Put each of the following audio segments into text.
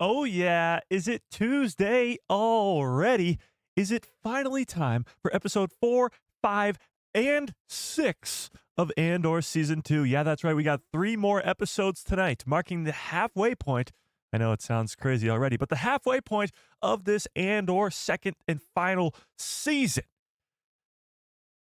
Oh, yeah. Is it Tuesday already? Is it finally time for episode 4, 5, and 6 of Andor Season 2? Yeah, that's right. We got 3 more episodes tonight, marking the halfway point. I know it sounds crazy already, but the halfway point of this Andor second and final season.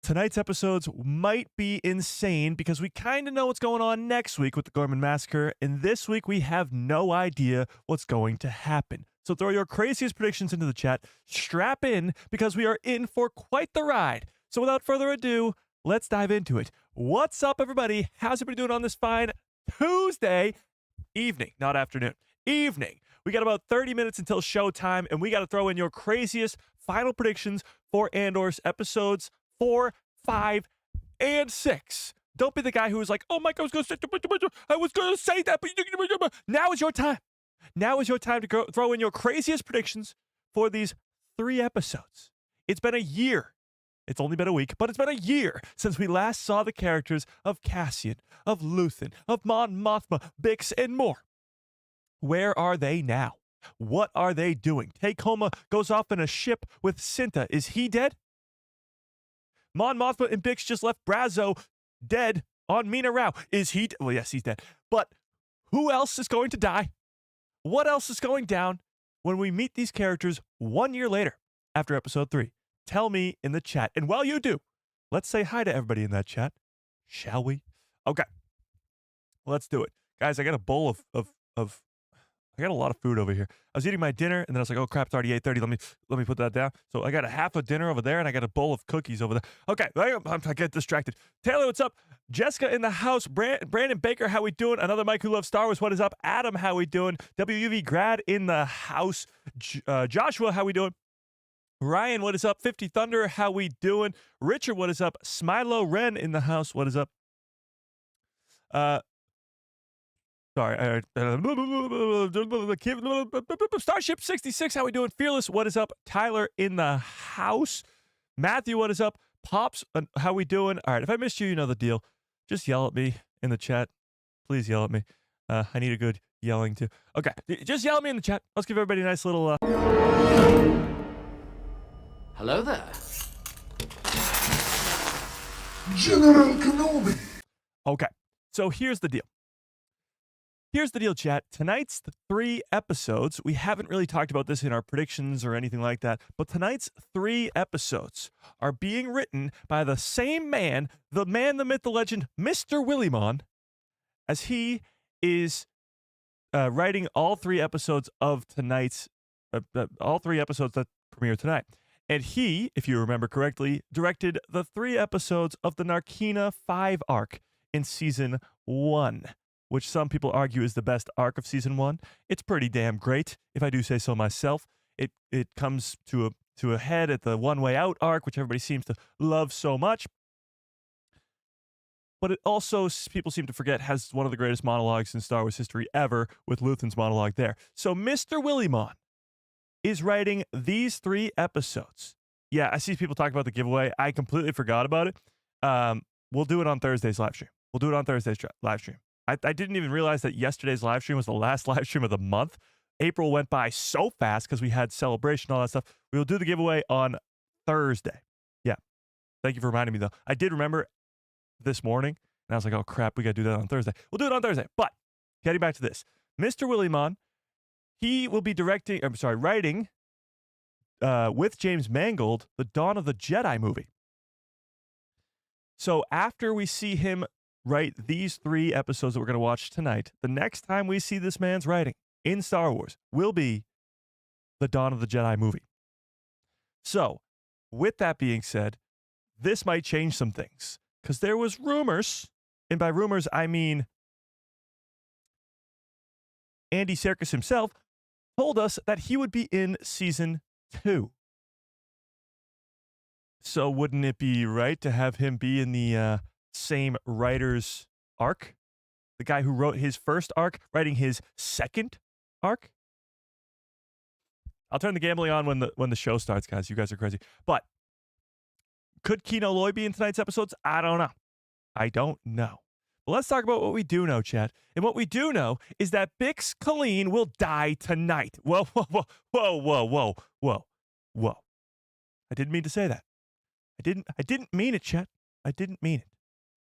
Tonight's episodes might be insane because we kind of know what's going on next week with the Gorman Massacre, and this week we have no idea what's going to happen. So throw your craziest predictions into the chat, strap in, because we are in for quite the ride. So without further ado, let's dive into it. What's up, everybody? How's everybody doing on this fine Tuesday evening, not afternoon, evening? We got about 30 minutes until showtime, and we got to throw in your craziest final predictions for Andor's episodes 4, 5, and 6. Don't be the guy who was like, oh, Mike, I was going to say that, but now is your time. Now is your time to throw in your craziest predictions for these 3 episodes. It's been a year. It's only been a week, but it's been a year since we last saw the characters of Cassian, of Luthen, of Mon Mothma, Bix, and more. Where are they now? What are they doing? Takoma goes off in a ship with Cinta. Is he dead? Mon Mothma and Bix just left Brazo dead on Mina Rao. Is he? Well, yes, he's dead. But who else is going to die? What else is going down when we meet these characters 1 year later after episode 3? Tell me in the chat. And while you do, let's say hi to everybody in that chat, shall we? Okay, let's do it. Guys, I got a bowl of I got a lot of food over here. I was eating my dinner, and then I was like, oh, crap, it's already 8:30. Let me put that down. So I got a half a dinner over there, and I got a bowl of cookies over there. Okay, I get distracted. Taylor, what's up? Jessica in the house. Brandon Baker, how we doing? Another Mike who loves Star Wars. What is up? Adam, how we doing? WUV grad in the house. Joshua, how we doing? Ryan, what is up? 50 Thunder, how we doing? Richard, what is up? Smilo Ren in the house. What is up? Sorry. Starship 66, how we doing? Fearless, what is up? Tyler in the house. Matthew, what is up? Pops, how we doing? All right, if I missed you, you know the deal. Just yell at me in the chat. Please yell at me. I need a good yelling too. Okay, just yell at me in the chat. Let's give everybody a nice little... Hello there. General Kenobi. Okay, so here's the deal. Here's the deal, chat. Tonight's 3 episodes, we haven't really talked about this in our predictions or anything like that, but tonight's 3 episodes are being written by the same man, the myth, the legend, Mr. Willymon, as he is writing all 3 episodes of tonight's, all 3 episodes that premiere tonight. And he, if you remember correctly, directed the 3 episodes of the Narkina 5 arc in Season 1. Which some people argue is the best arc of Season 1. It's pretty damn great, if I do say so myself. It comes to a head at the One Way Out arc, which everybody seems to love so much. But it also, people seem to forget, has one of the greatest monologues in Star Wars history ever, with Luthen's monologue there. So Mr. Willymon is writing these 3 episodes. Yeah, I see people talking about the giveaway. I completely forgot about it. We'll do it on Thursday's live stream. We'll do it on Thursday's live stream. I didn't even realize that yesterday's live stream was the last live stream of the month. April went by so fast because we had Celebration and all that stuff. We will do the giveaway on Thursday. Yeah. Thank you for reminding me, though. I did remember this morning, and I was like, oh, crap, we got to do that on Thursday. We'll do it on Thursday. But getting back to this, Mr. Willymon, he will be writing with James Mangold, the Dawn of the Jedi movie. So after we see him write these 3 episodes that we're going to watch tonight, the next time we see this man's writing in Star Wars will be the Dawn of the Jedi movie. So, with that being said, this might change some things, because there was rumors, and by rumors I mean Andy Serkis himself told us that he would be in Season 2. So wouldn't it be right to have him be in the same writer's arc? The guy who wrote his first arc, writing his second arc? I'll turn the gambling on when the show starts, guys. You guys are crazy. But could Kino Loy be in tonight's episodes? I don't know. Well, let's talk about what we do know, Chad. And what we do know is that Bix Colleen will die tonight. Whoa, whoa, whoa, whoa, whoa, whoa, whoa, whoa. I didn't mean to say that. I didn't mean it, Chet. I didn't mean it.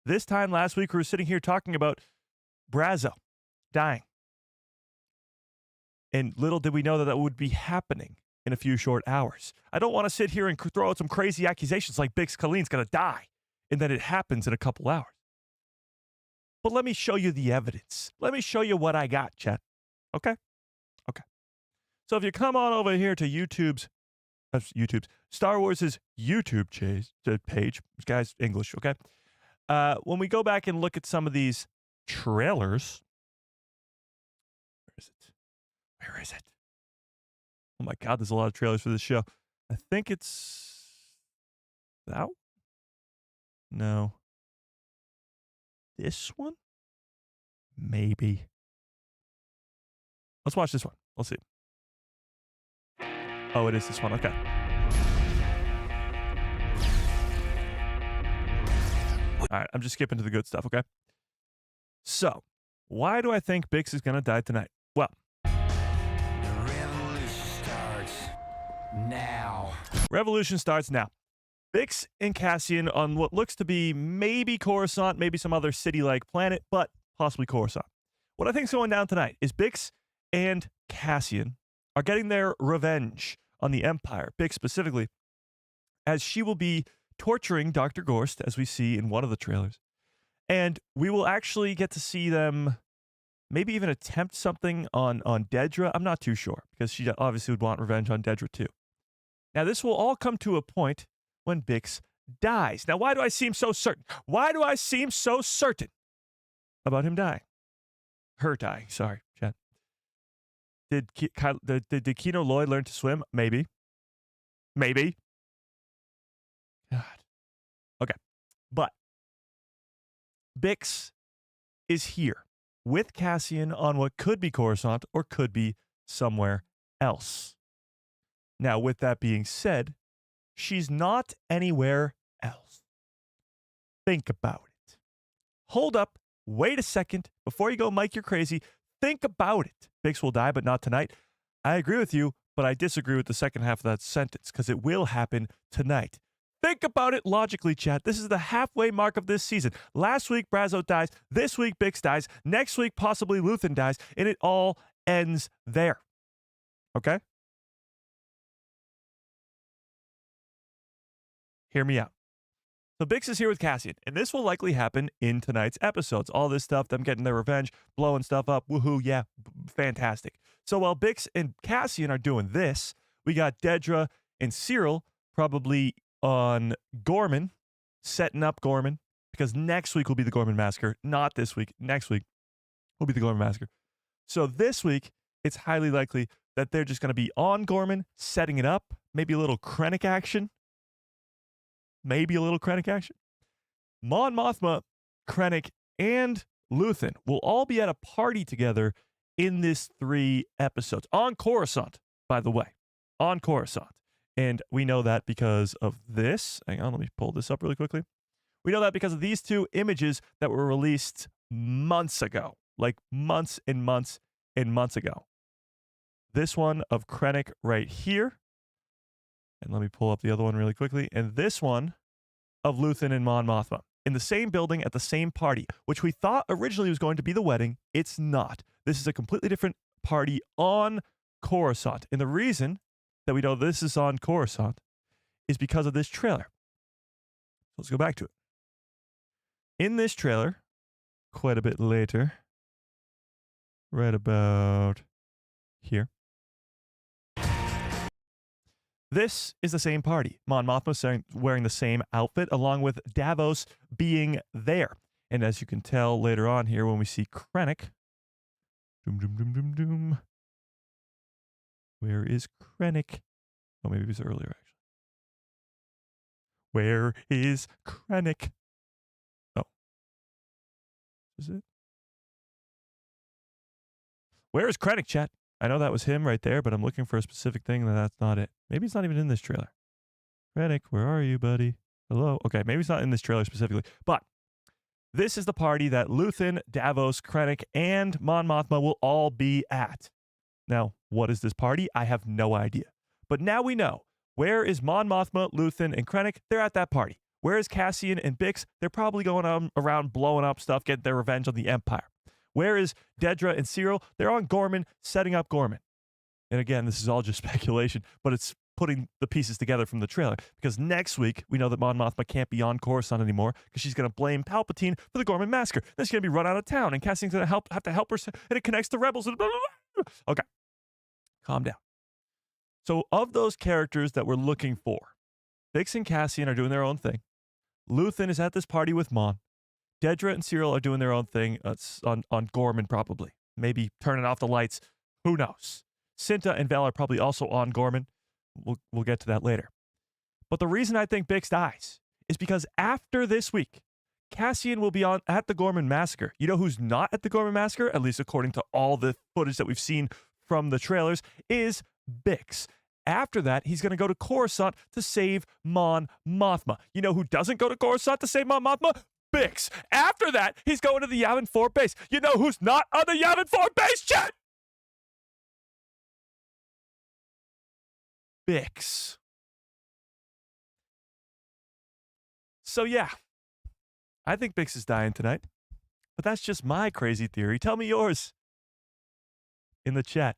This time last week, we were sitting here talking about Brazo dying. And little did we know that that would be happening in a few short hours. I don't want to sit here and throw out some crazy accusations like Bix Colleen's going to die, and then it happens in a couple hours. But let me show you the evidence. Let me show you what I got, Chet. Okay? Okay. So if you come on over here to YouTube's Star Wars' YouTube page, this guy's English, okay? When we go back and look at some of these trailers, where is it? Where is it? Oh my God, there's a lot of trailers for this show. I think it's that one? No. This one? Maybe. Let's watch this one. Let's see. Oh, it is this one. Okay. All right, I'm just skipping to the good stuff, okay? So, why do I think Bix is going to die tonight? Well, The revolution starts now. revolution starts now. Bix and Cassian on what looks to be maybe Coruscant, maybe some other city-like planet, but possibly Coruscant. What I think is going down tonight is Bix and Cassian are getting their revenge on the Empire, Bix specifically, as she will be torturing Dr. Gorst, as we see in one of the trailers. And we will actually get to see them maybe even attempt something on Dedra. I'm not too sure, because she obviously would want revenge on Dedra too. Now, this will all come to a point when Bix dies. Now, why do I seem so certain? Why do I seem so certain about him dying? Her dying, sorry, Chad. Did Kino Lloyd learn to swim? Maybe. Maybe. God. Okay. But Bix is here with Cassian on what could be Coruscant or could be somewhere else. Now, with that being said, she's not anywhere else. Think about it. Hold up. Wait a second. Before you go, Mike, you're crazy. Think about it. Bix will die, but not tonight. I agree with you, but I disagree with the second half of that sentence because it will happen tonight. Think about it logically, chat. This is the halfway mark of this season. Last week, Brazo dies. This week, Bix dies. Next week, possibly Luthen dies. And it all ends there. Okay? Hear me out. So Bix is here with Cassian, and this will likely happen in tonight's episodes. All this stuff, them getting their revenge, blowing stuff up, woohoo, yeah, fantastic. So while Bix and Cassian are doing this, we got Dedra and Cyril probably on Gorman, setting up Gorman, because next week will be the Gorman Massacre, not this week. Next week will be the Gorman Massacre. So this week, it's highly likely that they're just going to be on Gorman, setting it up, maybe a little Krennic action. Maybe a little Krennic action. Mon Mothma, Krennic, and Luthen will all be at a party together in this 3 episodes. On Coruscant, by the way. On Coruscant. And we know that because of this. Hang on, let me pull this up really quickly. We know that because of these 2 images that were released months ago. Like months and months and months ago. This one of Krennic right here. And let me pull up the other one really quickly. And this one of Luthen and Mon Mothma in the same building at the same party, which we thought originally was going to be the wedding. It's not. This is a completely different party on Coruscant. And the reason that we know this is on Coruscant is because of this trailer. So let's go back to it. In this trailer, quite a bit later, right about here, this is the same party. Mon Mothma wearing the same outfit, along with Davos being there. And as you can tell later on here, when we see Krennic, doom, doom, doom, doom, doom. Where is Krennic? Oh, maybe it was earlier, actually. Where is Krennic? Oh. Is it? Where is Krennic, chat? I know that was him right there, but I'm looking for a specific thing, and that's not it. Maybe it's not even in this trailer. Krennic, where are you, buddy? Hello? Okay, maybe it's not in this trailer specifically. But This is the party that Luthen, Davos, Krennic, and Mon Mothma will all be at. Now, what is this party? I have no idea. But now we know. Where is Mon Mothma, Luthen, and Krennic? They're at that party. Where is Cassian and Bix? They're probably going around blowing up stuff, getting their revenge on the Empire. Where is Dedra and Cyril? They're on Gorman, setting up Gorman. And again, this is all just speculation, but it's putting the pieces together from the trailer. Because next week, we know that Mon Mothma can't be on Coruscant anymore because she's going to blame Palpatine for the Gorman massacre. Then she's going to be run out of town, and Cassian's going to have to help her, and it connects to rebels. And blah, blah, blah. Okay, calm down. So of those characters that we're looking for, Bix and Cassian are doing their own thing. Luthen is at this party with Mon. Dedra and Cyril are doing their own thing on Gorman, probably. Maybe turning off the lights. Who knows? Cinta and Val are probably also on Gorman. We'll get to that later. But the reason I think Bix dies is because after this week, Cassian will be at the Gorman massacre. You know who's not at the Gorman massacre, at least according to all the footage that we've seen from the trailers, is Bix. After that, he's going to go to Coruscant to save Mon Mothma. You know who doesn't go to Coruscant to save Mon Mothma? Bix. After that, he's going to the Yavin 4 base. You know who's not on the Yavin 4 base, chat? Bix. So yeah, I think Bix is dying tonight. But that's just my crazy theory. Tell me yours in the chat.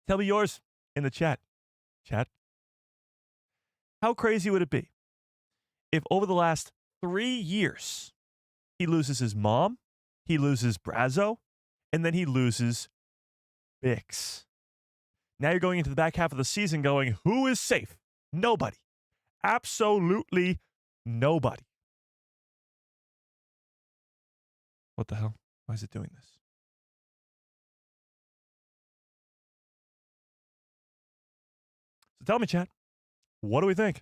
Tell me yours in the chat. Chat. How crazy would it be if over the last 3 years he loses his mom, he loses Brazo, and then he loses Bix? Now you're going into the back half of the season going, who is safe? Nobody. Absolutely nobody. What the hell? Why is it doing this? So tell me, chat, what do we think?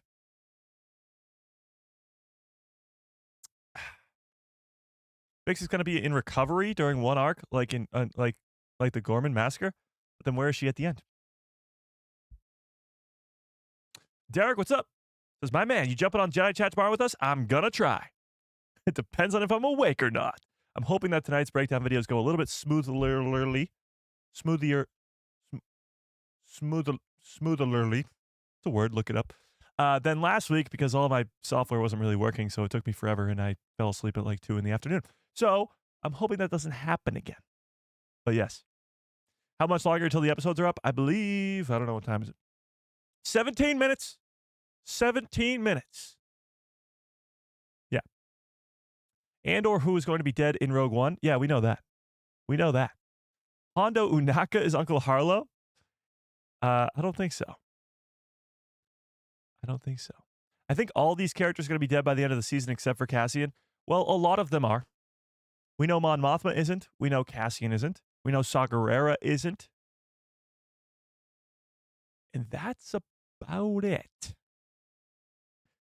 Bix is going to be in recovery during one arc, like in like the Gorman massacre. But then where is she at the end? Derek, what's up? Says, my man, you jumping on Jedi Chat tomorrow with us? I'm gonna try. It depends on if I'm awake or not. I'm hoping that tonight's breakdown videos go a little bit smootherly. It's a word, look it up. Than last week, because all my software wasn't really working, so it took me forever, and I fell asleep at like 2 in the afternoon. So I'm hoping that doesn't happen again. But yes. How much longer until the episodes are up? I believe, I don't know what time is it. 17 minutes. 17 minutes. Yeah. Andor, who is going to be dead in Rogue One? Yeah, we know that. We know that. Hondo Unaka is Uncle Harlow? I don't think so. I don't think so. I think all these characters are going to be dead by the end of the season except for Cassian. Well, a lot of them are. We know Mon Mothma isn't. We know Cassian isn't. We know Saw Gerrera isn't. And that's about it.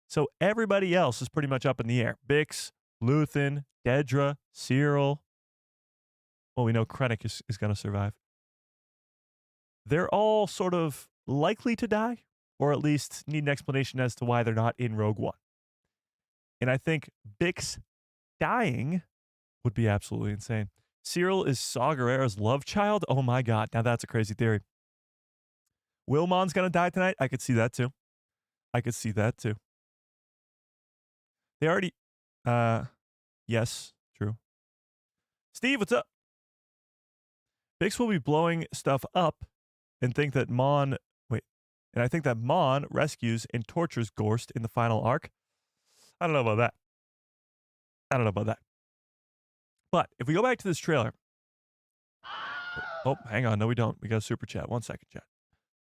So everybody else is pretty much up in the air. Bix, Luthen, Dedra, Cyril. Well, we know Krennic is going to survive. They're all sort of likely to die, or at least need an explanation as to why they're not in Rogue One. And I think Bix dying would be absolutely insane. Cyril is Saw Gerrera's love child? Oh my God, now that's a crazy theory. Wilmon's going to die tonight? I could see that too. I could see that too. They already... yes, true. Steve, what's up? Bix will be blowing stuff up and think that Mon... Wait. And I think that Mon rescues and tortures Gorst in the final arc. I don't know about that. I don't know about that. But if we go back to this trailer... Oh, hang on. No, we don't. We got a super chat. 1 second, chat.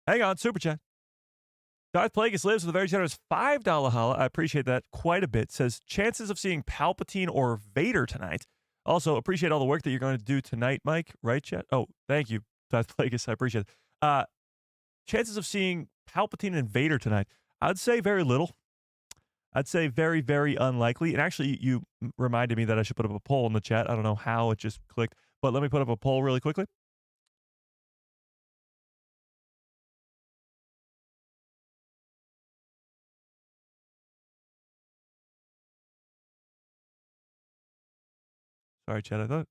Hang on, super chat. Darth Plagueis lives with a very generous $5 holla. I appreciate that quite a bit. Says, chances of seeing Palpatine or Vader tonight. Also, appreciate all the work that you're going to do tonight, Mike. Right, chat? Oh, thank you, Darth Plagueis. I appreciate it. Chances of seeing Palpatine and Vader tonight. I'd say very little. I'd say very, very unlikely. And actually, you reminded me that I should put up a poll in the chat. I don't know how it just clicked. But let me put up a poll really quickly. Sorry, Chad. I thought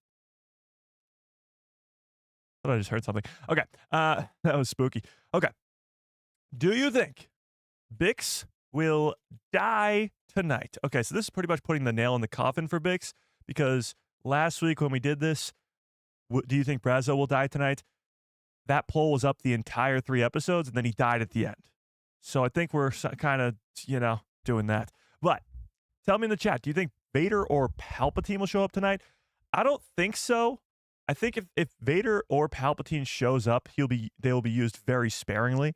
I just heard something. Okay. That was spooky. Okay. Do you think Bix will die tonight? Okay, so this is pretty much putting the nail in the coffin for Bix because last week when we did this, do you think Brazo will die tonight? That poll was up the entire 3 episodes, and then he died at the end. So I think we're kind of, doing that. But tell me in the chat, do you think Vader or Palpatine will show up tonight? I don't think so. I think if Vader or Palpatine shows up, they will be used very sparingly,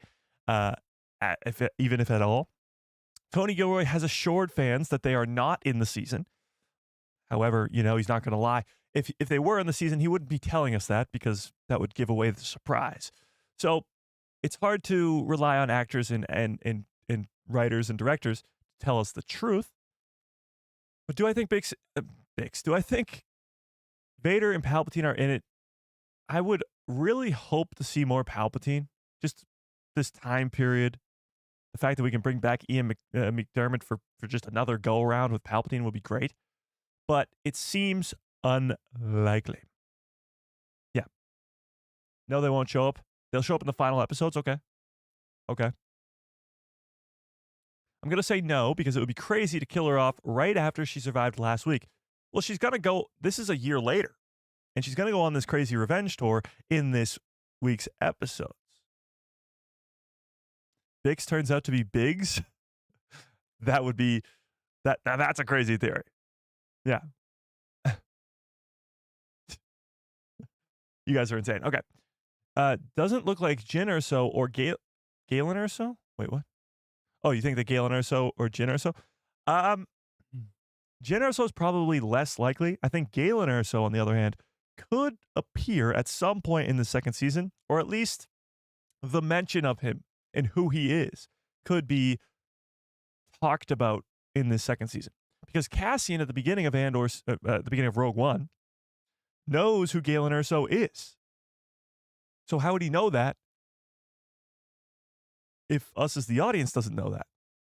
even if at all. Tony Gilroy has assured fans that they are not in the season. However, he's not going to lie. If they were in the season, he wouldn't be telling us that because that would give away the surprise. So it's hard to rely on actors and writers and directors to tell us the truth. But do I think do I think Vader and Palpatine are in it? I would really hope to see more Palpatine. Just this time period. The fact that we can bring back Ian McDermott for just another go-around with Palpatine would be great. But it seems unlikely. Yeah. No, they won't show up. They'll show up in the final episodes. Okay. I'm going to say no because it would be crazy to kill her off right after she survived last week. Well, she's going to go, this is a year later, and she's going to go on this crazy revenge tour in this week's episodes. Bix turns out to be Biggs. That would be, that's a crazy theory. Yeah. You guys are insane. Okay. Doesn't look like Jyn Erso or Galen Erso? Wait, what? Oh, you think that Galen Erso or Jyn Erso? Jyn Erso is probably less likely. I think Galen Erso, on the other hand, could appear at some point in the second season, or at least the mention of him and who he is could be talked about in this second season. Because Cassian at the beginning of Andor, at the beginning of Rogue One, knows who Galen Erso is. So how would he know that if us as the audience doesn't know that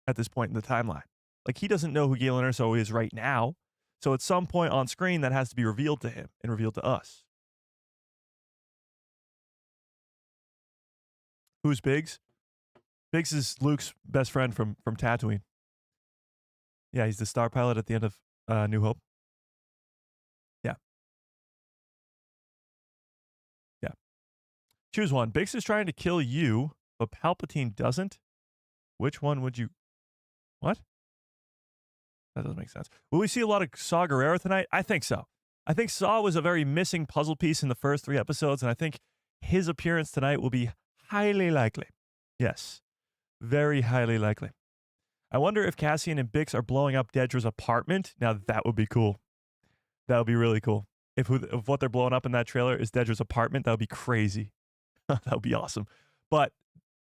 at this point in the timeline? Like, he doesn't know who Galen Erso is right now. So at some point on screen, that has to be revealed to him and revealed to us. Who's Biggs? Biggs is Luke's best friend from Tatooine. Yeah, he's the star pilot at the end of New Hope. Yeah. Choose one. Biggs is trying to kill you, but Palpatine doesn't. Which one would you... What? That doesn't make sense. Will we see a lot of Saw Gerrera tonight? I think so. I think Saw was a very missing puzzle piece in the first 3 episodes, and I think his appearance tonight will be highly likely. Yes. Very highly likely. I wonder if Cassian and Bix are blowing up Dedra's apartment. Now, that would be cool. That would be really cool. If what they're blowing up in that trailer is Dedra's apartment, that would be crazy. That would be awesome. But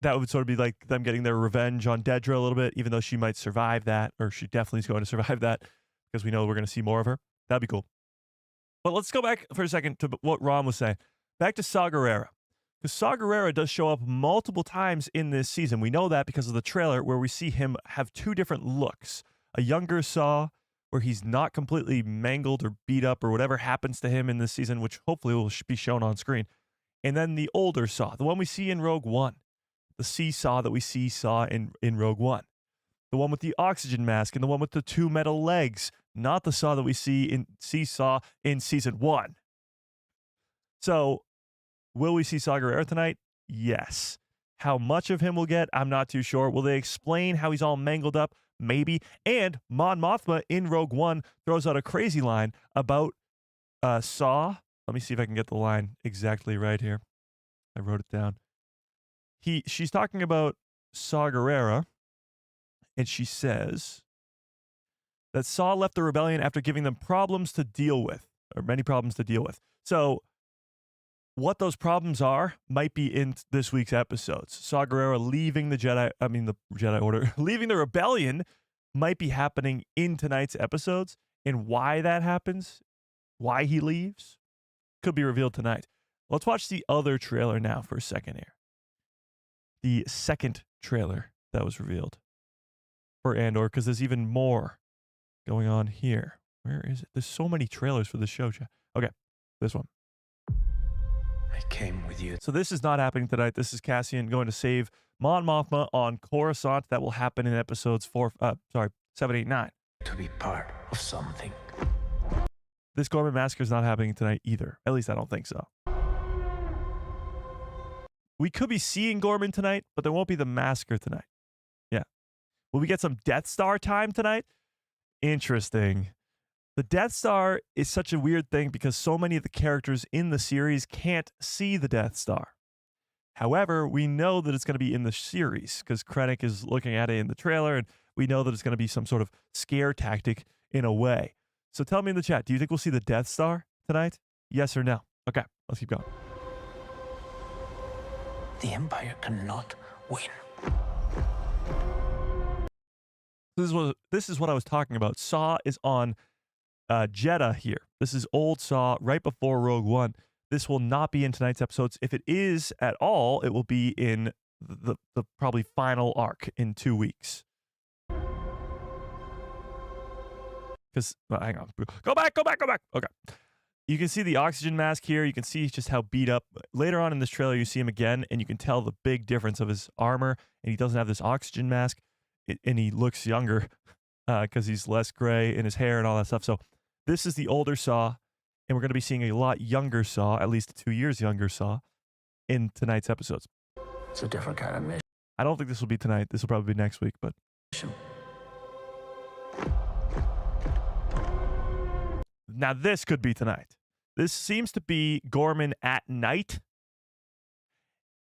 that would sort of be like them getting their revenge on Dedra a little bit, even though she might survive that, or she definitely is going to survive that, because we know we're going to see more of her. That'd be cool. But let's go back for a second to what Ron was saying. Back to Saw Gerrera. Because Saw Gerrera does show up multiple times in this season. We know that because of the trailer where we see him have 2 different looks. A younger Saw, where he's not completely mangled or beat up or whatever happens to him in this season, which hopefully will be shown on screen. And then the older Saw, the one we see in Rogue One. The Seesaw that we saw in Rogue One. The one with the oxygen mask and the one with the 2 metal legs. Not the Saw that we see Saw in Season 1. So, will we see Saw Gerrera tonight? Yes. How much of him we'll get, I'm not too sure. Will they explain how he's all mangled up? Maybe. And Mon Mothma in Rogue One throws out a crazy line about Saw. Let me see if I can get the line exactly right here. I wrote it down. She's talking about Saw Gerrera, and she says that Saw left the rebellion after giving them problems to deal with, or many problems to deal with. So what those problems are might be in this week's episodes. Saw Gerrera leaving the Jedi Order, leaving the rebellion might be happening in tonight's episodes, and why that happens, why he leaves, could be revealed tonight. Let's watch the other trailer now for a second here. The second trailer that was revealed for Andor, because there's even more going on here. Where is it? There's so many trailers for this show, Chat. Okay, this one. I came with you So this is not happening tonight. This is Cassian going to save Mon Mothma on Coruscant. That will happen in episodes 7, 8, 9. to be part of something. This Gorman Massacre is not happening tonight either. At least I don't think so. We could be seeing Gorman tonight, but there won't be the massacre tonight. Yeah. Will we get some Death Star time tonight? Interesting. The Death Star is such a weird thing because so many of the characters in the series can't see the Death Star. However, we know that it's going to be in the series because Krennic is looking at it in the trailer, and we know that it's going to be some sort of scare tactic in a way. So tell me in the chat, do you think we'll see the Death Star tonight? Yes or no? Okay, let's keep going. The Empire cannot win. This is what I was talking about. Saw is on Jeddah here. This is old Saw right before Rogue One. This will not be in tonight's episodes. If it is at all, it will be in the probably final arc in 2 weeks. Because, hang on. Go back. Okay. You can see the oxygen mask here. You can see just how beat up. Later on in this trailer, you see him again, and you can tell the big difference of his armor, and he doesn't have this oxygen mask, and he looks younger because he's less gray in his hair and all that stuff. So this is the older Saw, and we're going to be seeing a lot younger Saw, at least 2 years younger Saw, in tonight's episodes. It's a different kind of mission. I don't think this will be tonight. This will probably be next week, but... Now this could be tonight. This seems to be Gorman at night,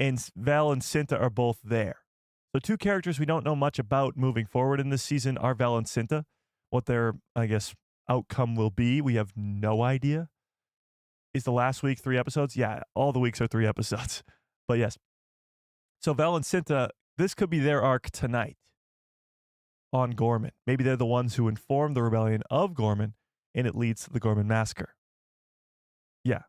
and Vel and Cinta are both there. So two characters we don't know much about moving forward in this season are Vel and Cinta. What their, I guess, outcome will be, we have no idea. Is the last week 3 episodes? Yeah, all the weeks are 3 episodes. But yes. So Vel and Cinta, this could be their arc tonight on Gorman. Maybe they're the ones who informed the rebellion of Gorman, and it leads to the Gorman Massacre. Yeah.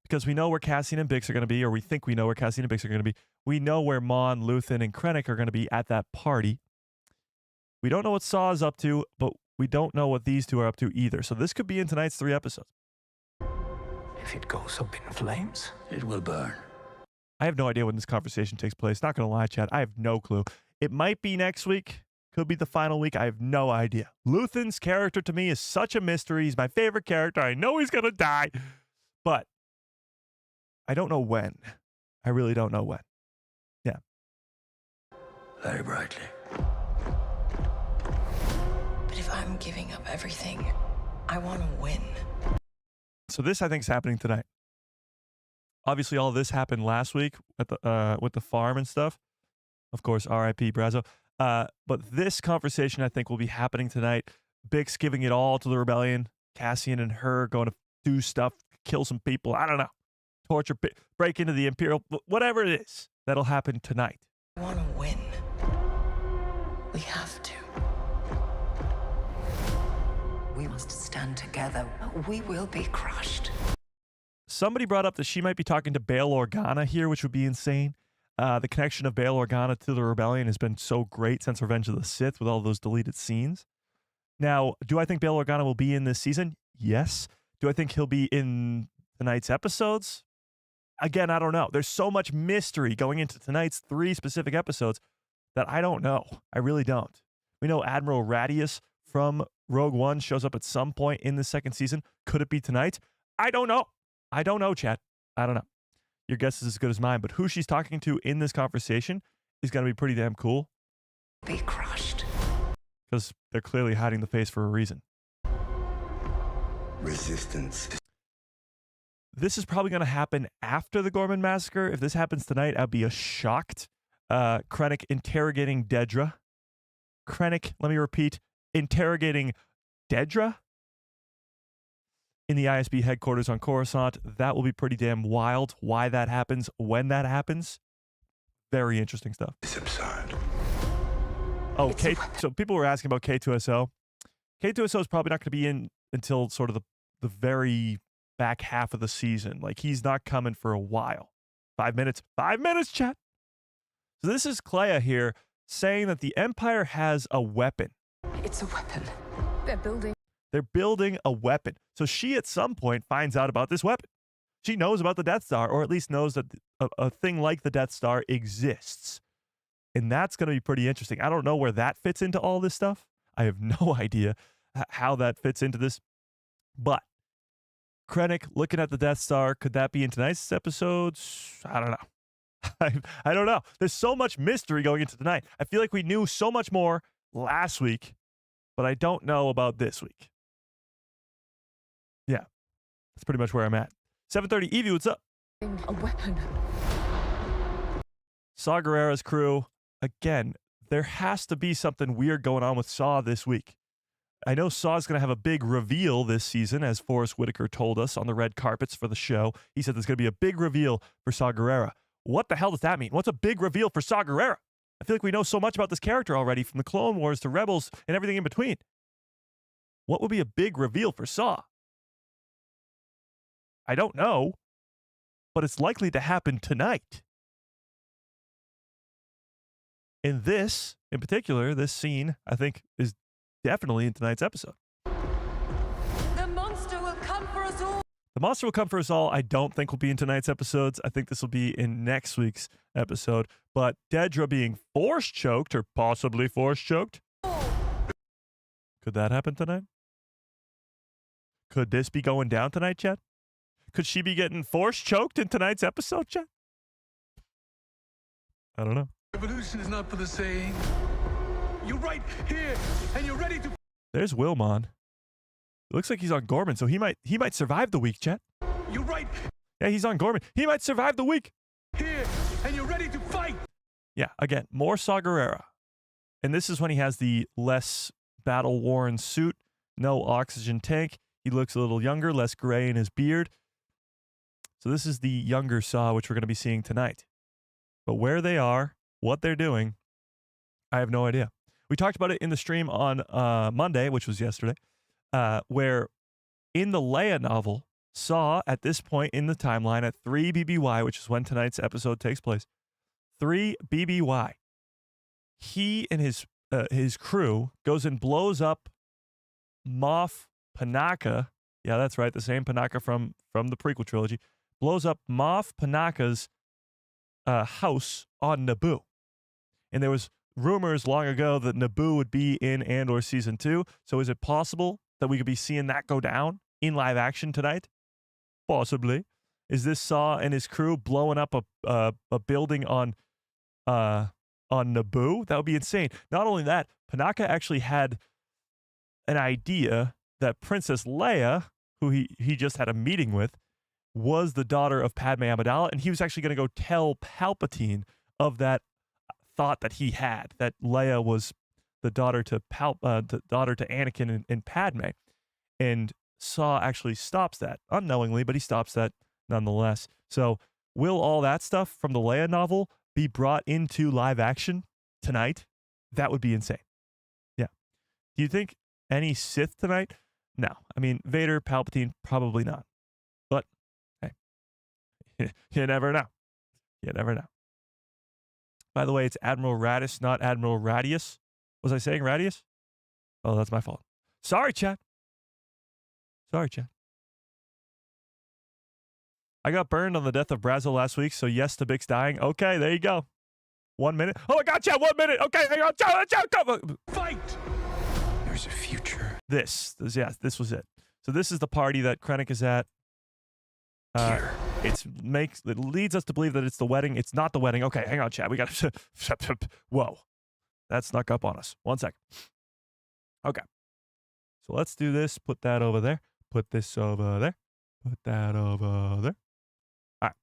Because we know where Cassian and Bix are going to be, or we think we know where Cassian and Bix are going to be. We know where Mon, Luthen, and Krennic are going to be at that party. We don't know what Saw is up to, but we don't know what these two are up to either. So this could be in tonight's 3 episodes. If it goes up in flames, it will burn. I have no idea when this conversation takes place. Not going to lie, Chad. I have no clue. It might be next week. Could be the final week. I have no idea. Luthen's character to me is such a mystery. He's my favorite character. I know he's going to die, but I don't know when. I really don't know when. Yeah. Very brightly. But if I'm giving up everything, I want to win. So this, I think, is happening tonight. Obviously, all of this happened last week at the with the farm and stuff. Of course, R.I.P. Brazo. But this conversation, I think, will be happening tonight. Bix giving it all to the rebellion. Cassian and her going to do stuff, kill some people. I don't know. Torture, break into the Imperial, whatever it is. That'll happen tonight. I want to win. We have to. We must stand together. We will be crushed. Somebody brought up that she might be talking to Bail Organa here, which would be insane. The connection of Bail Organa to the rebellion has been so great since Revenge of the Sith with all those deleted scenes. Now, do I think Bail Organa will be in this season? Yes. Do I think he'll be in tonight's episodes? Again, I don't know. There's so much mystery going into tonight's 3 specific episodes that I don't know. I really don't. We know Admiral Radius from Rogue One shows up at some point in the 2nd season. Could it be tonight? I don't know. I don't know, Chad. I don't know. Your guess is as good as mine, but who she's talking to in this conversation is going to be pretty damn cool. Be crushed. Because they're clearly hiding the face for a reason. Resistance. This is probably going to happen after the Gorman Massacre. If this happens tonight, I'd be shocked. Krennic interrogating Dedra. Krennic, let me repeat, interrogating Dedra in the ISB headquarters on Coruscant. That will be pretty damn wild. Why that happens, when that happens, very interesting stuff. This episode. Oh, so people were asking about K2SO. K2SO is probably not going to be in until sort of the very back half of the season. Like, he's not coming for a while. 5 minutes. 5 minutes, chat. So this is Clea here saying that the Empire has a weapon. It's a weapon. They're building. They're building a weapon. So she at some point finds out about this weapon. She knows about the Death Star, or at least knows that a thing like the Death Star exists. And that's going to be pretty interesting. I don't know where that fits into all this stuff. I have no idea how that fits into this. But Krennic looking at the Death Star, could that be in tonight's episodes? I don't know. I don't know. There's so much mystery going into tonight. I feel like we knew so much more last week, but I don't know about this week. Yeah, that's pretty much where I'm at. 7:30, Evie, what's up? A weapon. Saw Gerrera's crew. Again, there has to be something weird going on with Saw this week. I know Saw's going to have a big reveal this season, as Forrest Whitaker told us on the red carpets for the show. He said there's going to be a big reveal for Saw Gerrera. What the hell does that mean? What's a big reveal for Saw Gerrera? I feel like we know so much about this character already, from the Clone Wars to Rebels and everything in between. What would be a big reveal for Saw? I don't know, but it's likely to happen tonight. And this, in particular, this scene, I think, is definitely in tonight's episode. The monster will come for us all. The monster will come for us all. I don't think will be in tonight's episodes. I think this will be in next week's episode. But Dedra being force choked, or possibly force choked. Could that happen tonight? Could this be going down tonight, Chad? Could she be getting force choked in tonight's episode, Chad? I don't know. Revolution is not for the saying. You're right here, and you're ready to. There's Wilmon. It looks like he's on Gorman, so he might survive the week, Chet. You're right Yeah, he's on Gorman. He might survive the week. here, and you're ready to fight. Yeah, again, more Saw Gerrera. And this is when he has the less battle-worn suit, no oxygen tank. He looks a little younger, less gray in his beard. So this is the younger Saw, which we're going to be seeing tonight. But where they are, what they're doing, I have no idea. We talked about it in the stream on Monday, which was yesterday, where in the Leia novel, Saw at this point in the timeline at 3 BBY, which is when tonight's episode takes place, 3 BBY, he and his crew goes and blows up Moff Panaka. Yeah, that's right, the same Panaka from the prequel trilogy. Blows up Moff Panaka's house on Naboo. And there was rumors long ago that Naboo would be in Andor Season 2. So is it possible that we could be seeing that go down in live action tonight? Possibly. Is this Saw and his crew blowing up a building on Naboo? That would be insane. Not only that, Panaka actually had an idea that Princess Leia, who he just had a meeting with, was the daughter of Padme Amidala, and he was actually going to go tell Palpatine of that thought that he had, that Leia was the daughter to Anakin and Padme. And Saw actually stops that, unknowingly, but he stops that nonetheless. So will all that stuff from the Leia novel be brought into live action tonight? That would be insane. Yeah. Do you think any Sith tonight? No. I mean, Vader, Palpatine, probably not. But, hey, you never know. You never know. By the way, it's Admiral Radis, not Admiral Radius. Was I saying Radius? Oh, that's my fault. Sorry, chat. Sorry, chat. I got burned on the death of Brazo last week, so yes to Bix dying. Okay, there you go. 1 minute. Oh my God, chat, 1 minute. Okay, hang on. Chat, go. Fight! There's a future. This was it. So this is the party that Krennic is at. Here. It leads us to believe that it's the wedding. It's not the wedding. Okay, hang on, chat. We got to. Whoa, that snuck up on us. 1 second. Okay, so let's do this. Put that over there. Put this over there. Put that over there. All right.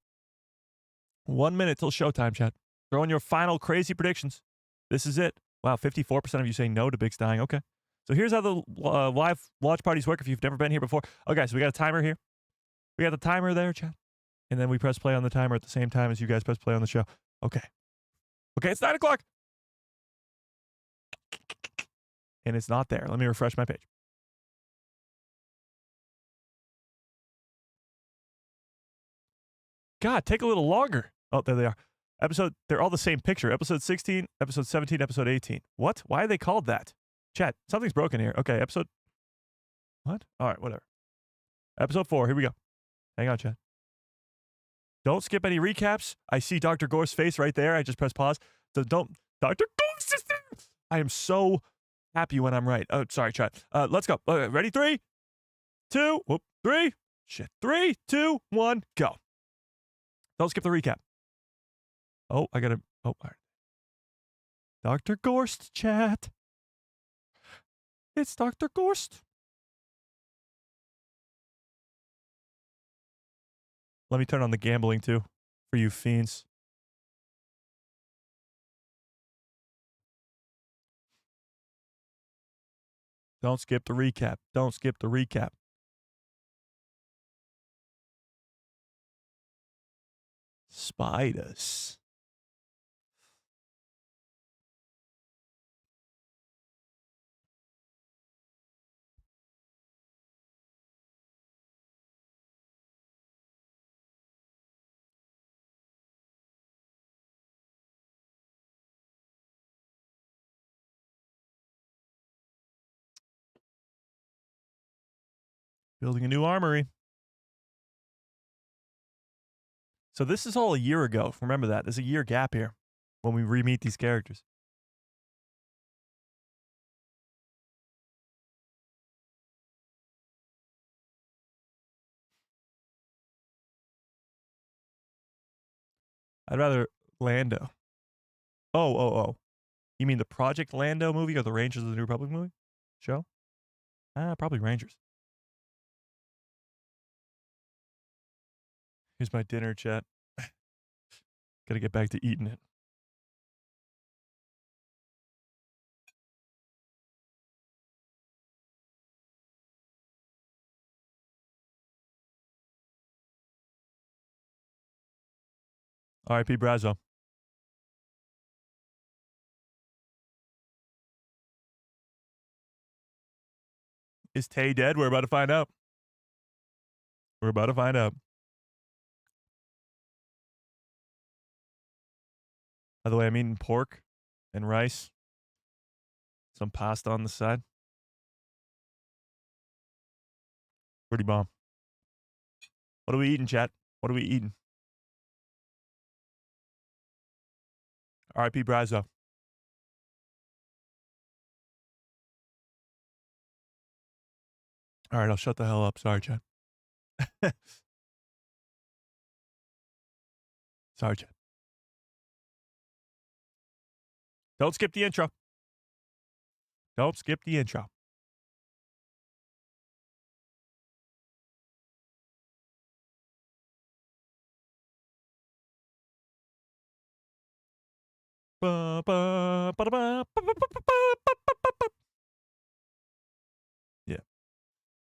1 minute till showtime, chat. Throw in your final crazy predictions. This is it. Wow, 54% of you saying no to Bix dying. Okay. So here's how the live watch parties work if you've never been here before. Okay, so we got a timer here. We got the timer there, chat. And then we press play on the timer at the same time as you guys press play on the show. Okay. Okay, it's 9 o'clock. And it's not there. Let me refresh my page. God, take a little longer. Oh, there they are. They're all the same picture. Episode 16, episode 17, episode 18. What? Why are they called that? Chat, something's broken here. Okay, episode What? All right, whatever. Episode 4. Here we go. Hang on, Chad. Don't skip any recaps. I see Dr. Gore's face right there. I just press pause. So don't. Dr. Gore's is there. I am so happy when I'm right. Oh, sorry, Chad. Let's go. Ready? 3, 2, 3. Shit. 3, 2, 1, go. Don't skip the recap. Oh, I gotta. Oh, all right. Dr. Gorst chat. It's Dr. Gorst. Let me turn on the gambling too for you fiends. Don't skip the recap. Don't skip the recap. Spiders. Building a new armory. So this is all a year ago. Remember that. There's a year gap here when we re-meet these characters. I'd rather Lando. Oh. You mean the Project Lando movie or the Rangers of the New Republic movie? Show? Probably Rangers. Here's my dinner, chat. Gotta get back to eating it. R.I.P. Brazo. Is Tay dead? We're about to find out. We're about to find out. By the way, I'm eating pork and rice. Some pasta on the side. Pretty bomb. What are we eating, chat? What are we eating? R.I.P. Brazo. All right, I'll shut the hell up. Sorry, chat. Sorry, chat. Don't skip the intro. Don't skip the intro. Yeah.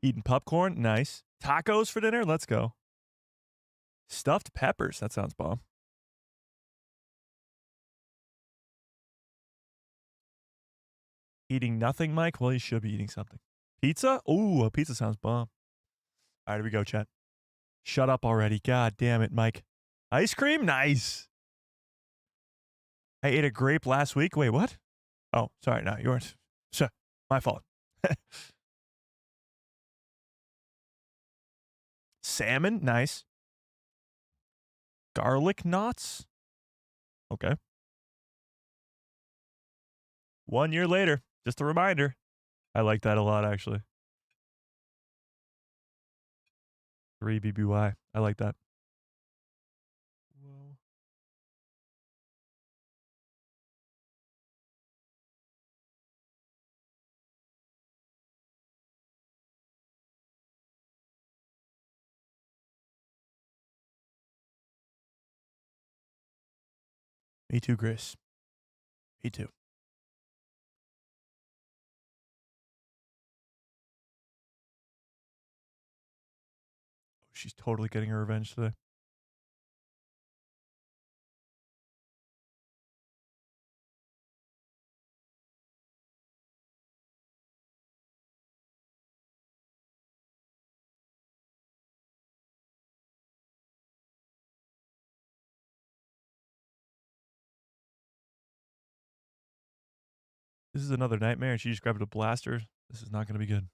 Eating popcorn. Nice. Tacos for dinner. Let's go. Stuffed peppers. That sounds bomb. Eating nothing, Mike? Well, you should be eating something. Pizza? Ooh, a pizza sounds bomb. All right, here we go, chat. Shut up already. God damn it, Mike. Ice cream? Nice. I ate a grape last week. Wait, what? Oh, sorry. No, you weren't. Sure. My fault. Salmon? Nice. Garlic knots? Okay. 1 year later. Just a reminder. I like that a lot, actually. 3 BBY. I like that. Whoa. Me too, Grace. Me too. She's totally getting her revenge today. This is another nightmare, and she just grabbed a blaster. This is not going to be good.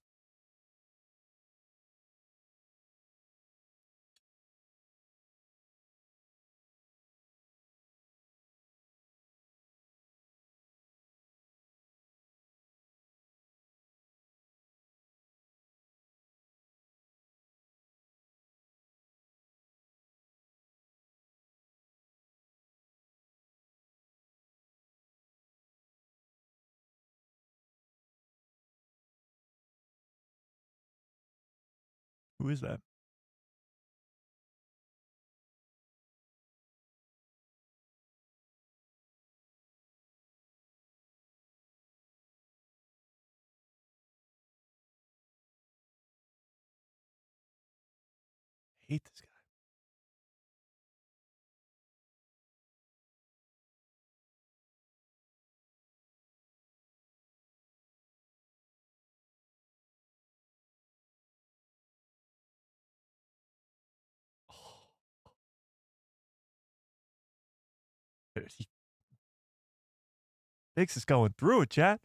Who is that? I hate this guy. Dude, Hicks is going through it, chat.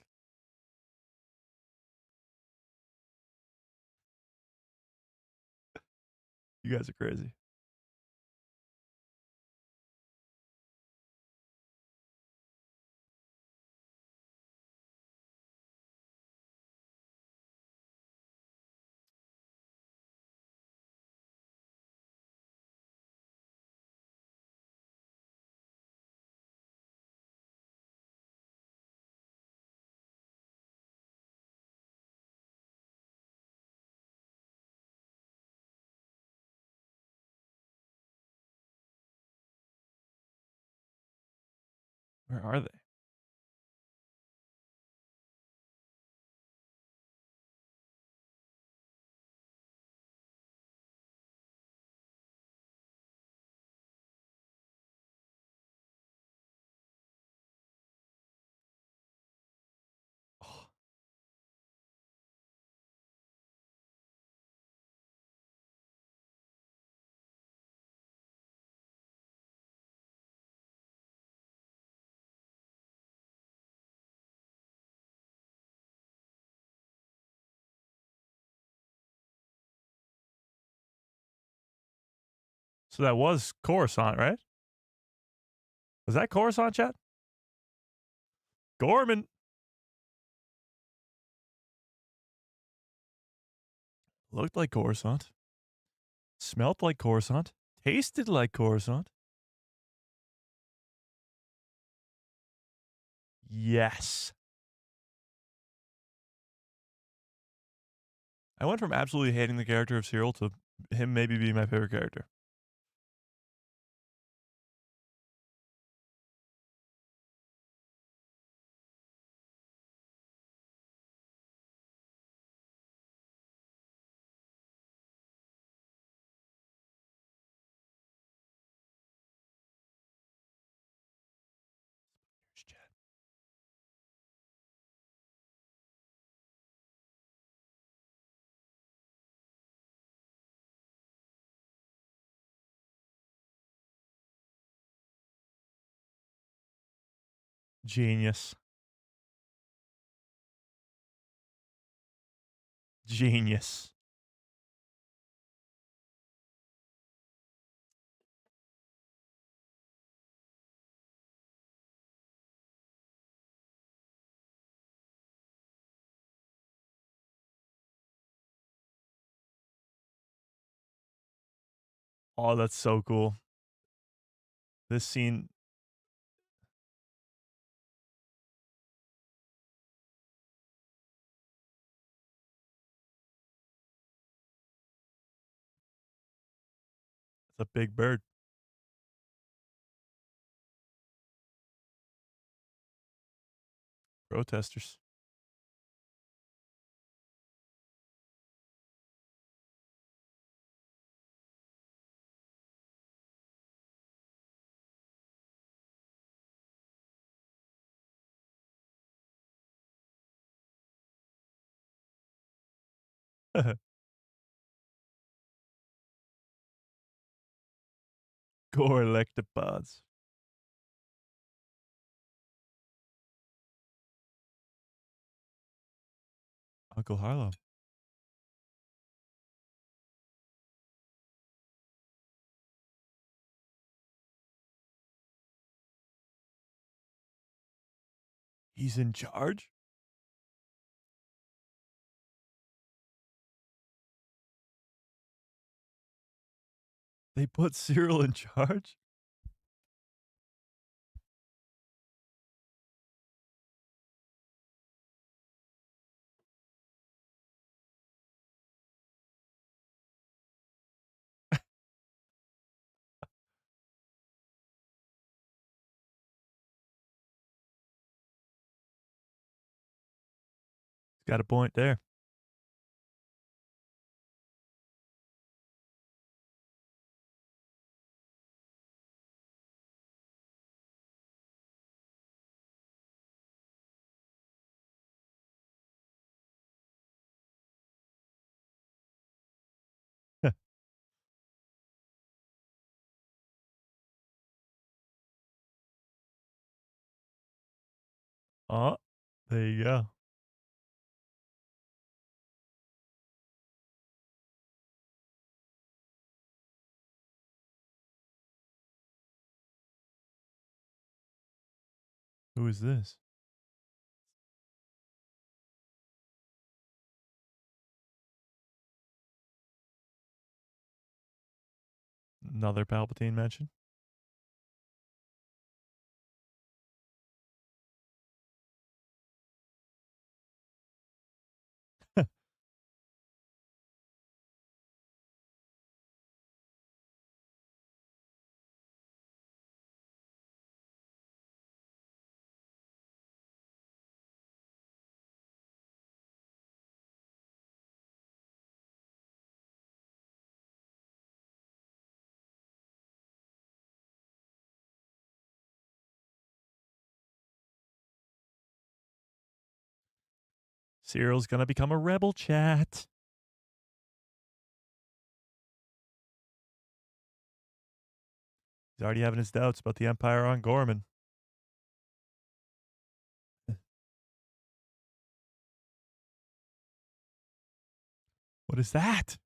You guys are crazy. Where are they? Oh, so that was Coruscant, right? Was that Coruscant, chat? Gorman. Looked like Coruscant. Smelled like Coruscant. Tasted like Coruscant. Yes. I went from absolutely hating the character of Cyril to him maybe being my favorite character. Chat. Genius. Genius. Oh, that's so cool. This scene. It's a big bird. Protesters. Gore electopods. Uncle Harlow. He's in charge? They put Cyril in charge? Got a point there. Oh, there you go. Who is this? Another Palpatine mention? Cyril's gonna become a rebel, chat. He's already having his doubts about the Empire on Gorman. What is that?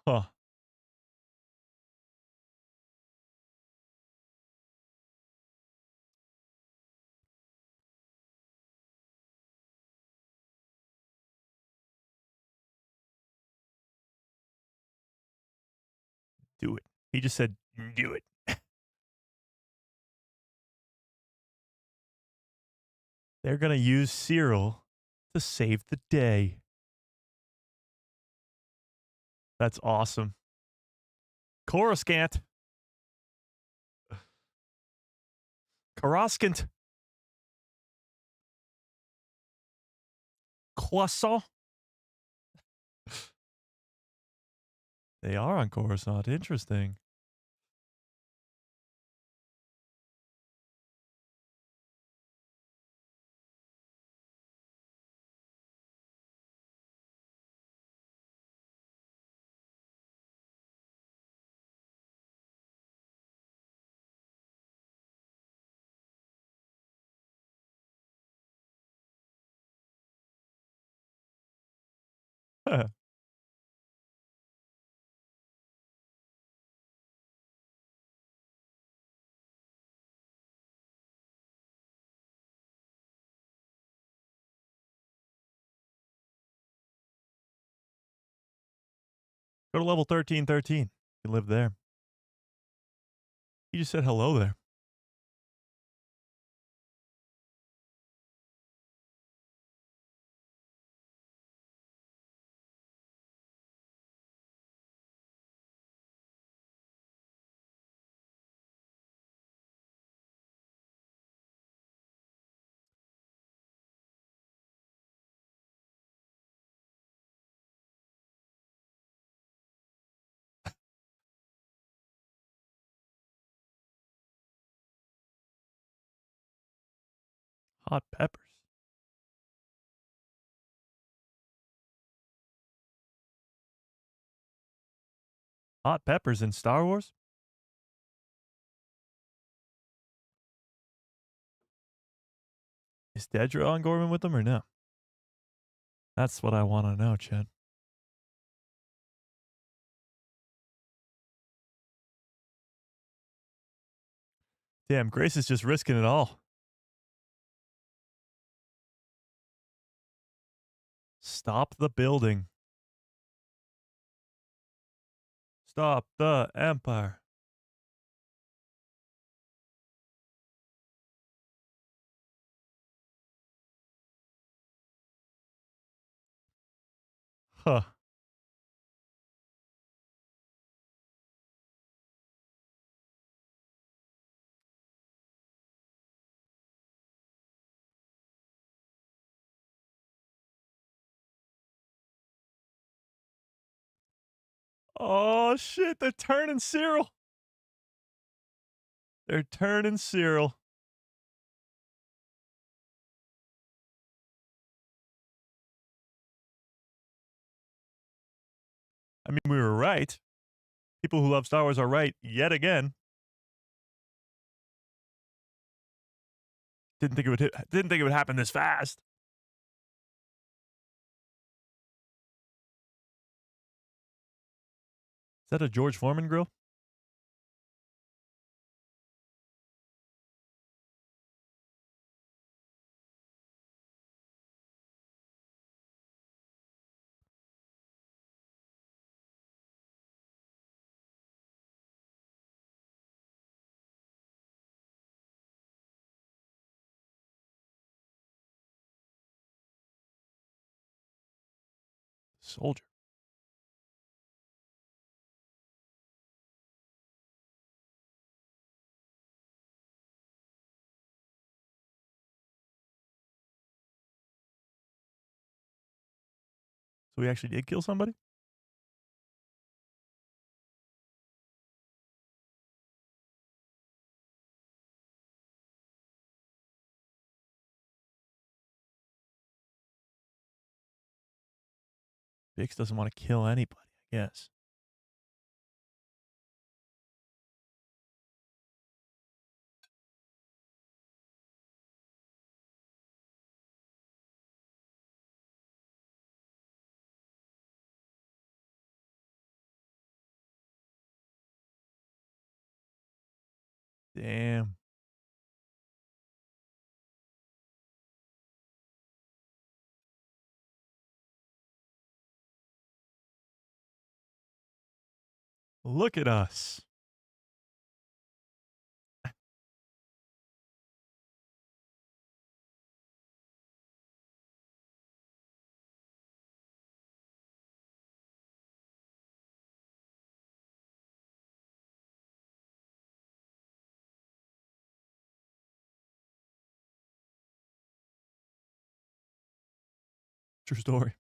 Huh. Do it. He just said, do it. They're gonna use Cyril to save the day. That's awesome. Coruscant. Coruscant. Croissant. They are on Coruscant. Interesting. Go to level 1313. You can live there. You just said hello there. Hot peppers. Hot peppers in Star Wars? Is Dedra on Gorman with them or no? That's what I want to know, Chad. Damn, Grace is just risking it all. Stop the building. Stop the Empire. Huh. Oh shit, they're turning Cyril. They're turning Cyril. I mean, we were right. People who love Star Wars are right yet again. Didn't think it would happen this fast. Is that a George Foreman grill? Soldier. So we actually did kill somebody? Bix doesn't want to kill anybody, I guess. Damn. Look at us. True story.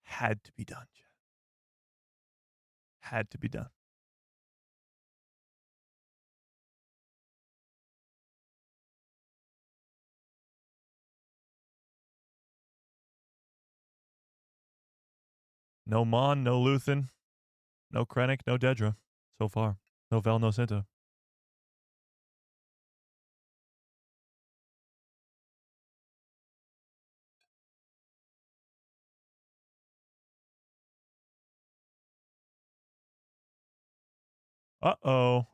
Had to be done, Chad. Had to be done. No Mon, no Luthen, no Krennic, no Dedra so far. No Vel, no Cinta. Uh-oh.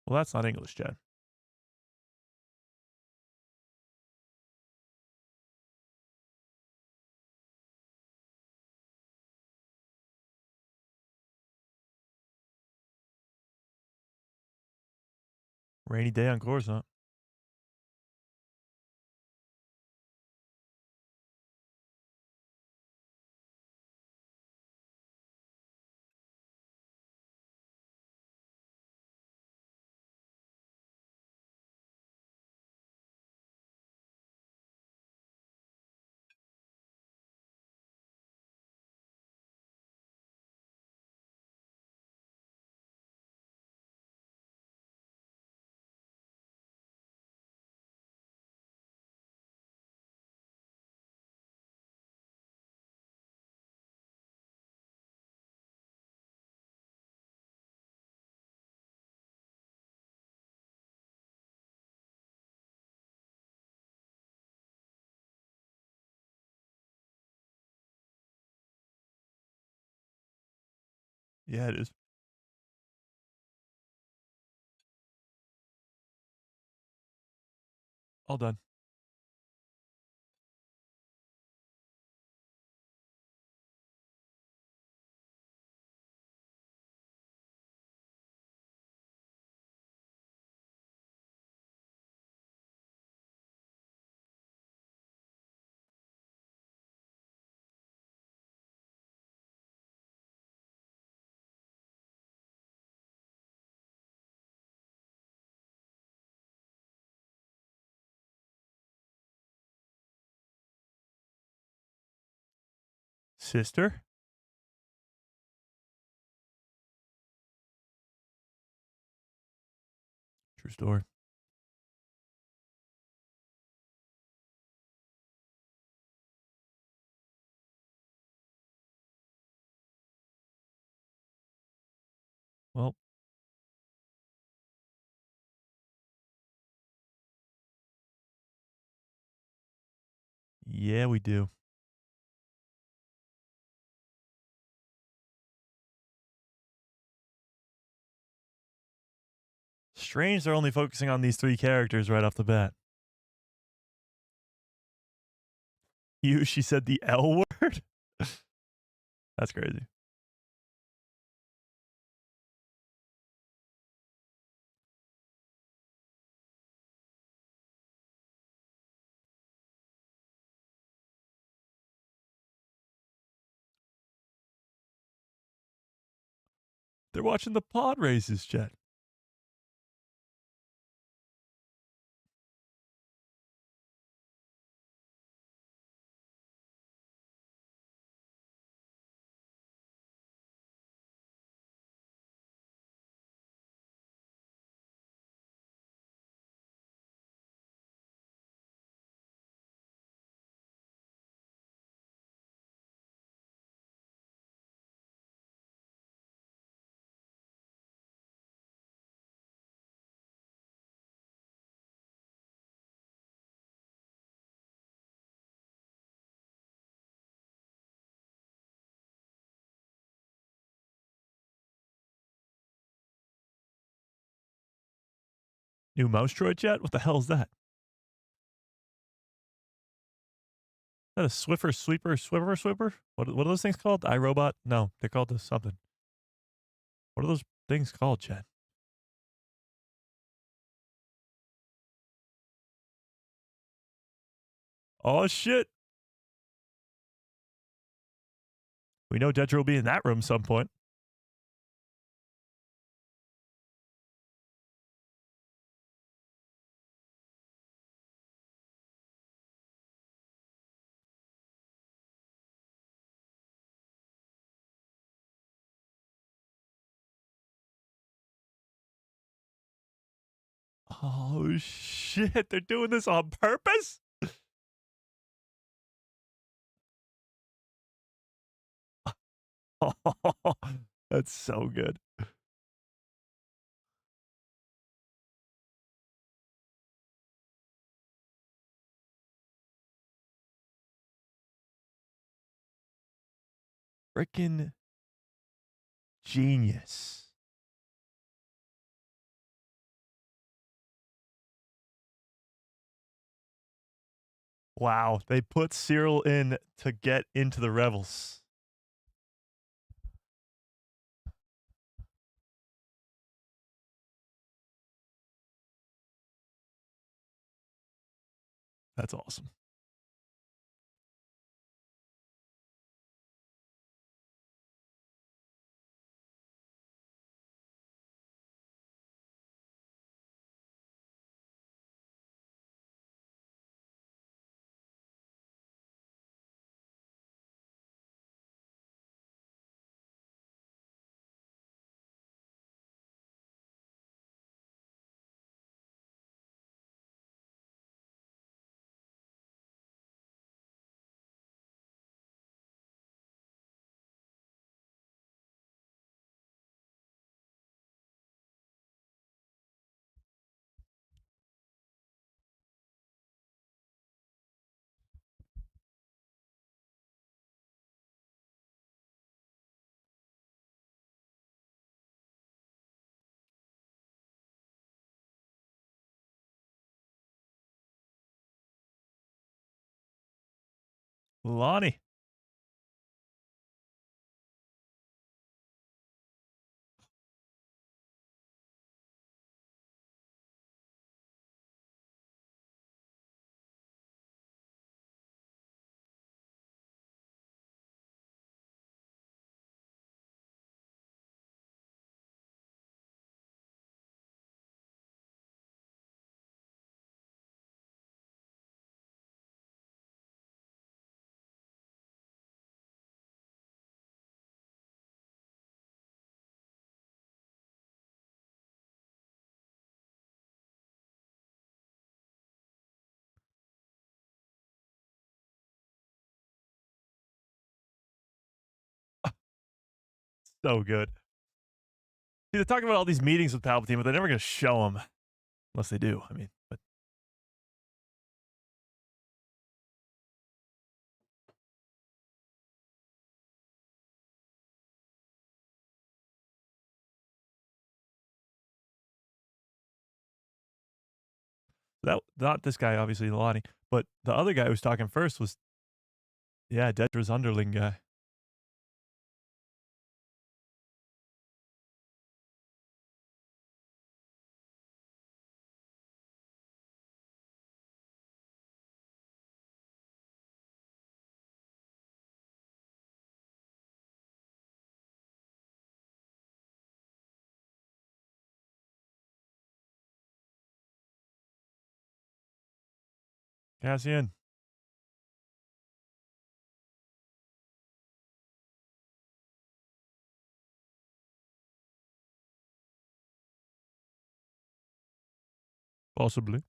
Well, that's not English, Chad. Rainy day on Coruscant. Yeah, it is. All done. Sister? True story. Well, yeah, we do. Strange they're only focusing on these 3 characters right off the bat. She said the L word? That's crazy. They're watching the pod races, Jet. New mouse droid, Jet? What the hell is that? Is that a Swiffer, Sweeper, Swiffer, Swipper? What are those things called? iRobot? No, they're called this something. What are those things called, Jet? Oh, shit. We know Detra will be in that room some point. Oh, shit. They're doing this on purpose? That's so good. Freaking genius. Wow. They put Cyril in to get into the Rebels. That's awesome. Lonnie. So good. See, they're talking about all these meetings with Palpatine, but they're never going to show them. Unless they do. I mean, but that not this guy, obviously, Lonnie, but the other guy who was talking first was, yeah, Dedra's underling guy. Cassian. Possibly.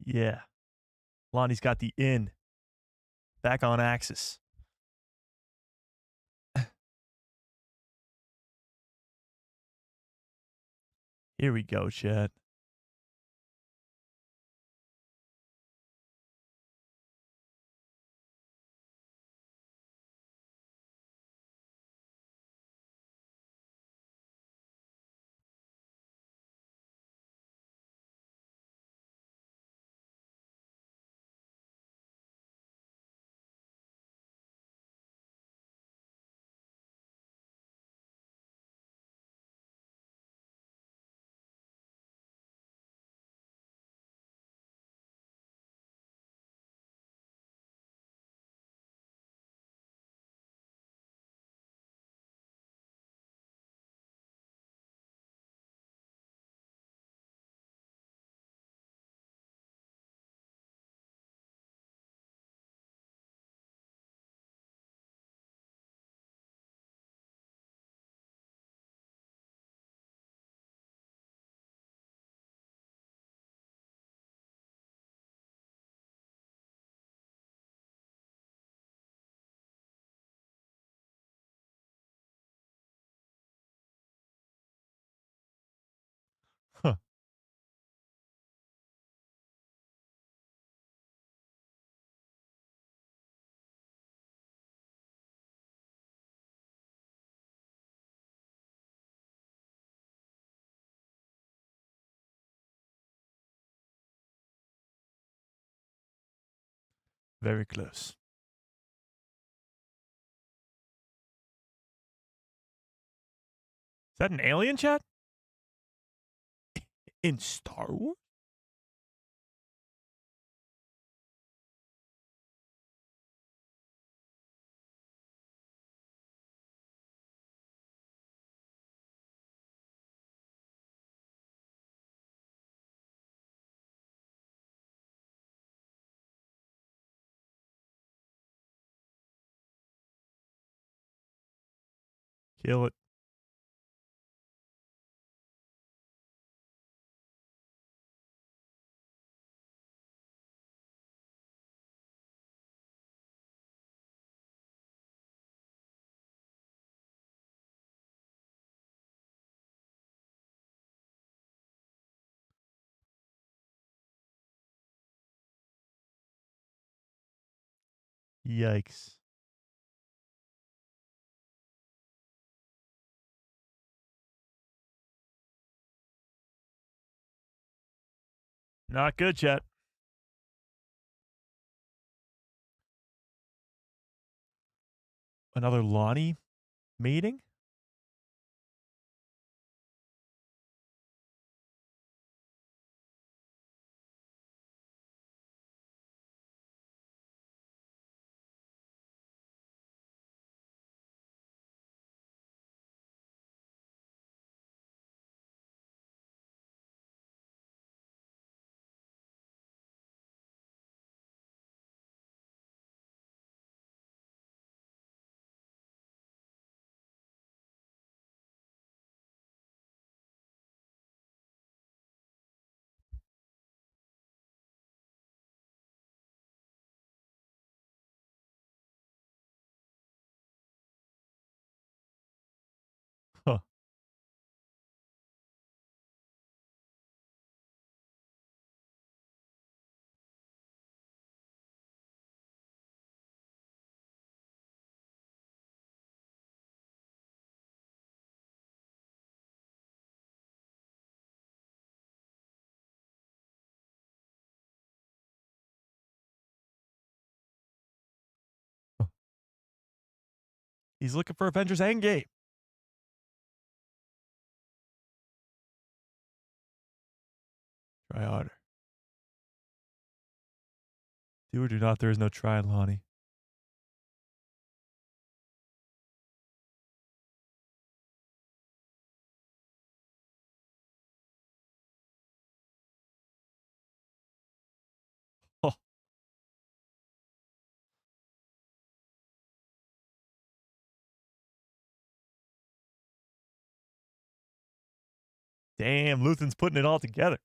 Yeah. Lonnie's got the in. Back on axis. Here we go, Chad. Huh. Very close. Is that an alien, Chad? In Star Wars? Kill it. Yikes. Not good, Chet. Another Lonnie meeting? Huh. He's looking for Avengers Endgame. Try harder. Do or do not, there is no try, Lonnie. Oh, damn, Luthen's putting it all together.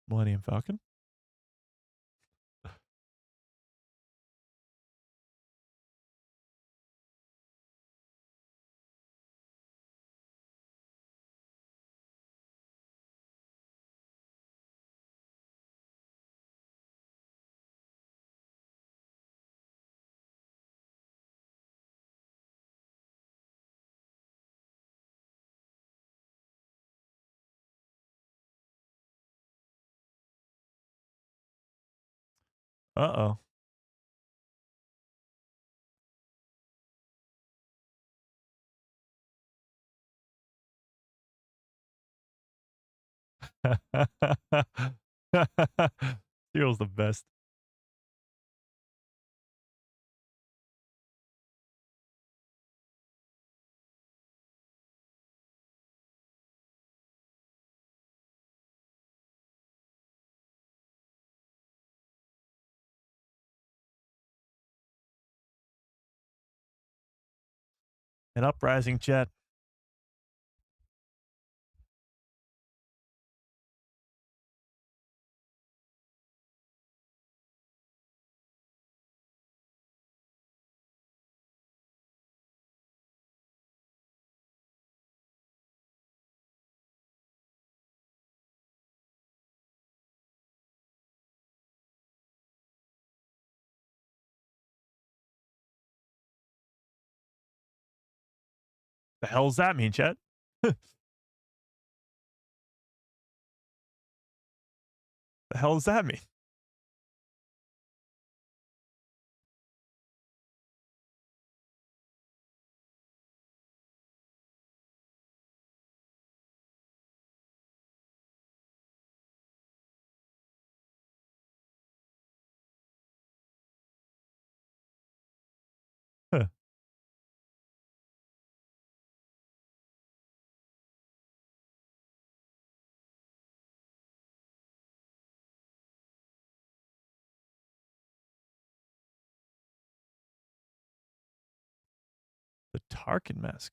Millennium Falcon. Uh oh. Cyril's the best. An uprising, Chet. The hell does that mean, Chet? The hell does that mean? Huh. The Tarkin mask.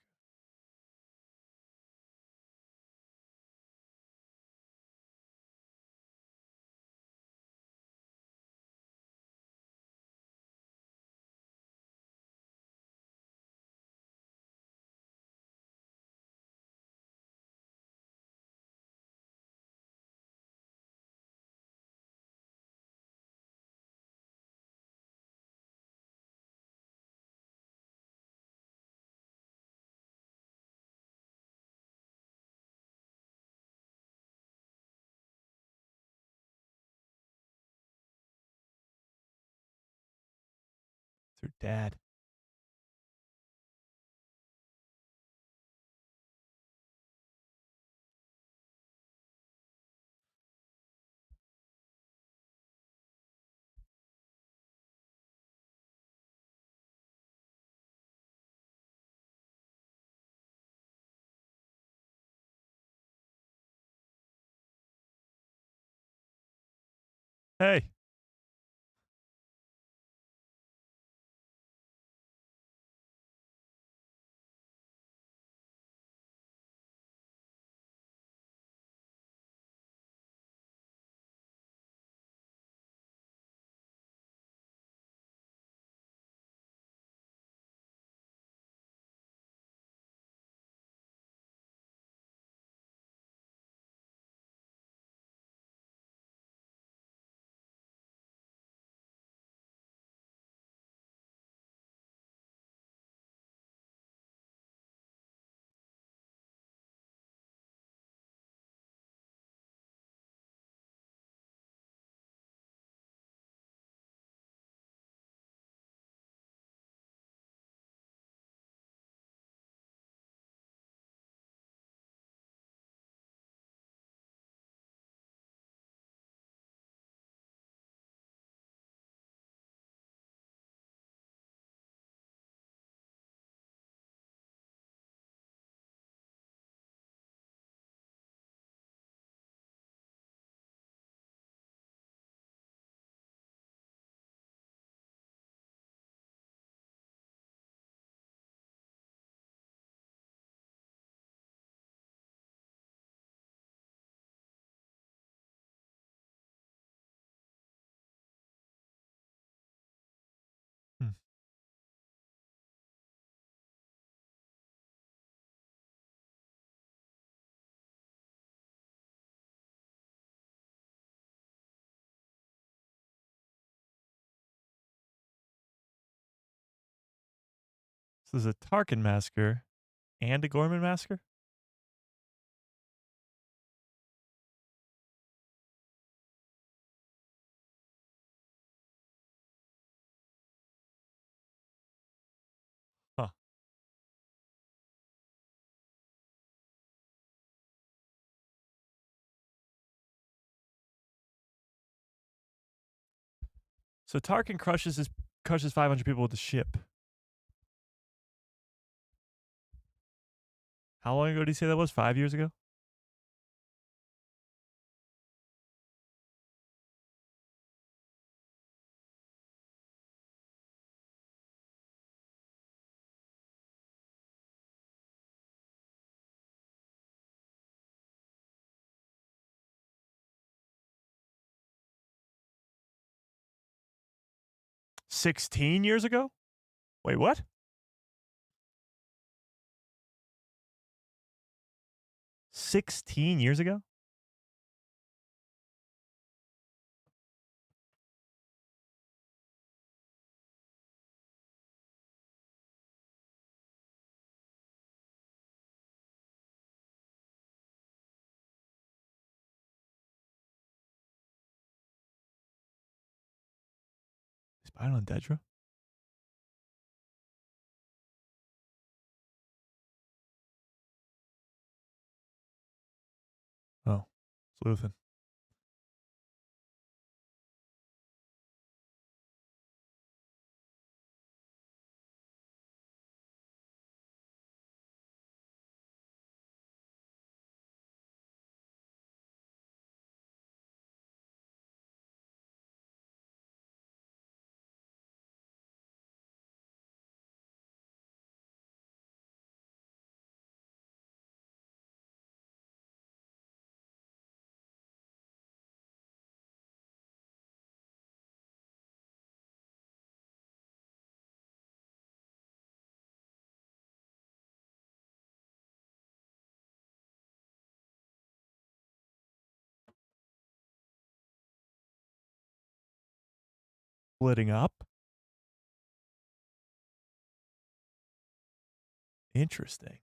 Your dad. Hey. Hmm. So there's a Tarkin massacre and a Gorman massacre? Huh. So Tarkin crushes 500 people with the ship. How long ago did he say that was? 5 years ago? $16 years ago? Wait, what? 16 years ago? Spying on Dedra? Oh, sleuthing. Splitting up? Interesting.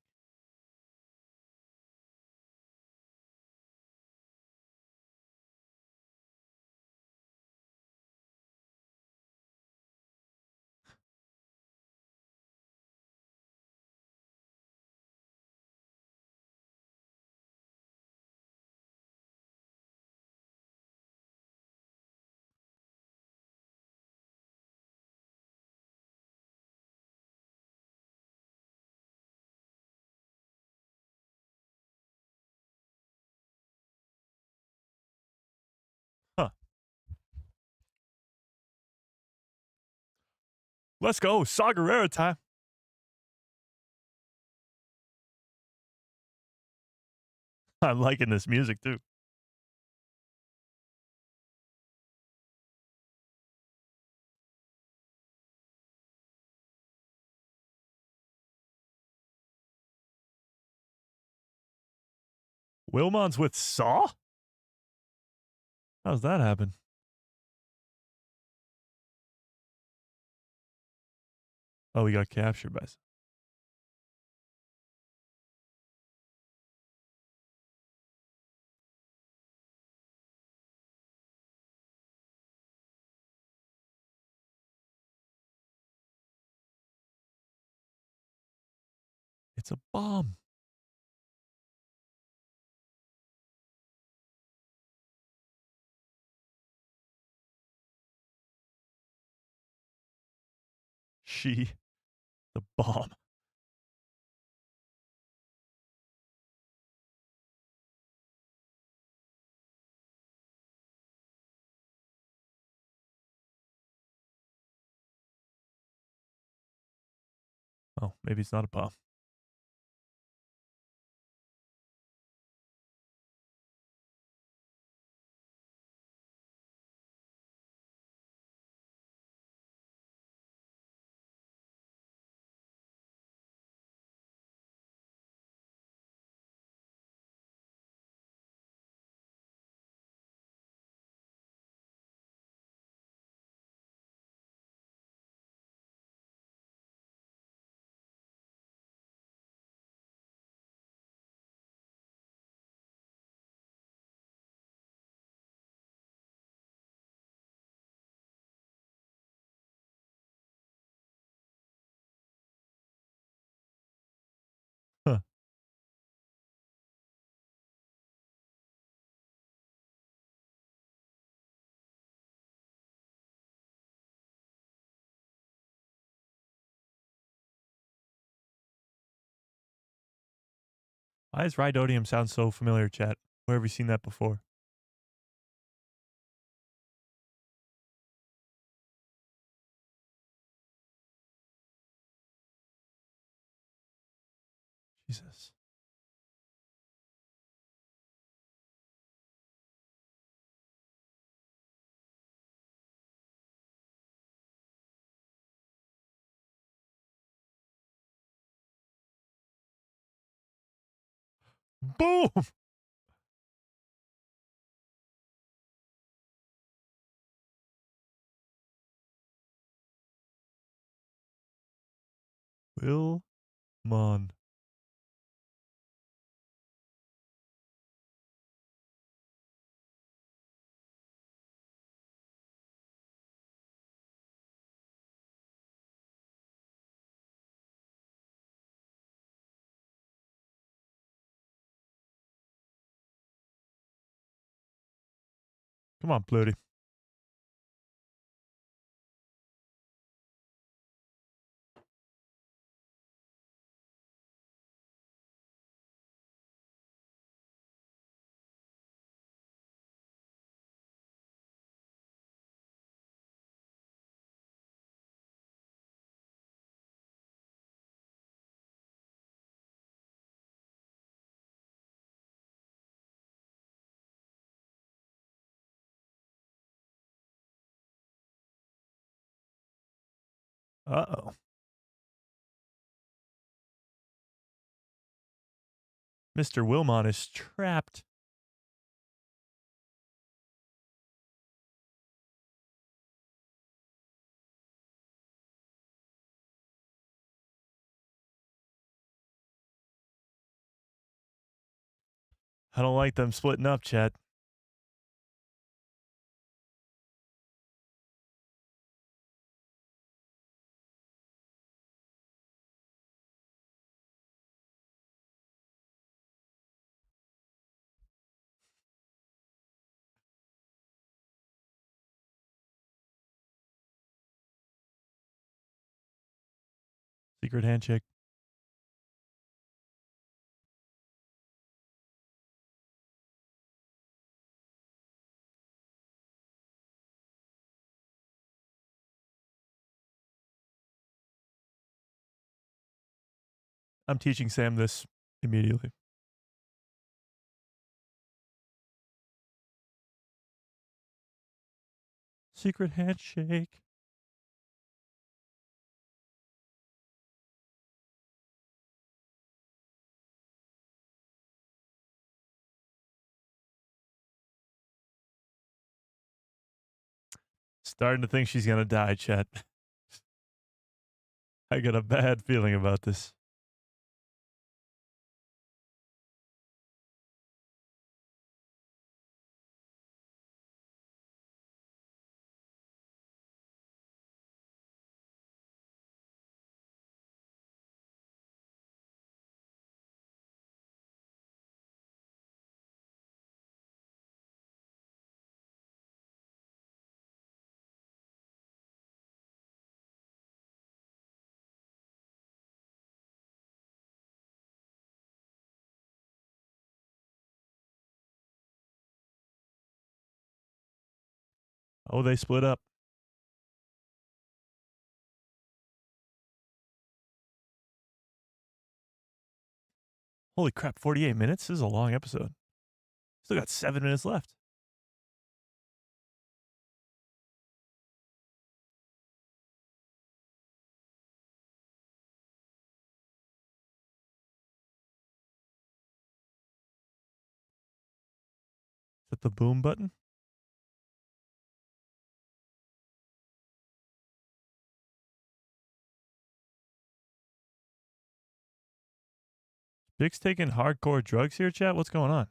Let's go. Saw Gerrera time. I'm liking this music too. Wilmon's with Saw? How's that happen? Oh, he got captured by. It's a bomb. She, the bomb. Oh, maybe it's not a bomb. Huh. Why does Rhydodium sound so familiar, chat? Where have we seen that before? Jesus. Boom! Wilmon. Come on, Pluty. Uh-oh. Mr. Wilmon is trapped. I don't like them splitting up, chat. Secret handshake. I'm teaching Sam this immediately. Secret handshake. Starting to think she's gonna die, chat. I got a bad feeling about this. Oh, they split up. Holy crap, 48 minutes? This is a long episode. Still got 7 minutes left. Is that the boom button? Big's taking hardcore drugs here, chat? What's going on?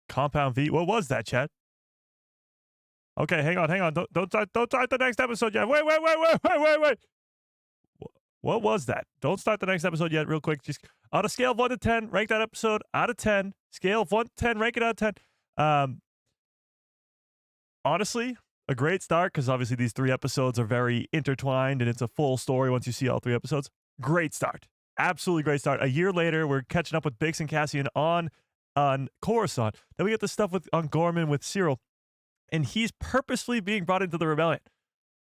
Compound V. What was that, chat? Okay, hang on. Don't start the next episode yet. Wait. What was that? Don't start the next episode yet, real quick. Just on a scale of 1 to 10, rank that episode out of 10. Scale of 1 to 10, rank it out of 10. Honestly, a great start, because obviously these 3 episodes are very intertwined and it's a full story once you see all 3 episodes. Great start. Absolutely great start. A year later, we're catching up with Biggs and Cassian on Coruscant. Then we get the stuff on Gorman with Cyril, and he's purposely being brought into the rebellion,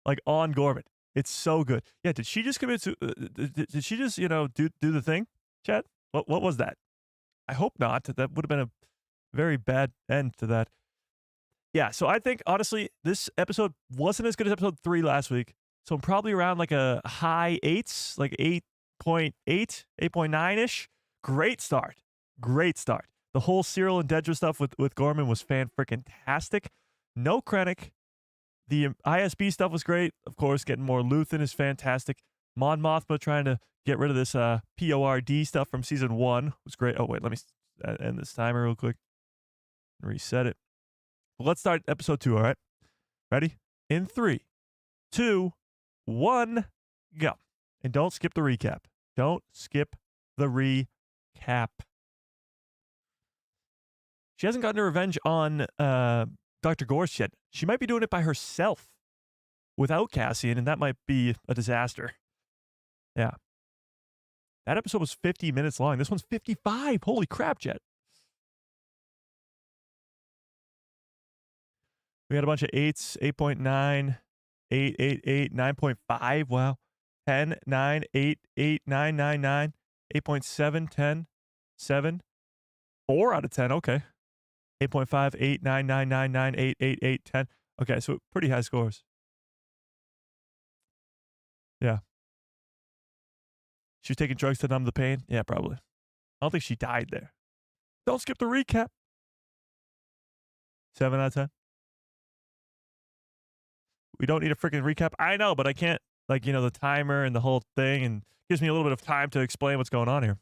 like on Gorman. It's so good. Yeah, did she just commit to? Did she just do the thing, Chad? What was that? I hope not. That would have been a very bad end to that. Yeah, so I think honestly, this episode wasn't as good as episode 3 last week. So I'm probably around like a high 8s, like 8.8, 8.9 ish. Great start. The whole Cyril and Dedra stuff with Gorman was fan-freaking-tastic. No Krennic. The ISB stuff was great. Of course, getting more Luthen is fantastic. Mon Mothma trying to get rid of this PORD stuff from season 1 was great. Oh, wait, let me end this timer real quick. Reset it. Well, let's start episode 2, all right? Ready? In 3, 2, 1, go. And don't skip the recap. Don't skip the recap. She hasn't gotten her revenge on Dr. Gorst yet. She might be doing it by herself without Cassian, and that might be a disaster. Yeah. That episode was 50 minutes long. This one's 55. Holy crap, Jet. We had a bunch of 8s, 8.9, 8, 8, 8, 9.5. Wow. 10, 9, 8, 8, 9, 9, 9, 8.7, 10, 7, 4 out of 10. Okay. 8.5, 8, 9, 9, 9, 9, 8, 8, 8, 10. Okay, so pretty high scores. Yeah. She was taking drugs to numb the pain? Yeah, probably. I don't think she died there. Don't skip the recap. 7 out of 10. We don't need a freaking recap. I know, but I can't, the timer and the whole thing, and gives me a little bit of time to explain what's going on here.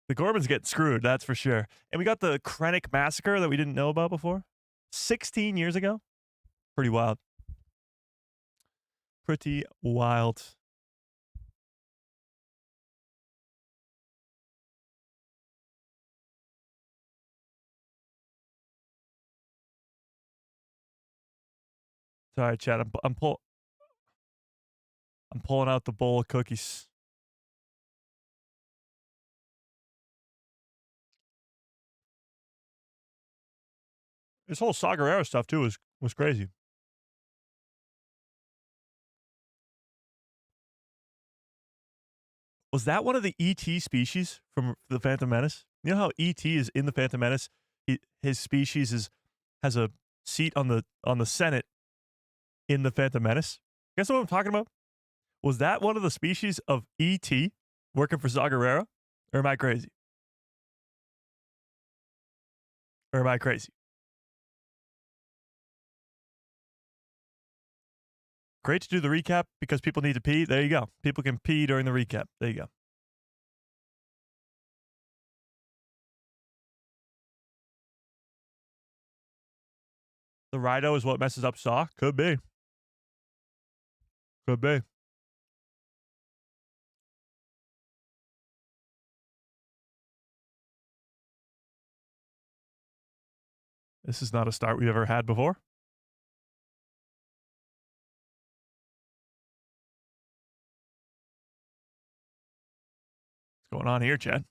The Gorman's getting screwed, that's for sure. And we got the Krennic massacre that we didn't know about before. 16 years ago. Pretty wild. Pretty wild. Sorry, Chad. I'm pulling out the bowl of cookies. This whole Saw Gerrera stuff too was crazy. Was that one of the ET species from the Phantom Menace? You know how ET is in the Phantom Menace? His species has a seat on the Senate in the Phantom Menace. Guess what I'm talking about? Was that one of the species of ET working for Saw Gerrera? Or am I crazy? Or am I crazy? Great to do the recap because people need to pee. There you go. People can pee during the recap. There you go. The Rhino is what messes up Saw? Could be. Could be. This is not a start we've ever had before. What's going on here, Chad?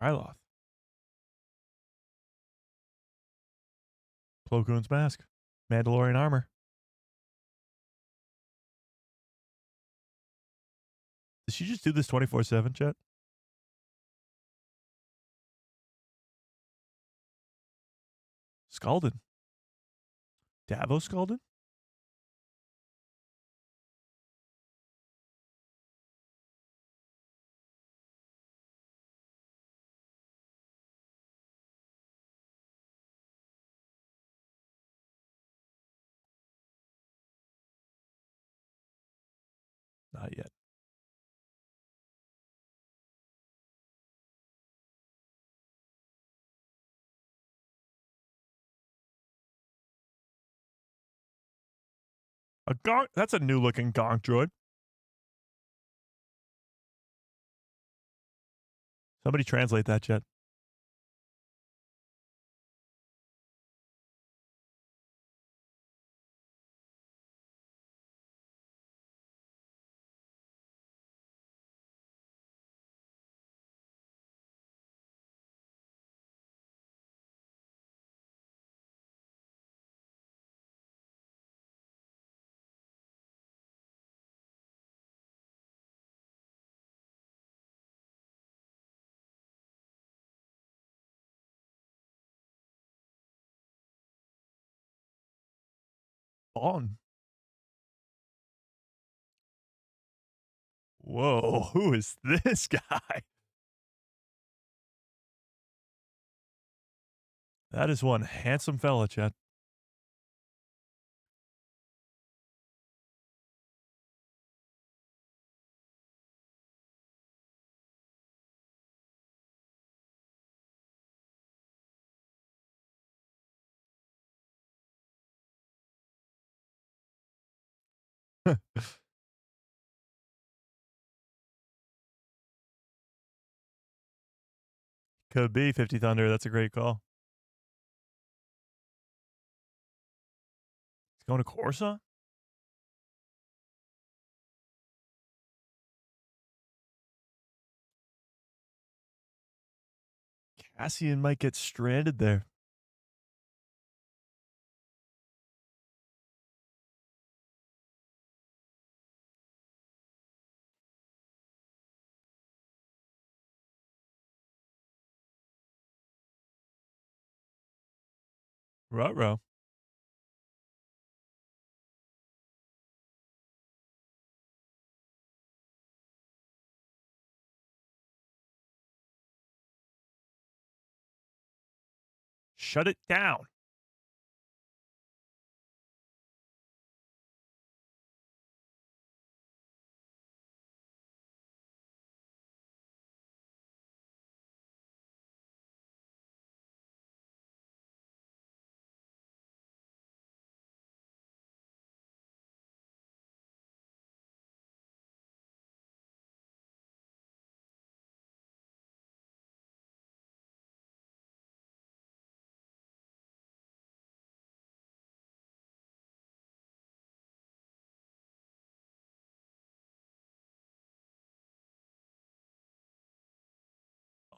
Ryloth. Plo Koon's mask. Mandalorian armor. Did she just do this 24/7, Chet? Scalded. Davos scalded? Not yet. A gong. That's a new looking gong droid. Somebody translate that, Chet. On. Whoa, who is this guy? That is one handsome fella, Chad. Could be 50 Thunder. That's a great call. He's going to Coruscant? Cassian might get stranded there. Ruh-roh. Shut it down.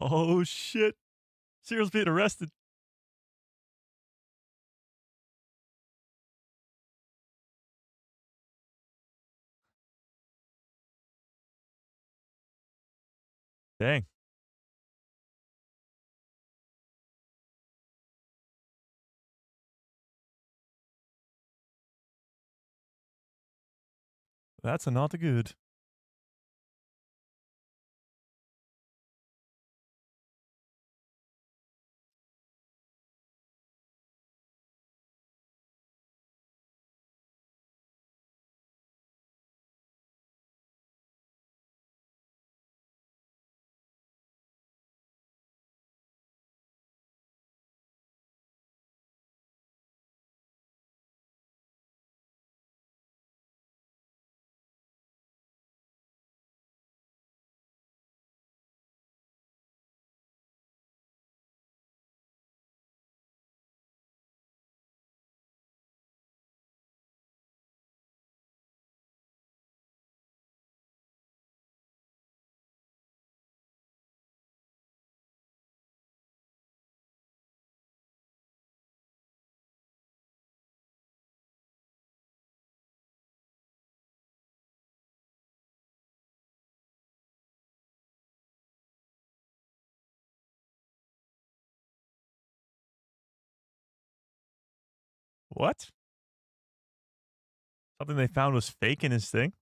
Oh, shit. Cyril's being arrested. Dang. That's a not good. What? Something they found was fake in his thing?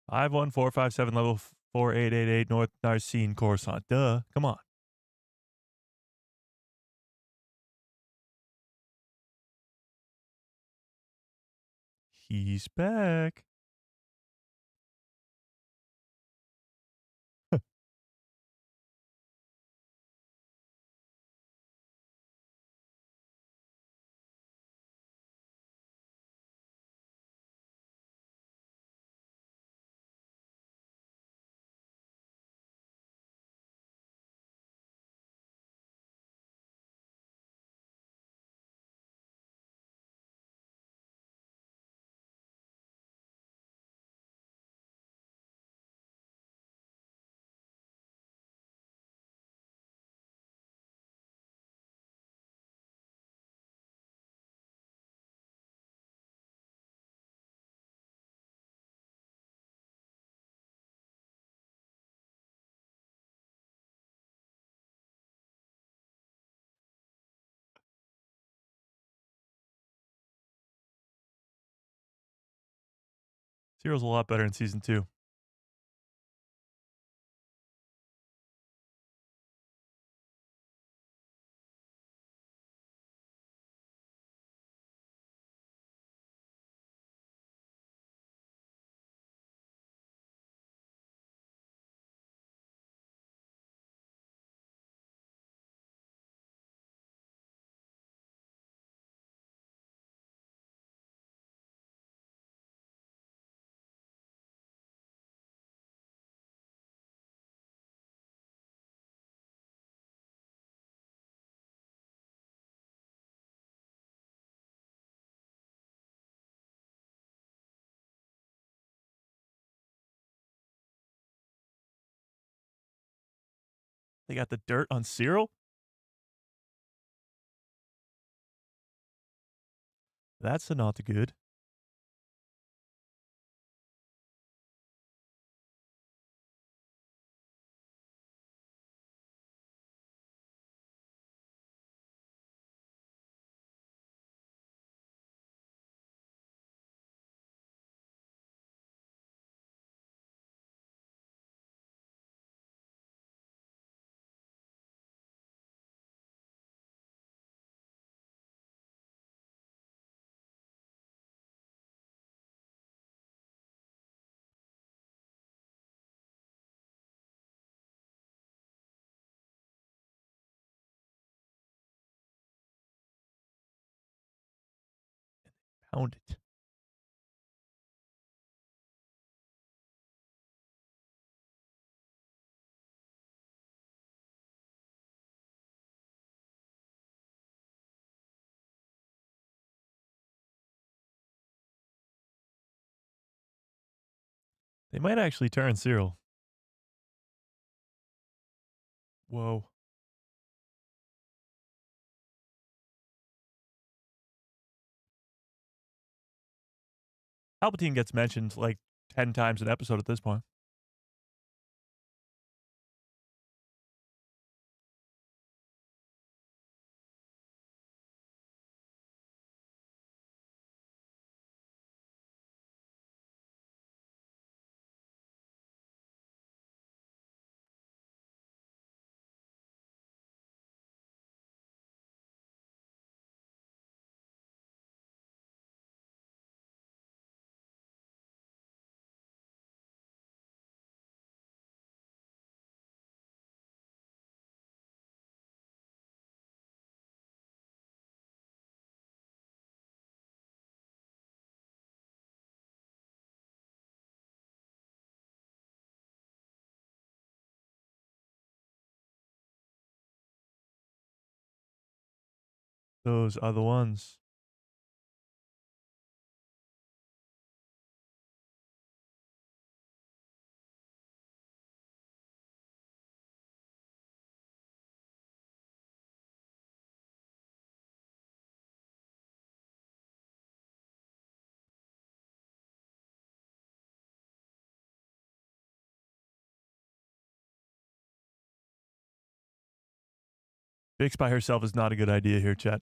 Five one four five seven level 4888 North Narcine Coruscant. Duh. Come on. He's back. Cyril's a lot better in season 2. They got the dirt on Cyril? That's a not good. Pound it. They might actually turn Cyril. Whoa. Palpatine gets mentioned like 10 times an episode at this point. Those are the ones. Bix by herself is not a good idea here, chat.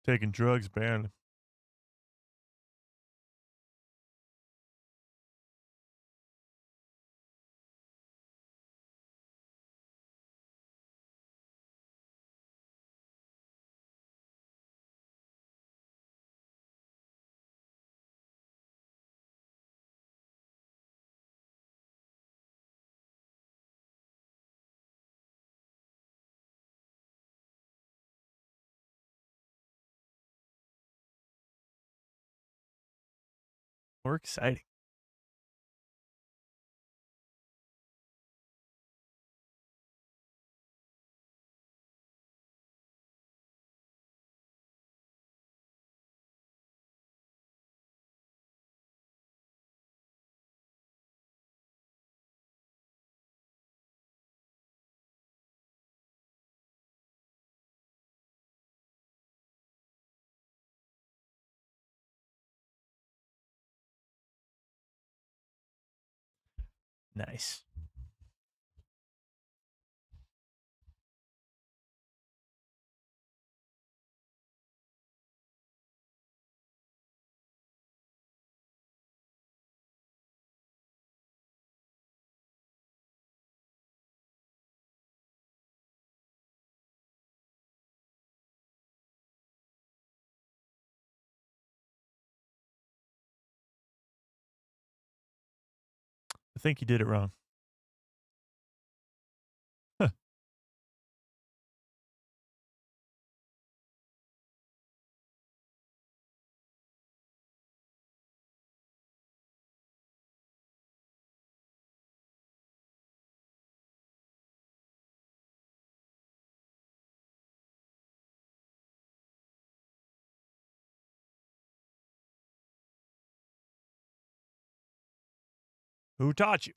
Taking drugs banned. More exciting. Nice. I think you did it wrong. Huh. Who taught you?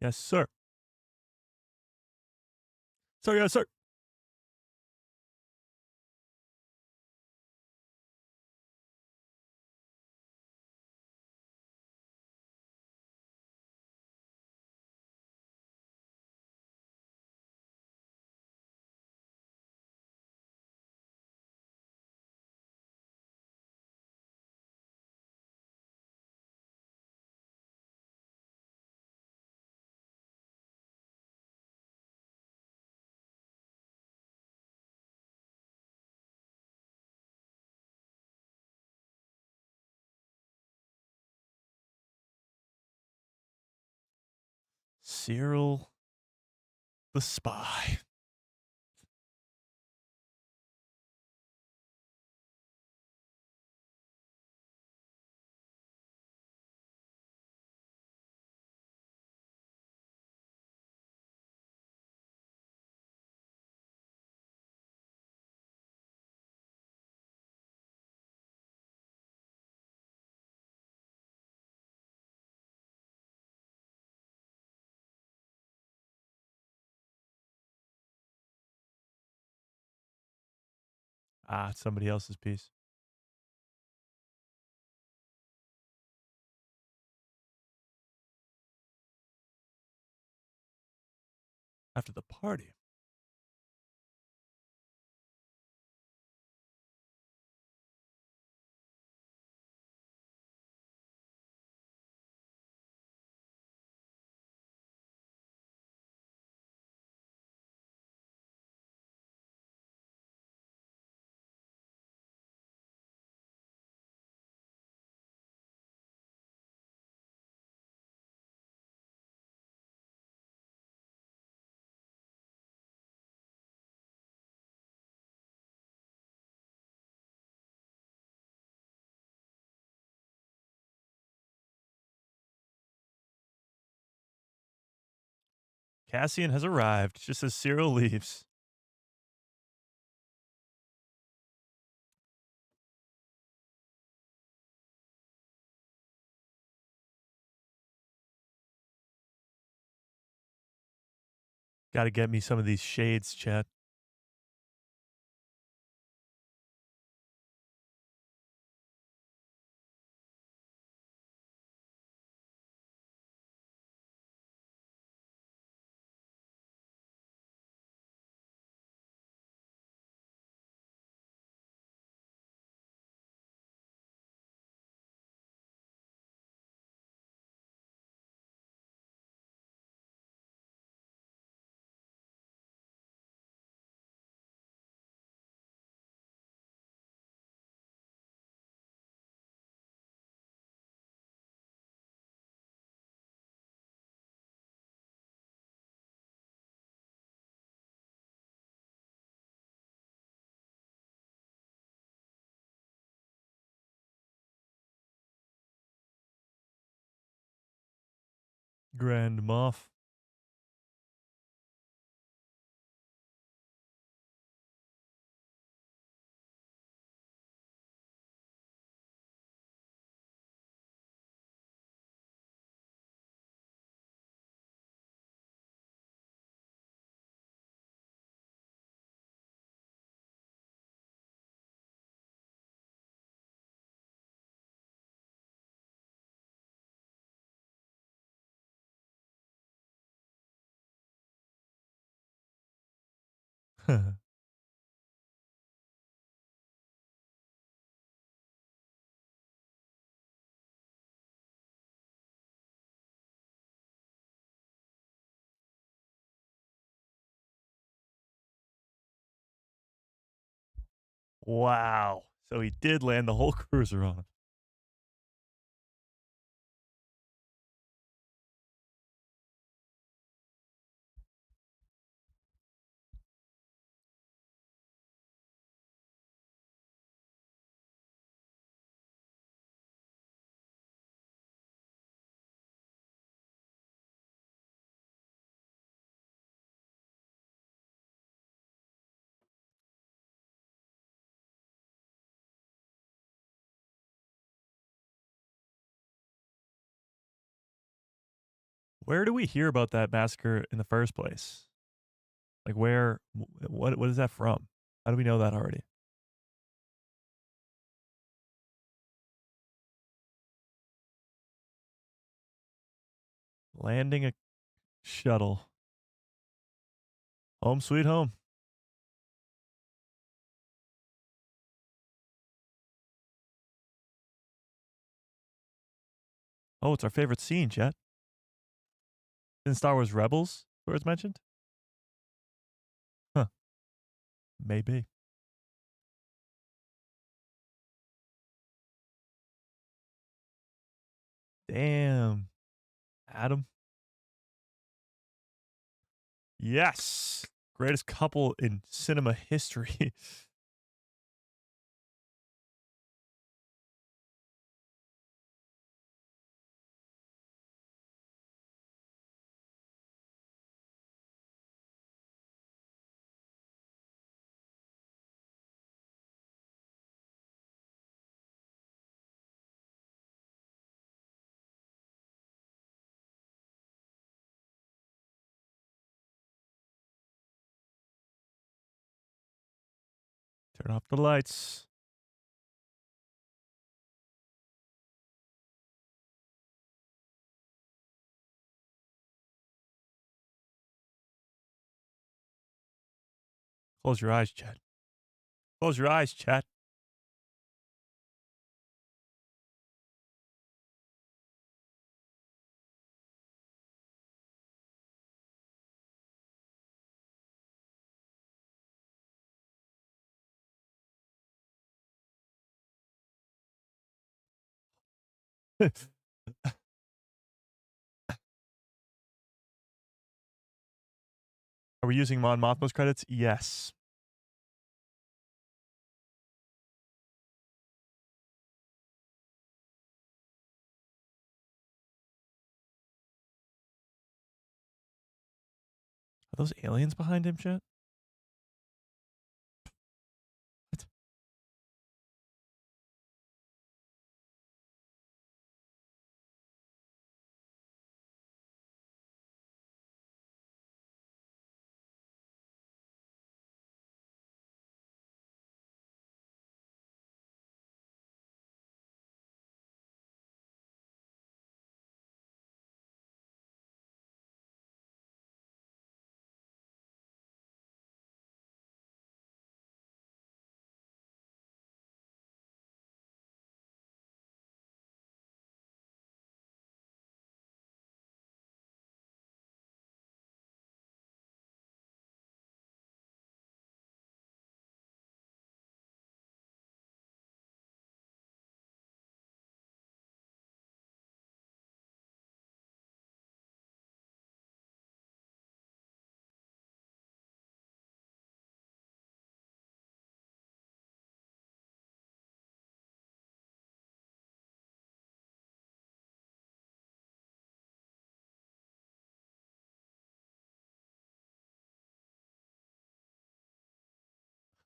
Yes, sir. Sir, yes, sir. Cyril the spy. Ah, it's somebody else's piece. After the party. Cassian has arrived just as Cyril leaves. Got to get me some of these shades, chat. Grand Moff. Wow. So he did land the whole cruiser on him. Where do we hear about that massacre in the first place? Like where what is that from? How do we know that already? Landing a shuttle. Home sweet home. Oh, it's our favorite scene, Chet. In Star Wars Rebels, where it's mentioned? Huh. Maybe. Damn. Adam. Yes. Greatest couple in cinema history. Turn off the lights. Close your eyes, Chet. Close your eyes, Chet. Are we using Mon Mothma's credits? Yes. Are those aliens behind him, Chet? What?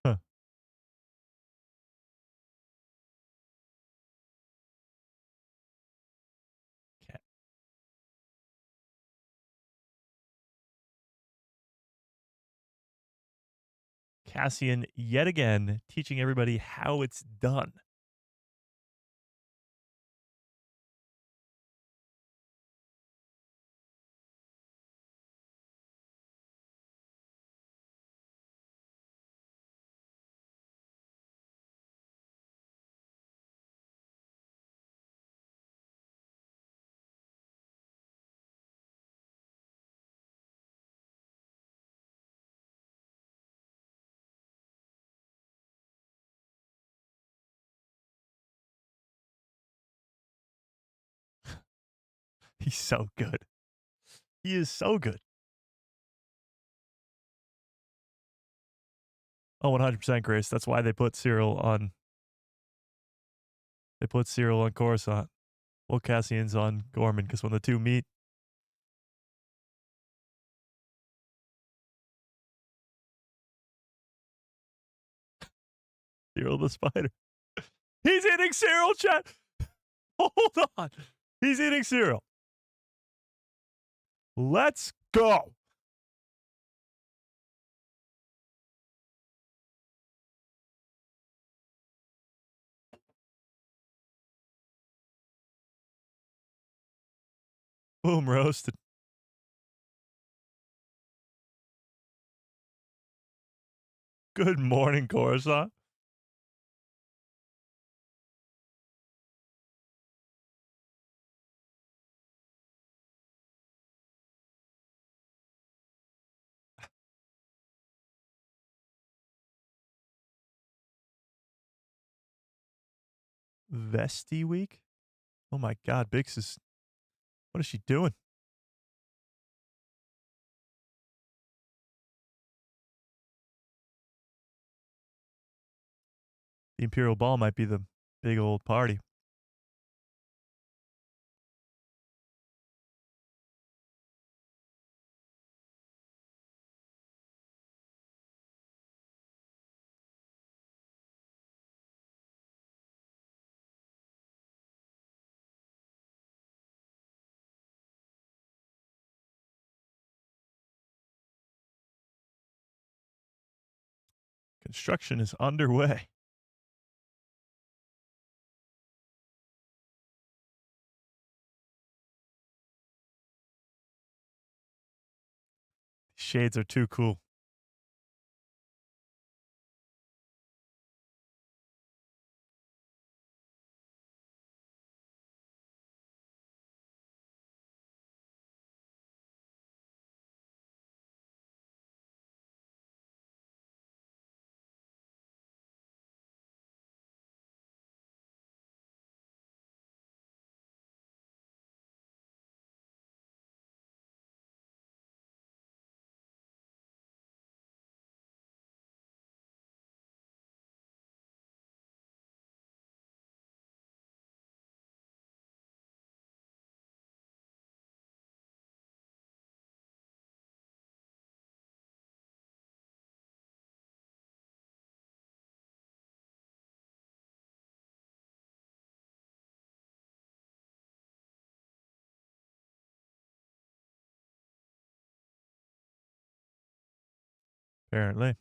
Huh. Ca- Cassian yet again teaching everybody how it's done. He's so good. He is so good. Oh, 100% Grace. That's why they put Cyril on. They put Cyril on Coruscant. Well, Cassian's on Gorman because when the two meet, Cyril the spider. He's eating Cyril, chat. Hold on. He's eating Cyril. Let's go. Boom, roasted. Good morning, Coruscant. Vesti week? Oh my god, Bix is. What is she doing? The Imperial Ball might be the big old party. Construction is underway. These shades are too cool. Apparently.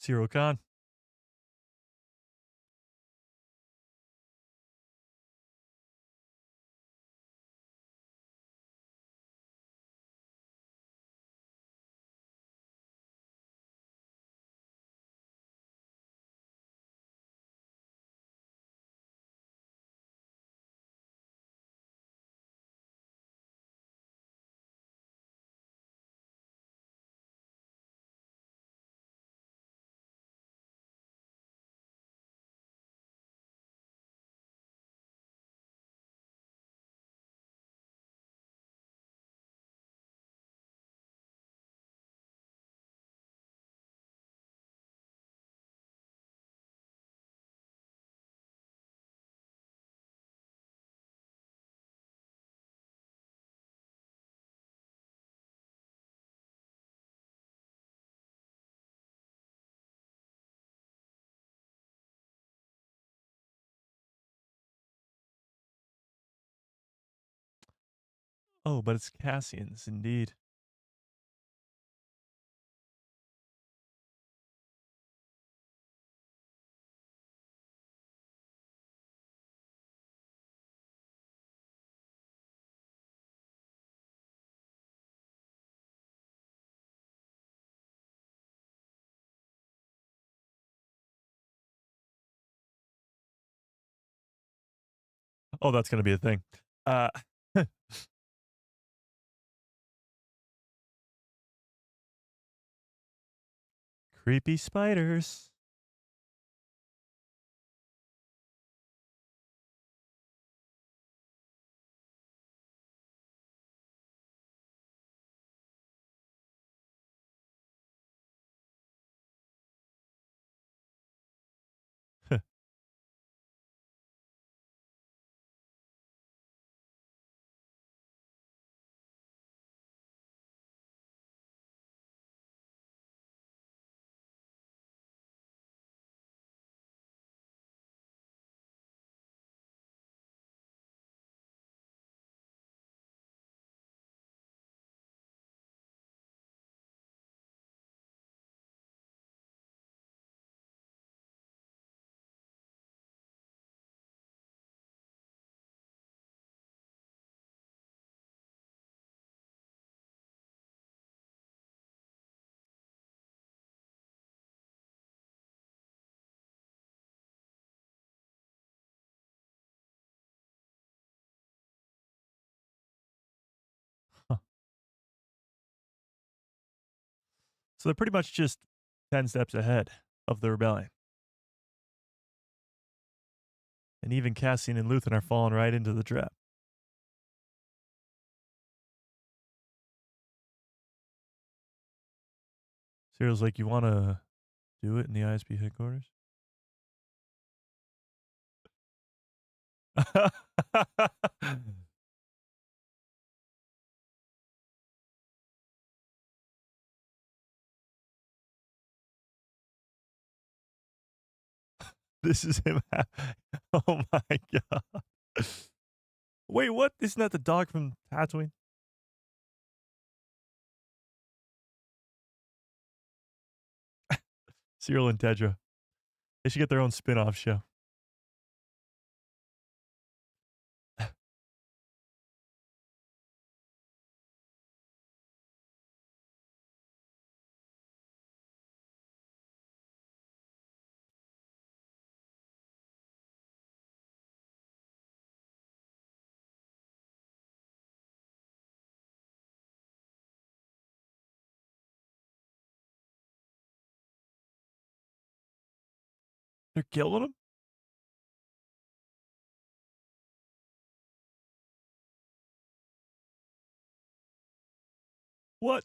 Zero Khan. Oh, but it's Cassian's, indeed. Oh, that's going to be a thing. Uh, creepy spiders. Huh. So they're pretty much just 10 steps ahead of the rebellion. And even Cassian and Luthen are falling right into the trap. Cyril's like, you want to do it in the ISB headquarters? This is him. Oh my god. Wait, what? Isn't that the dog from Tatooine? Cyril and Tedra. They should get their own spin-off show. They're killing him? What?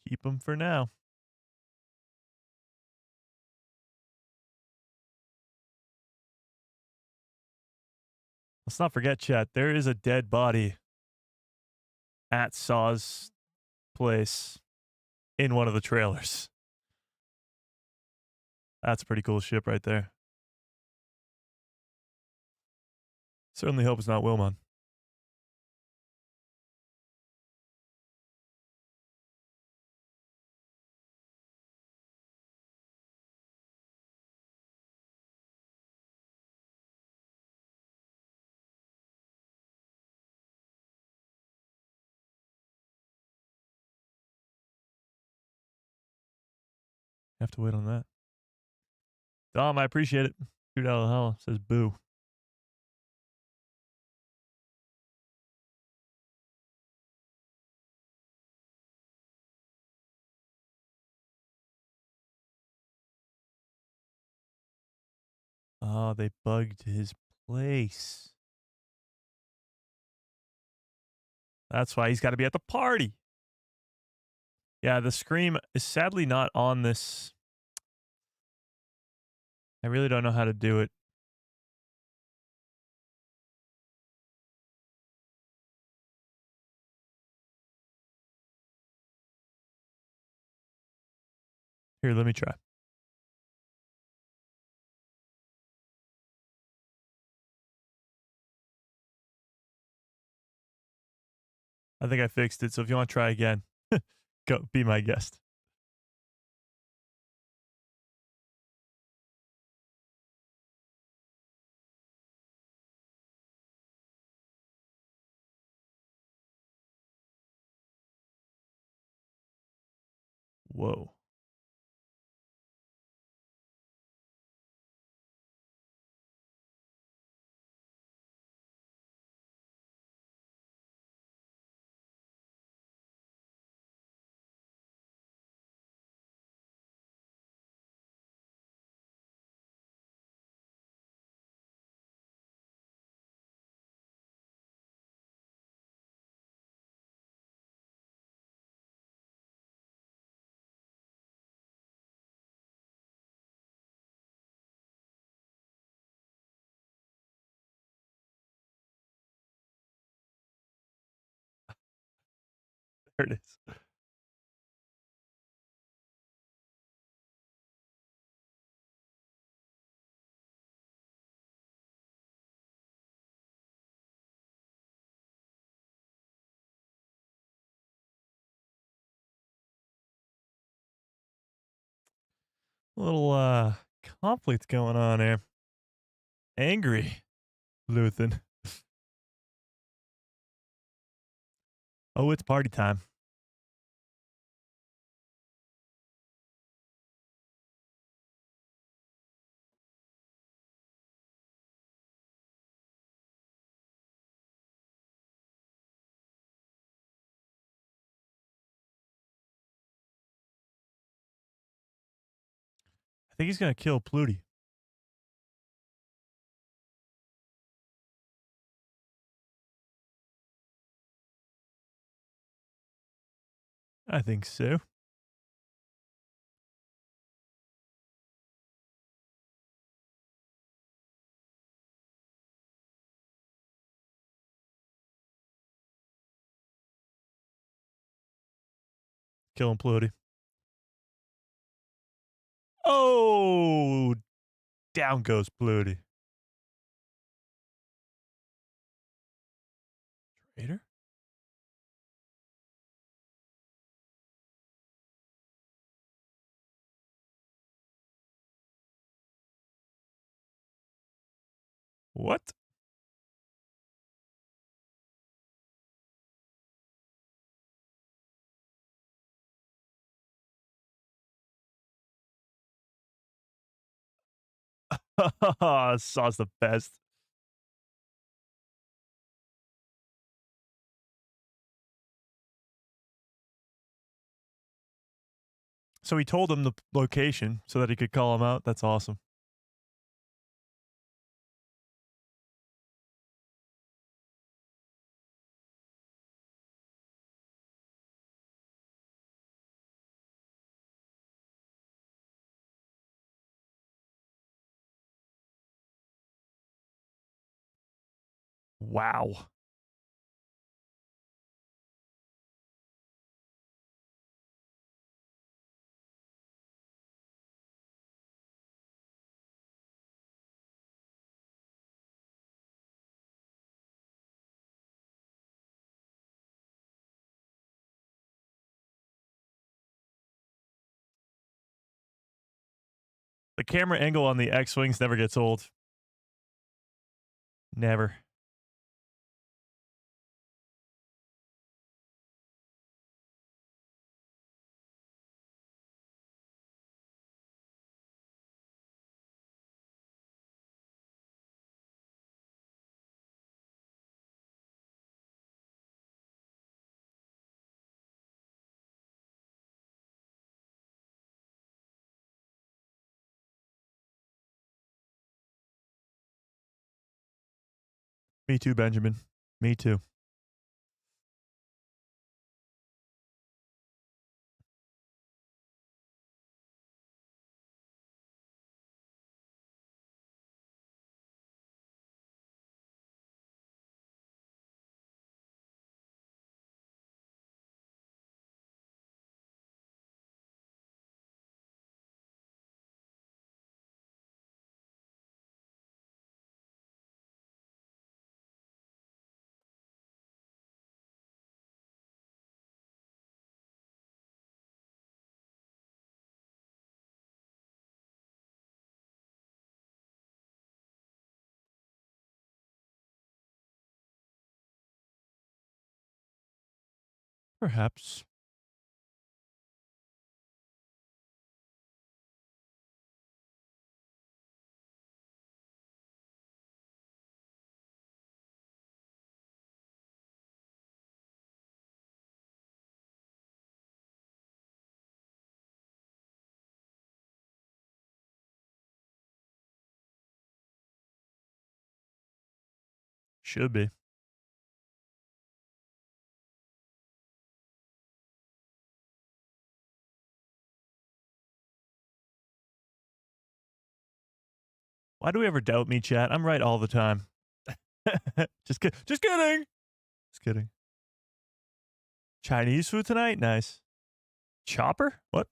Keep him for now. Let's not forget, chat, there is a dead body at Saw's place in one of the trailers. That's a pretty cool ship right there. Certainly hope it's not Wilmon. Have to wait on that. Dom, I appreciate it. $2 hell says boo. Oh, they bugged his place. That's why he's got to be at the party. Yeah, the scream is sadly not on this. I really don't know how to do it. Here, let me try. I think I fixed it, so if you want to try again, go be my guest. Whoa. There it is. A little conflict going on here. Angry, Luthen. Oh, it's party time. I think he's gonna kill Pluty. I think so. Killing Pluty. Oh, down goes Pluty. Traitor? What? Saw's the best. So he told him the location so that he could call him out. That's awesome. Wow. The camera angle on the X-Wings never gets old. Never. Me too, Benjamin. Me too. Perhaps. Should be. Why do we ever doubt me, chat? I'm right all the time. Just kidding. Just kidding. Just kidding. Chinese food tonight? Nice. Chopper? What?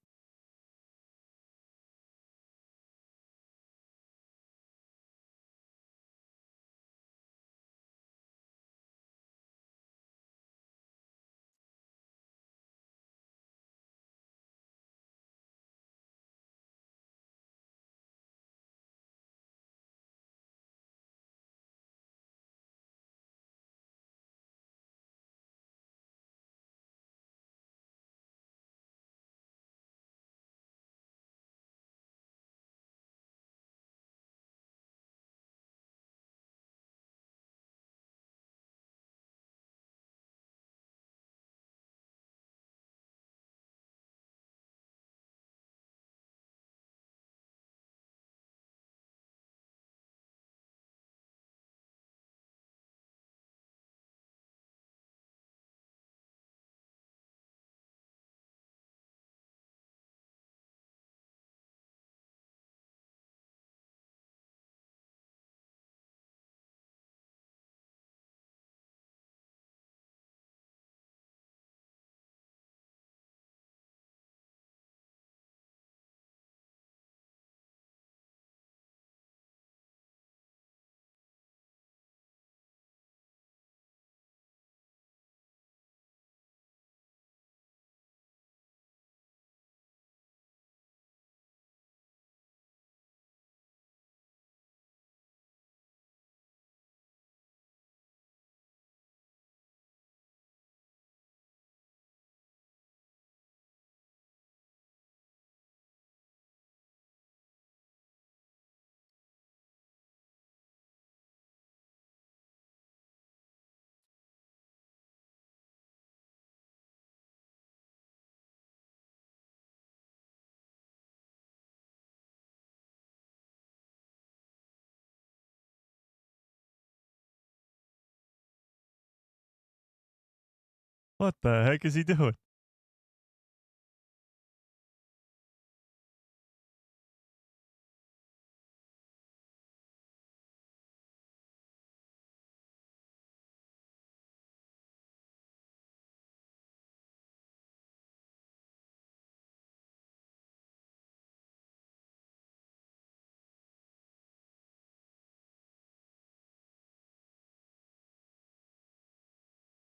What the heck is he doing?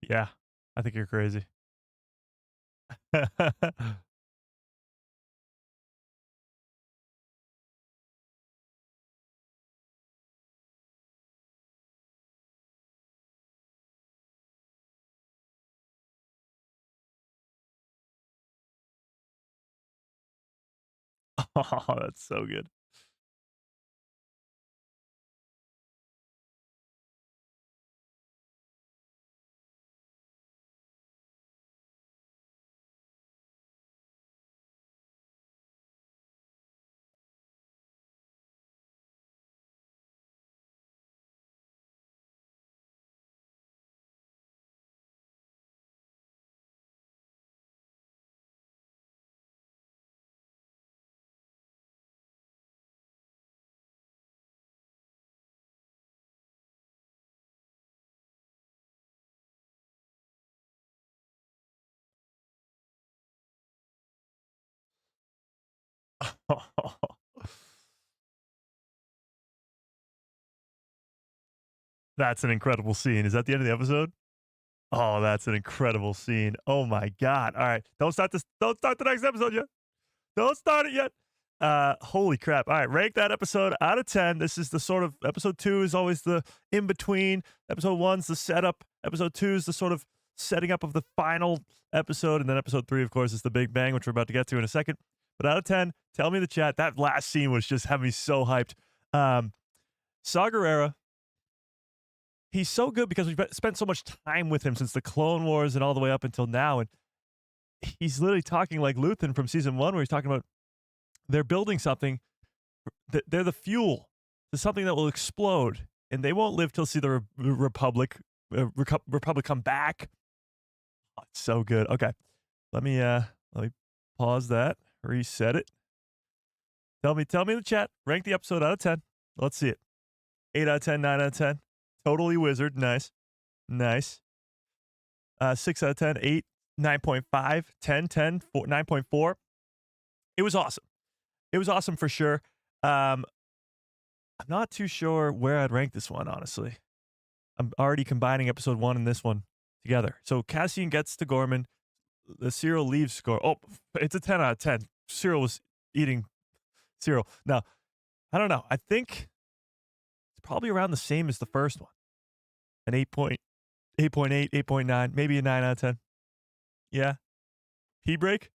Yeah, I think you're crazy. Oh, that's so good. That's an incredible scene. Is that the end of the episode? Oh, that's an incredible scene. Oh my god. All right. Don't start this. Don't start the next episode yet. Don't start it yet. Holy crap. All right. Rank that episode out of 10. This is the sort of episode 2 is always the in between. Episode 1's the setup. Episode 2 is the sort of setting up of the final episode. And then episode 3, of course, is the big bang, which we're about to get to in a second. But out of 10, tell me in the chat. That last scene was just having me so hyped. Saw Gerrera, he's so good because we've spent so much time with him since the Clone Wars and all the way up until now. And he's literally talking like Luthen from season 1, where he's talking about they're building something. They're the fuel to something that will explode, and they won't live till see the Republic come back. Oh, it's so good. Okay, let me pause that, reset it. Tell me in the chat. Rank the episode out of 10. Let's see it. 8 out of 10, 9 out of 10. Totally wizard. Nice. 6 out of 10, 8, 9.5, 10, 10, 4, 9.4. It was awesome. It was awesome for sure. I'm not too sure where I'd rank this one, honestly. I'm already combining episode 1 and this one together. So Cassian gets to Gorman. The Cyril leaves score. Oh, it's a 10 out of 10. Cyril was eating cereal. Now, I don't know. I think it's probably around the same as the first one. An 8.8, 8.9, maybe a 9 out of 10. Yeah. Pee break?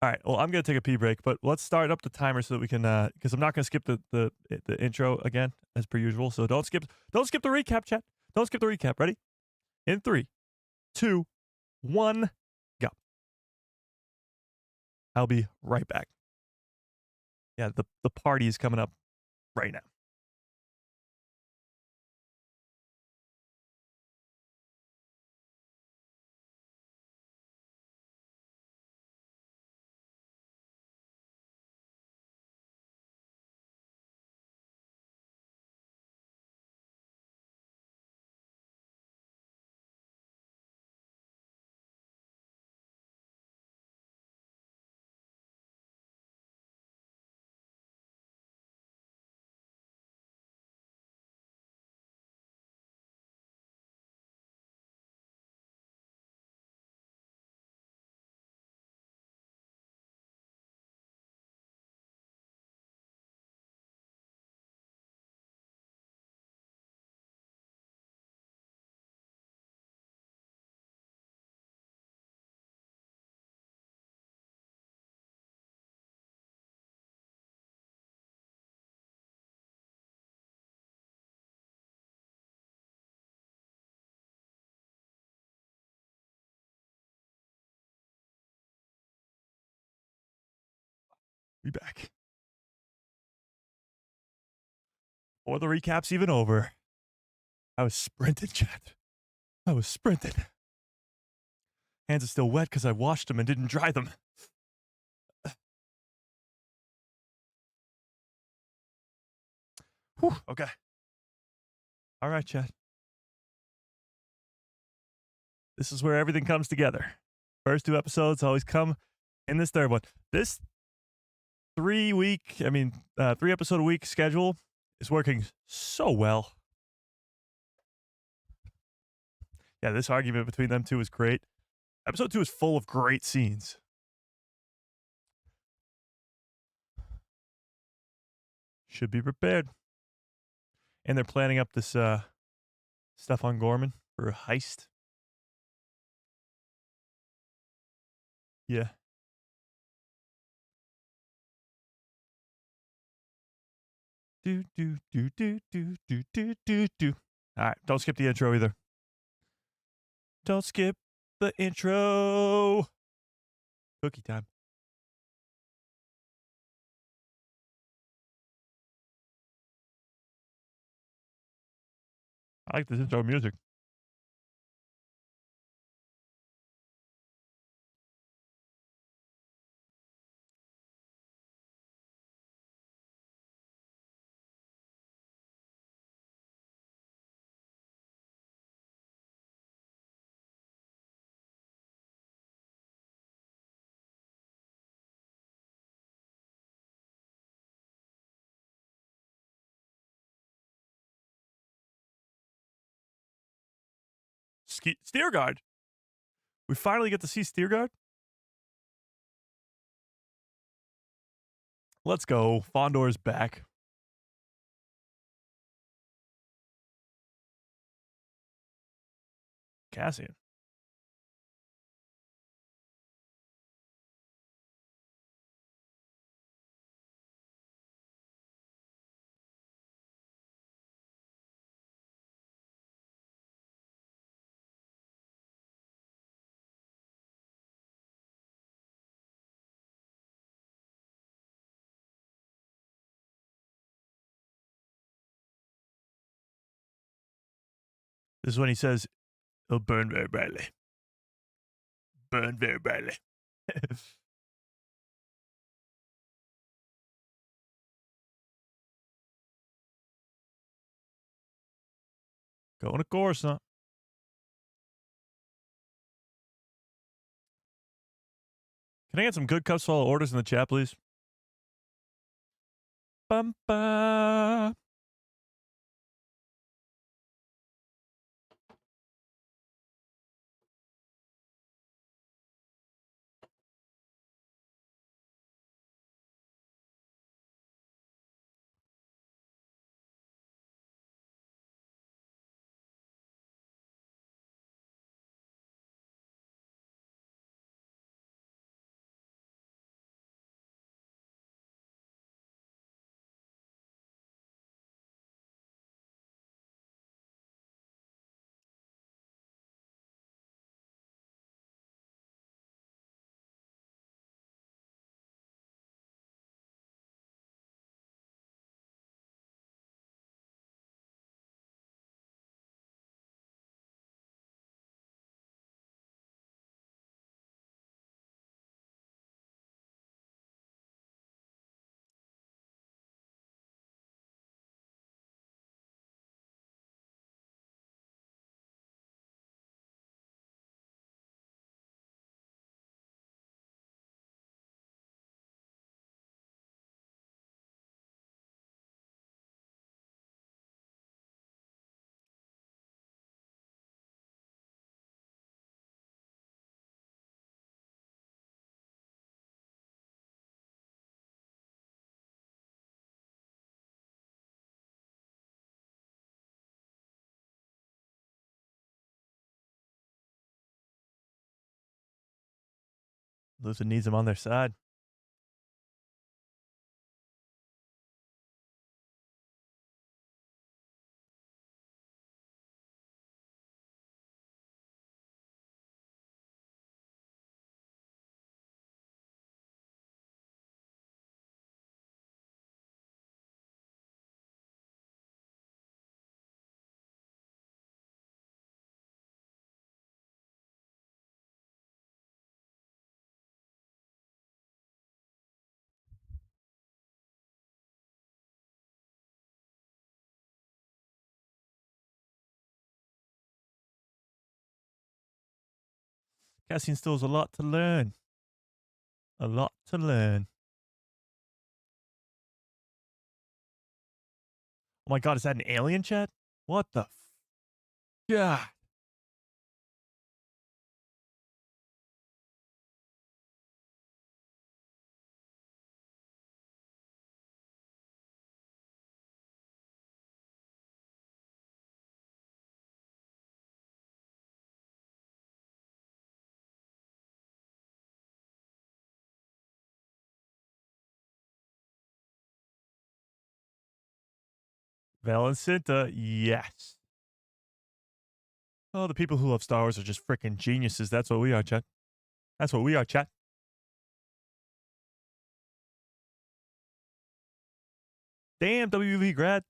All right. Well, I'm going to take a pee break, but let's start up the timer so that we can, because I'm not going to skip the intro again, as per usual. So don't skip the recap, chat. Don't skip the recap. Ready? In 3, 2, 1, go. I'll be right back. Yeah, the party is coming up right now. Be back. Before the recap's even over, I was sprinting, chat. I was sprinting. Hands are still wet because I washed them and didn't dry them. Whew, okay. All right, chat. This is where everything comes together. First 2 episodes always come in this third one. This 3 episode a week schedule is working so well. Yeah, this argument between them two is great. Episode 2 is full of great scenes. Should be prepared. And they're planning up this stuff on Gorman for a heist. Yeah. Do. All right, don't skip the intro either. Don't skip the intro. Cookie time. I like this intro music. Steerguard. We finally get to see Steerguard. Let's go. Fondor's back. Cassian. This is when he says, it'll burn very brightly. Burn very brightly. Going to Coruscant. Can I get some good cups full of orders in the chat, please? Bum, ba. Luthen needs him on their side. Cassian still has a lot to learn. A lot to learn. Oh my god, is that an alien chat? What the God. Valencinta, yes. Oh, the people who love Star Wars are just freaking geniuses. That's what we are, chat. That's what we are, chat. Damn, WV grad.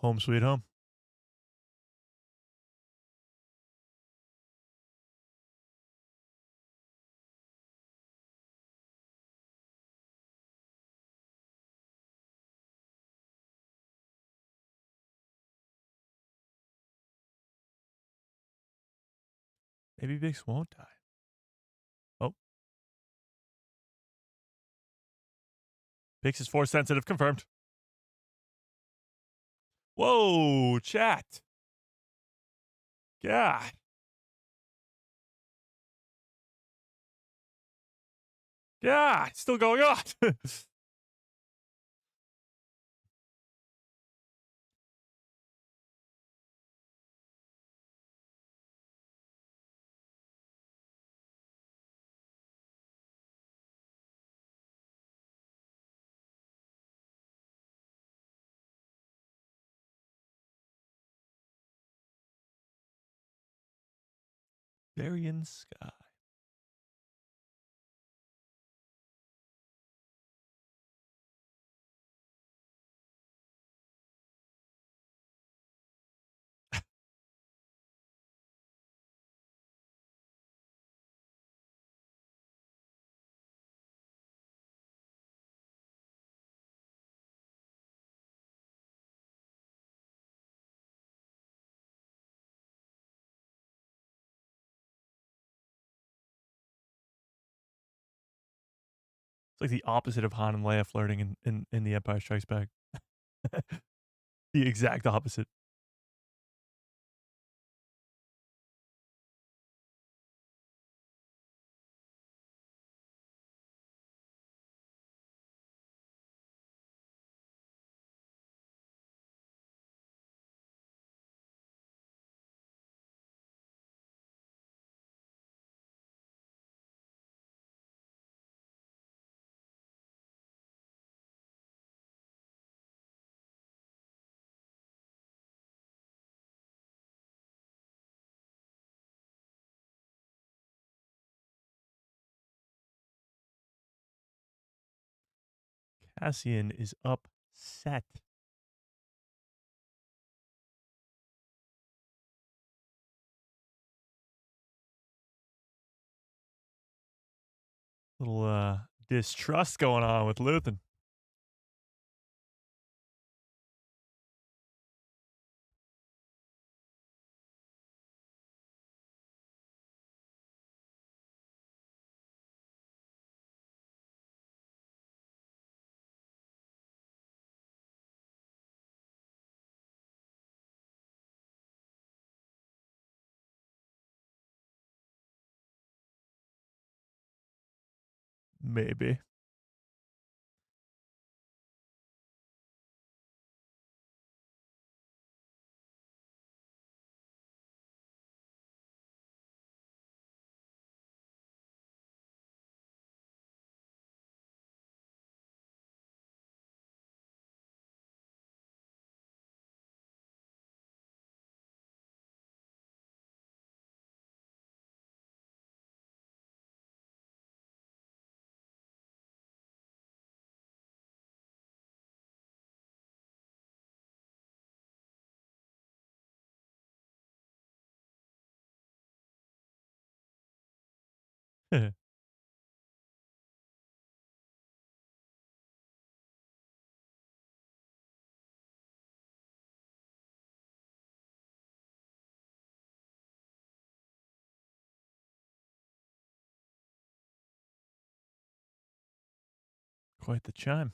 Home sweet home. Maybe Bix won't die. Oh. Bix is force sensitive. Confirmed. Whoa, chat. God. Yeah, it's still going on. Varian Sky. It's like the opposite of Han and Leia flirting in The Empire Strikes Back. The exact opposite. Cassian is upset. Little distrust going on with Luthen. Maybe. Quite the chime.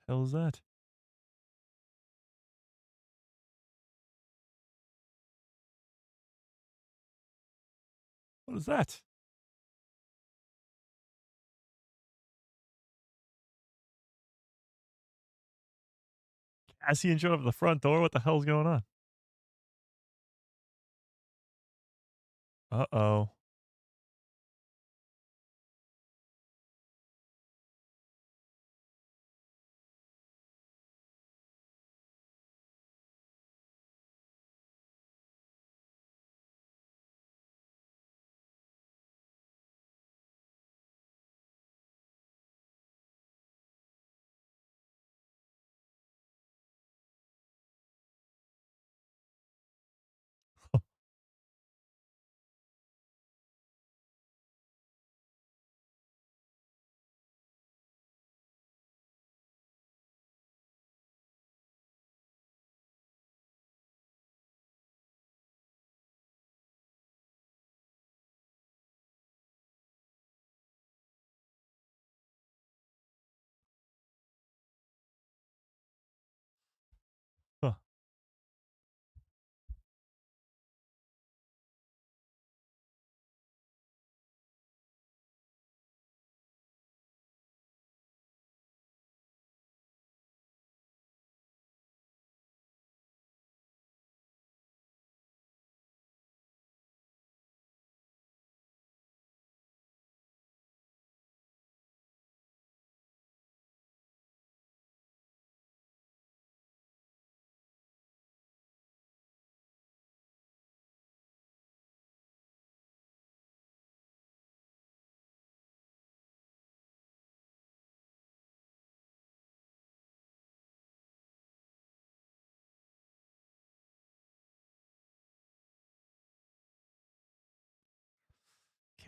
Hell is that? What is that? Cassian showed up at the front door. What the hell's going on? Uh-oh.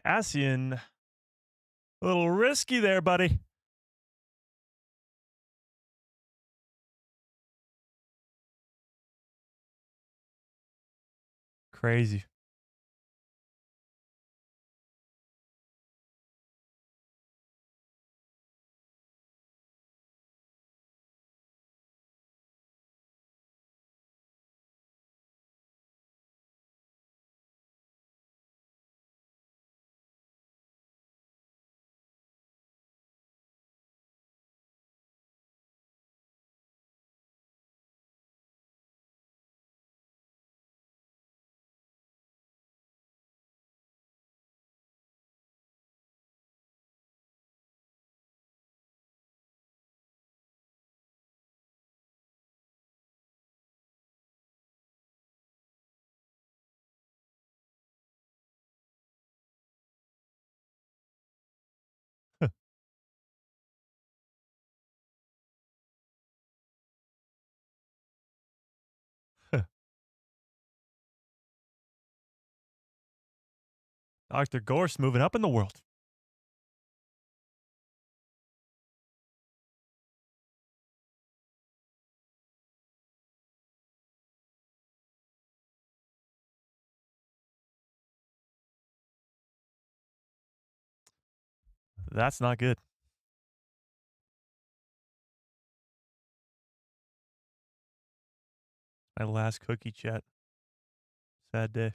Cassian, a little risky there, buddy. Crazy. Dr. Gorse moving up in the world. That's not good. My last cookie chat. Sad day.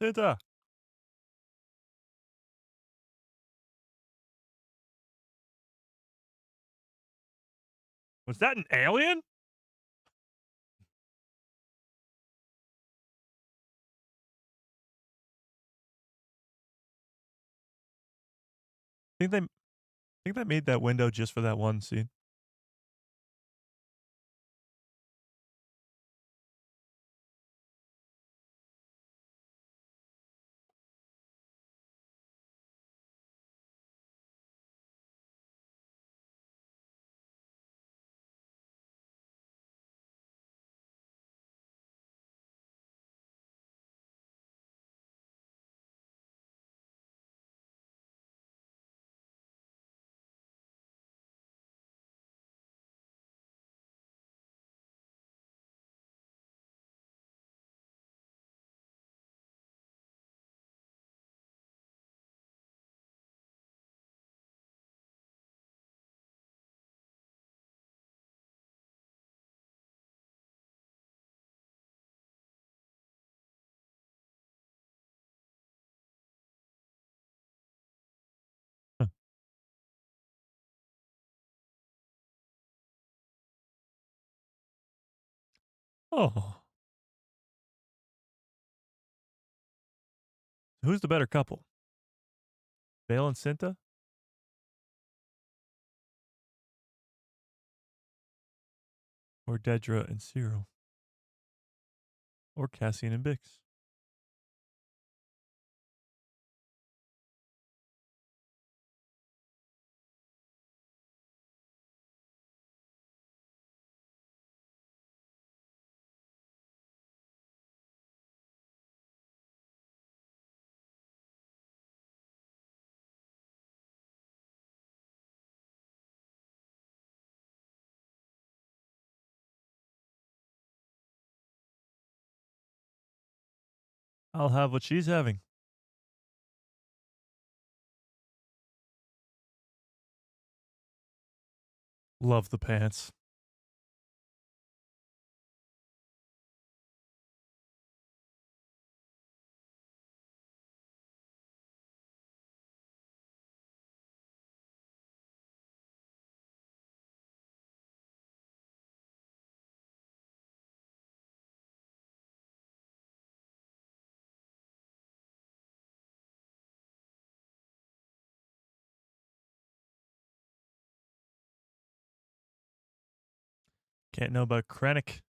Santa. Was that an alien? Think they made that window just for that one scene. Huh. Oh. Who's the better couple? Bale and Cinta? Or Dedra and Cyril? Or Cassian and Bix? I'll have what she's having. Love the pants. Can't know about Krennic.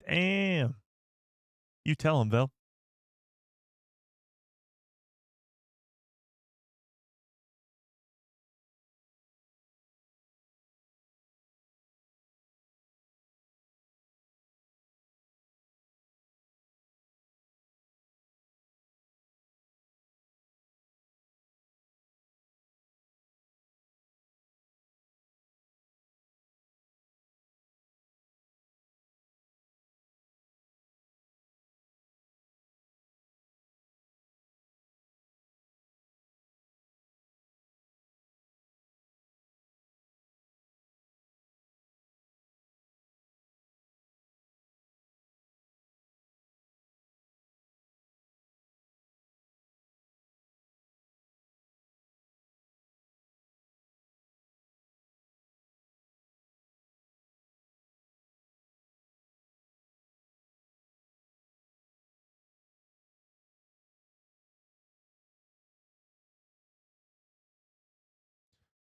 Damn. You tell him, Vel.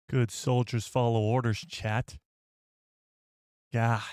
Good soldiers follow orders, chat. God.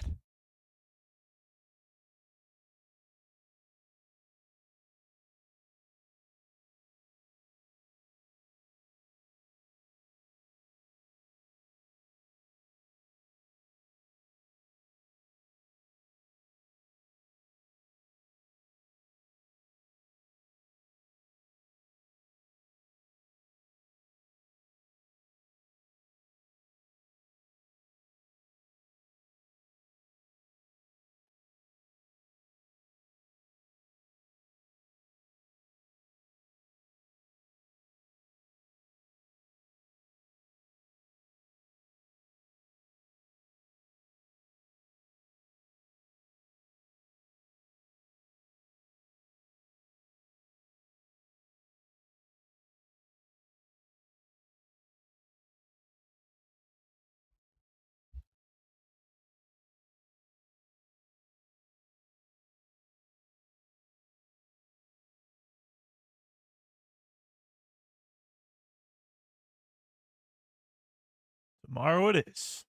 Tomorrow it is.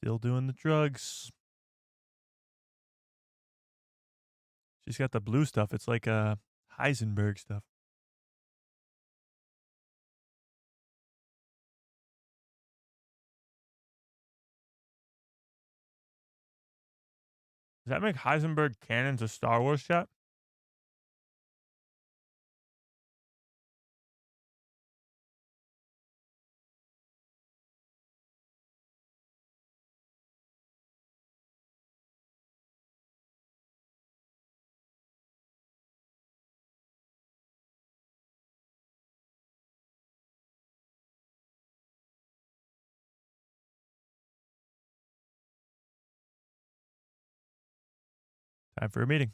Still doing the drugs. She's got the blue stuff. It's like Heisenberg stuff. Does that make Heisenberg canon to Star Wars, chat? Time for a meeting.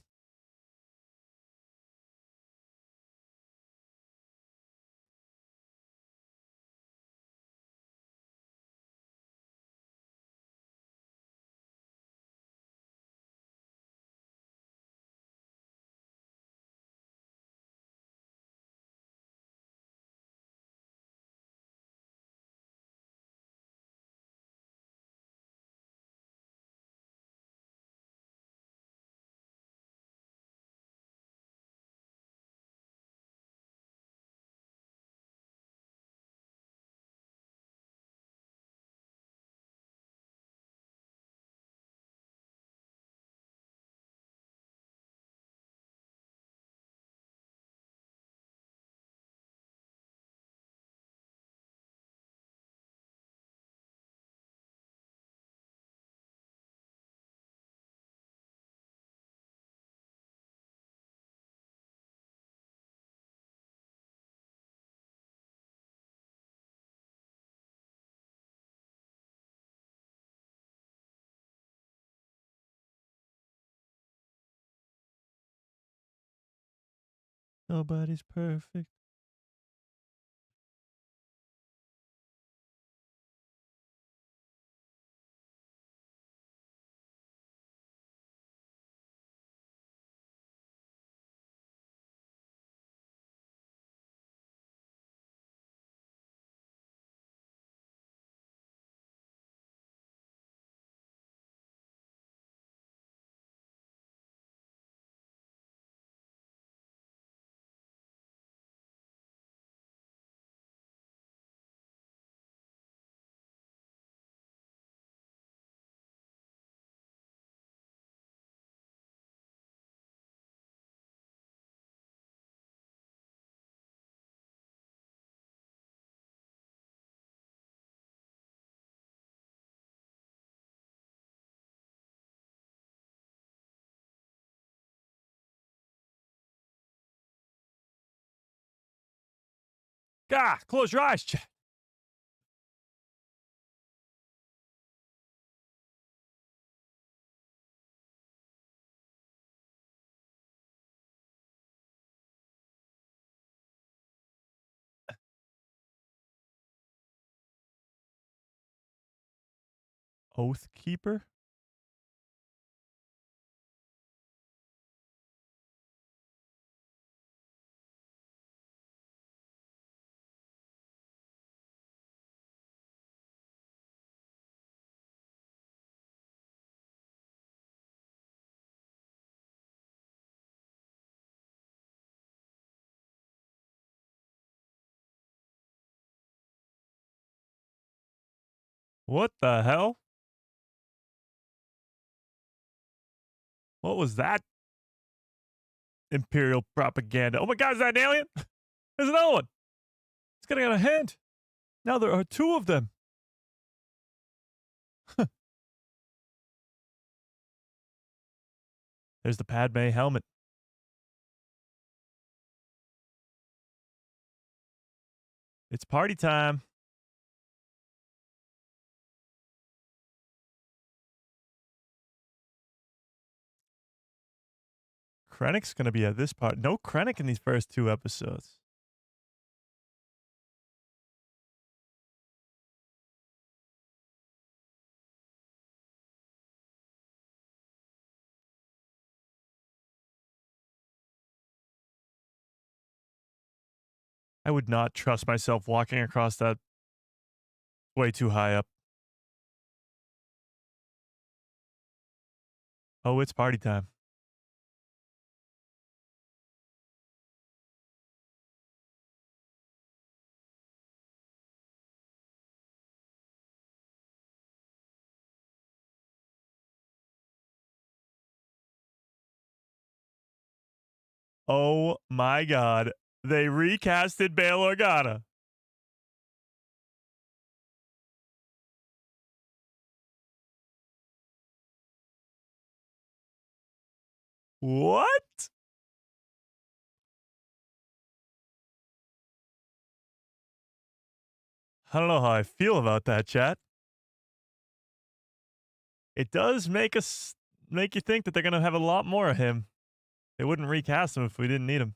Nobody's perfect. God, close your eyes, chat. Oath Keeper? What the hell? What was that? Imperial propaganda. Oh my god, is that an alien? There's another one. It's getting out of hand. Now there are two of them. There's the Padme helmet. It's party time. Krennic's going to be at this part. No Krennic in these first two episodes. I would not trust myself walking across that way too high up. Oh, it's party time. Oh my god. They recasted Bail Organa. What? I don't know how I feel about that, chat. It does make you think that they're going to have a lot more of him. They wouldn't recast him if we didn't need him.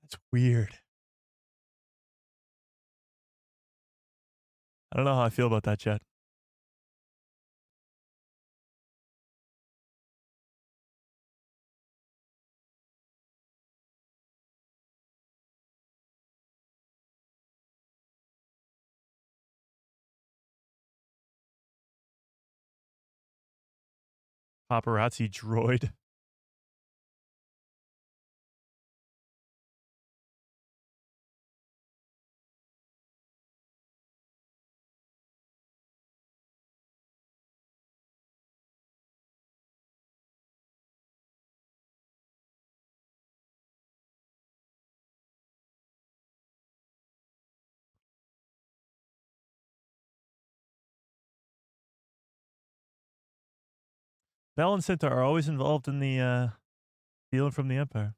That's weird. I don't know how I feel about that, chat. Paparazzi droid. Bell and Cinta are always involved in the stealing from the Empire.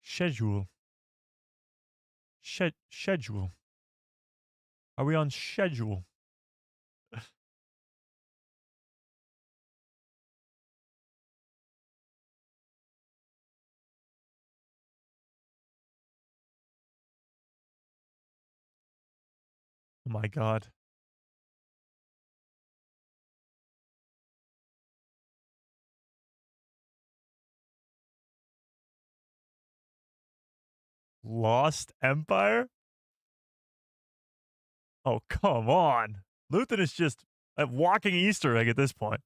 Schedule. Schedule. Are we on schedule? Oh my god. Lost Empire? Oh, come on. Luthen is just a walking Easter egg at this point.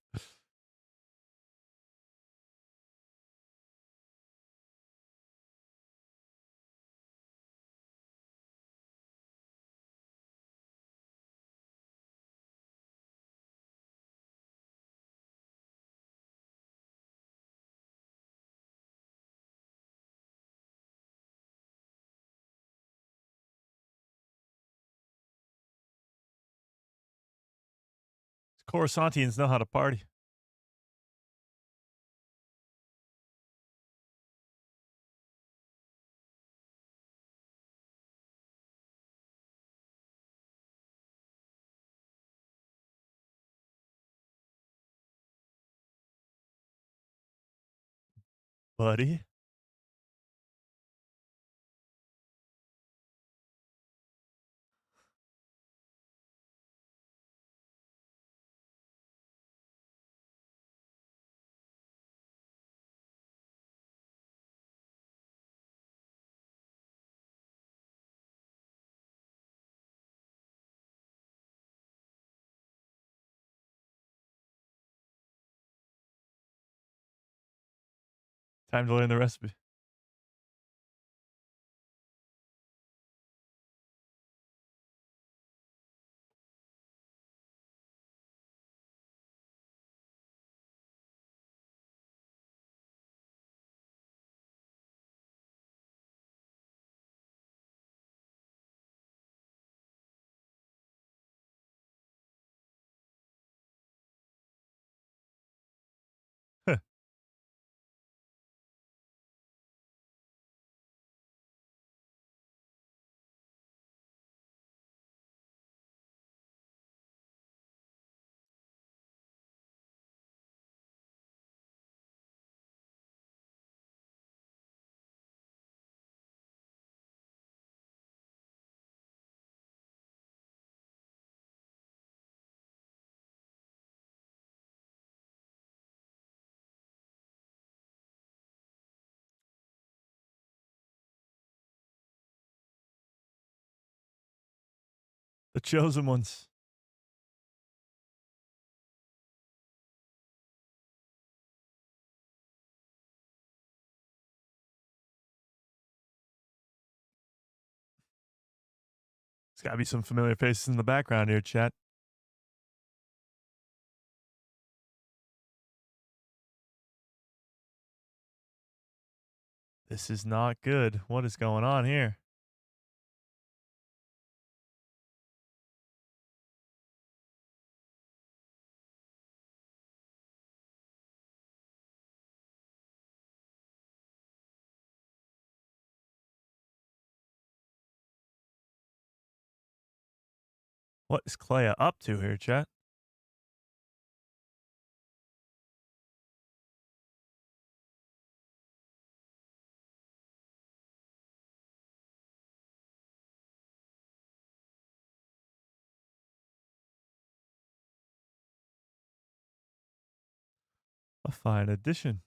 Coruscantians know how to party. Buddy. Time to learn the recipe. The chosen ones. There's got to be some familiar faces in the background here, chat. This is not good. What is going on here? What is Clea up to here, chat? A fine addition.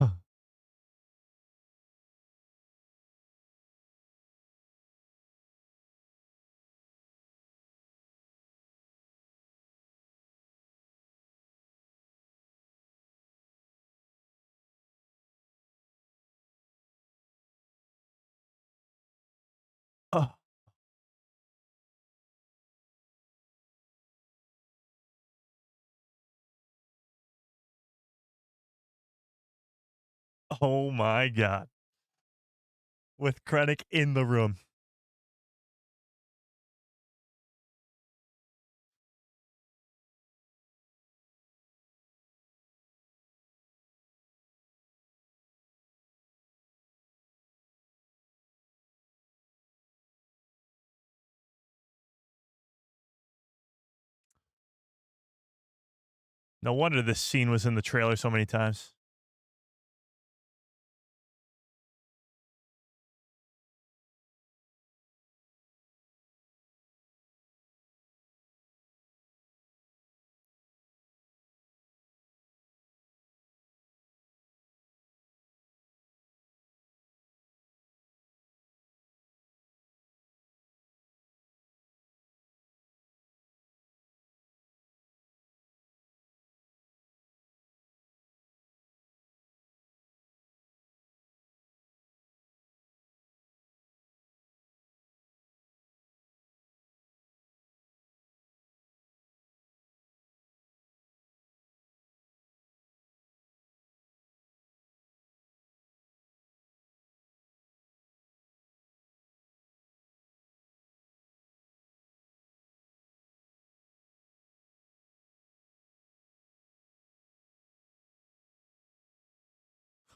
Huh. Oh, oh my God. With Krennic in the room. No wonder this scene was in the trailer so many times.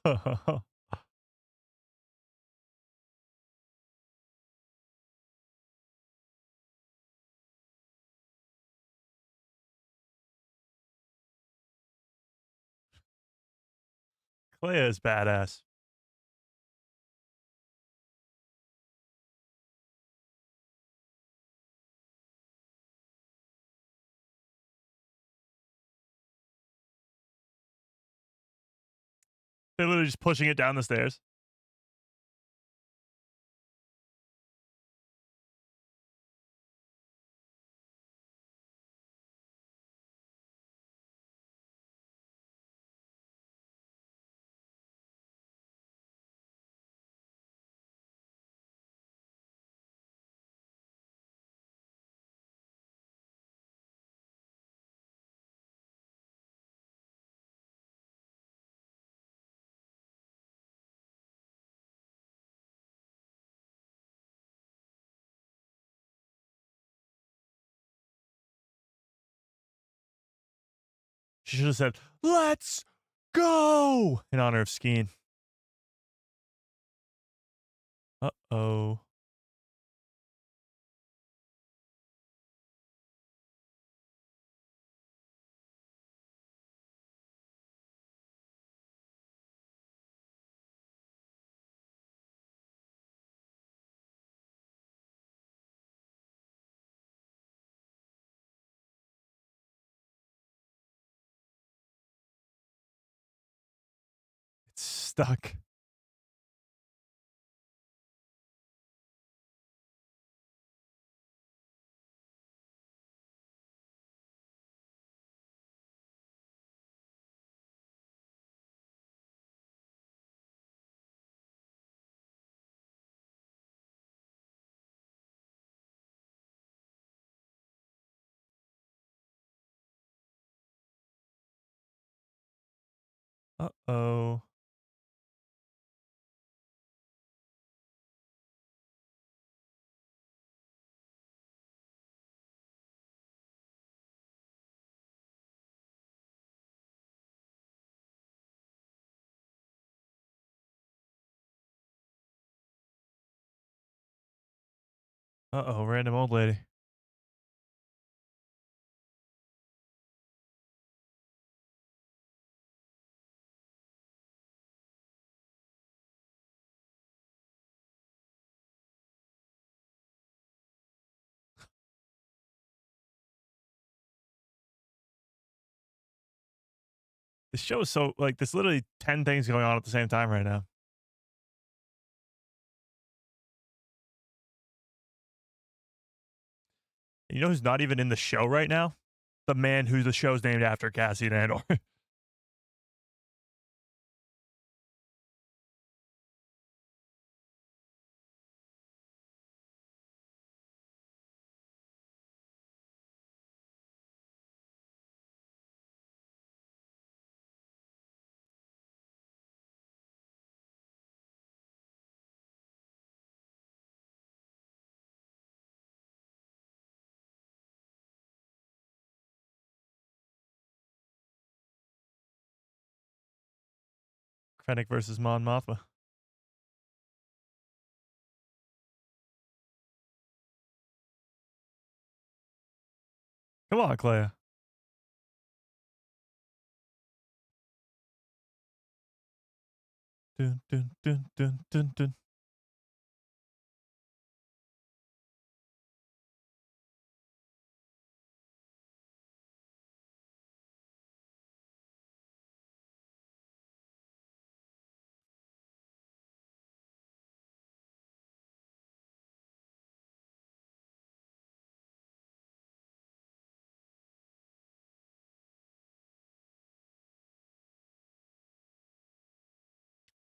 Clea is badass. They're literally just pushing it down the stairs. She should have said, "Let's go," in honor of Skeen. Uh-oh. It's stuck. Uh-oh. Uh-oh, random old lady. This show is so, like, there's literally 10 things going on at the same time right now. You know who's not even in the show right now? The man who the show's named after, Cassian Andor. Krennic versus Mon Mothma. Come on, Clea. Dun, dun, dun, dun, dun, dun.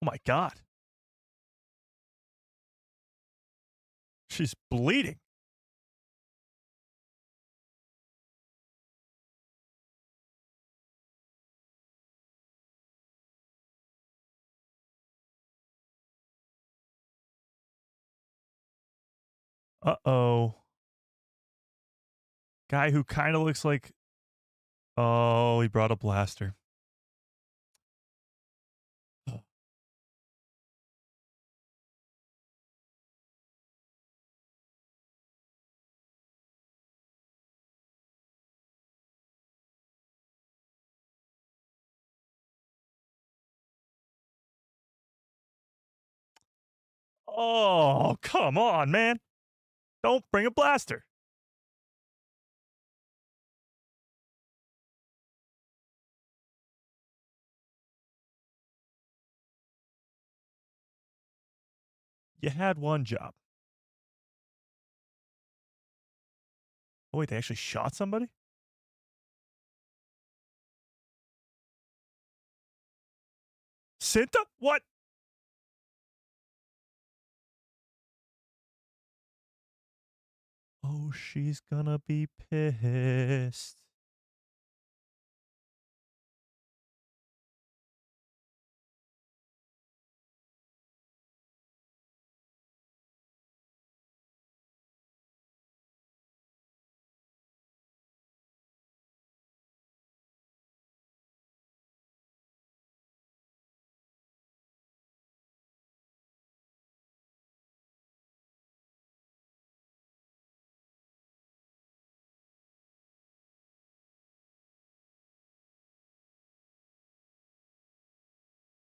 Oh my god. She's bleeding. Uh-oh. Guy who kind of looks like... Oh, he brought a blaster. Oh, come on, man. Don't bring a blaster. You had one job. Oh, wait, they actually shot somebody? Cinta? What? Oh, she's gonna be pissed.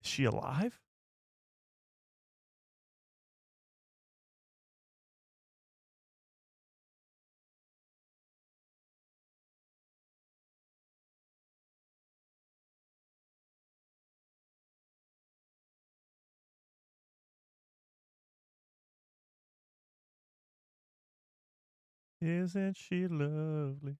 Is she alive? Isn't she lovely?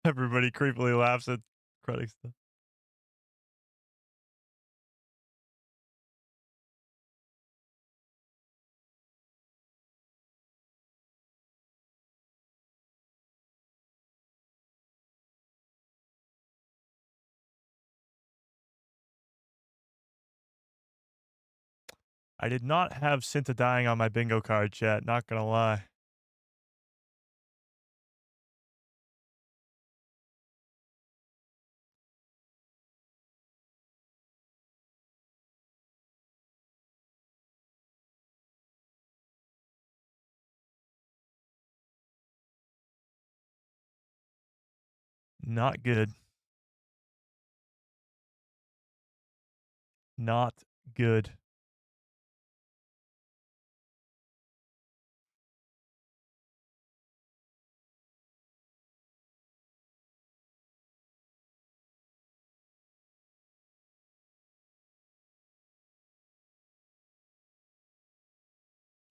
Everybody creepily laughs at credit stuff. I did not have Cinta dying on my bingo card yet, not gonna lie. Not good. Not good.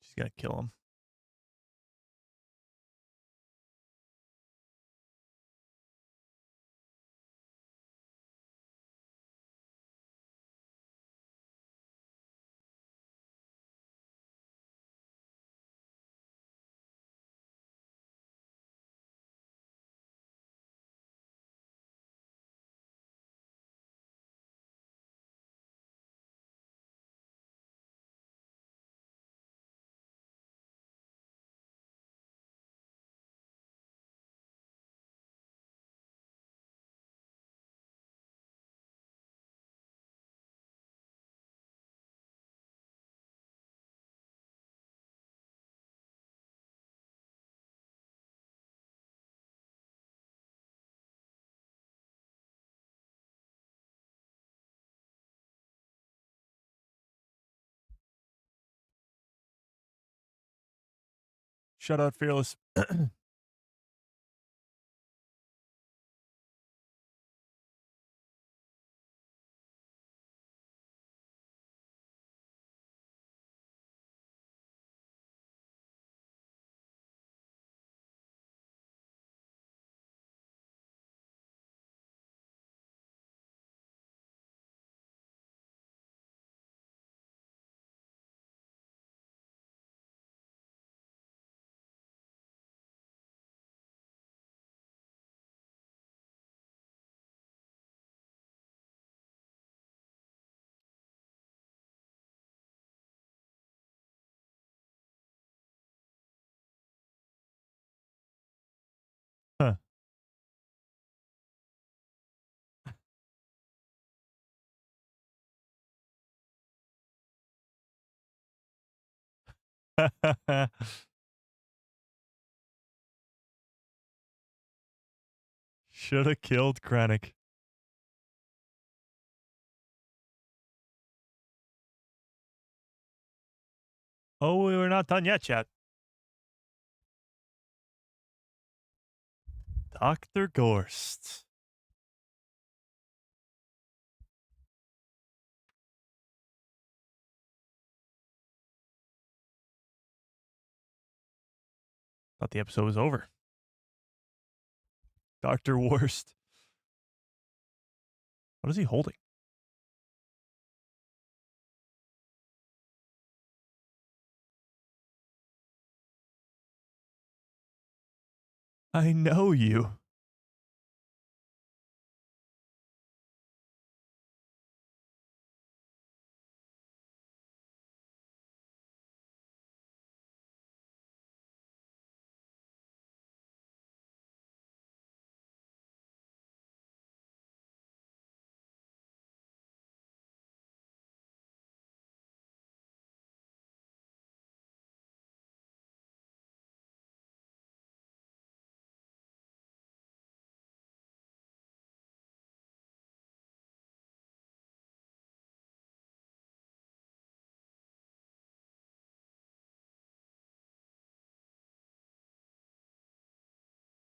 She's gonna kill him. Shut out, Fearless. Should have killed Krennic. Oh, we're not done yet, chat. Dr. Gorst. Thought the episode was over. Dr. Worst. What is he holding? I know you.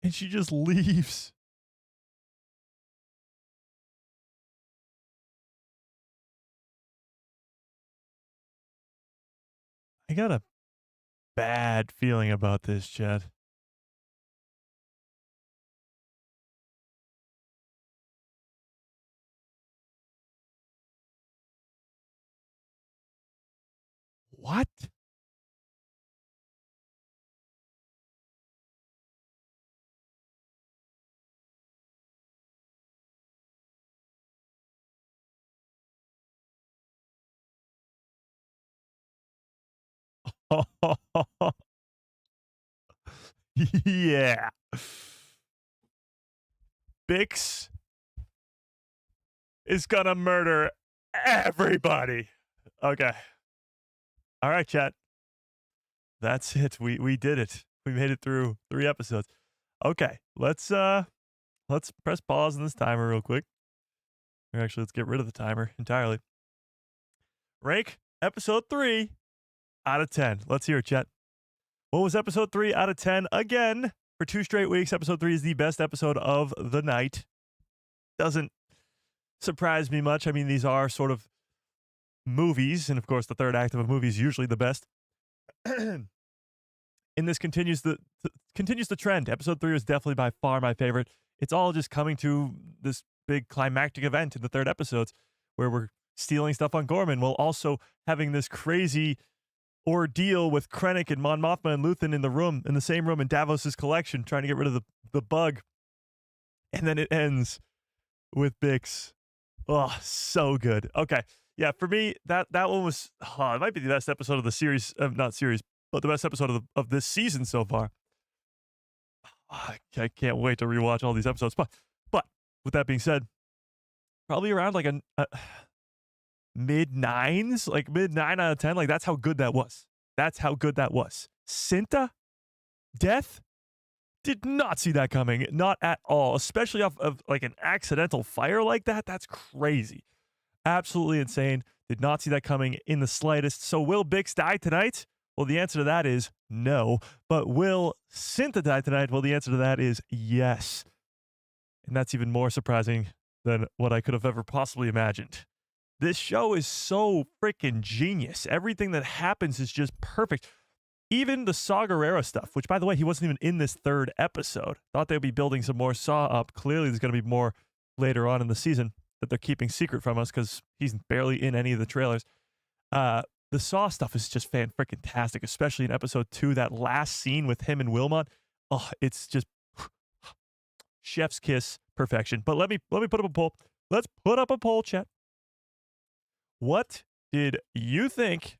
And she just leaves. I got a bad feeling about this, Chad. What? Yeah. Bix is gonna murder everybody. Okay. All right, chat. That's it. We did it. We made it through 3 episodes. Okay. Let's press pause on this timer real quick. Or actually, let's get rid of the timer entirely. Rank episode 3 out of 10. Let's hear it, chat. What was episode 3 out of 10? Again, for 2 straight weeks, episode 3 is the best episode of the night. Doesn't surprise me much. I mean, these are sort of movies, and of course, the third act of a movie is usually the best. And this continues the trend. Episode 3 was definitely by far my favorite. It's all just coming to this big climactic event in the third episodes where we're stealing stuff on Gorman while also having this crazy ordeal with Krennic and Mon Mothma and Luthen in the same room in Davos's collection, trying to get rid of the bug. And then it ends with Bix. Oh, so good. Okay. Yeah, for me, that one was, it might be the best episode of the series, not series, but the best episode of this season so far. I can't wait to rewatch all these episodes. But with that being said, probably around like a mid-9s, like mid-9 out of 10. Like, that's how good that was. That's how good that was. Cinta? Death? Did not see that coming. Not at all. Especially off of like an accidental fire like that. That's crazy. Absolutely insane. Did not see that coming in the slightest. So will Bix die tonight? Well, the answer to that is no. But will Cinta die tonight? Well, the answer to that is yes. And that's even more surprising than what I could have ever possibly imagined. This show is so freaking genius. Everything that happens is just perfect. Even the Saw Gerrera stuff, which, by the way, he wasn't even in this third episode. Thought they'd be building some more Saw up. Clearly, there's going to be more later on in the season that they're keeping secret from us because he's barely in any of the trailers. The Saw stuff is just fan-freaking-tastic, especially in episode 2, that last scene with him and Wilmot. Oh, it's just chef's kiss perfection. But let me put up a poll. Let's put up a poll, chat. What did you think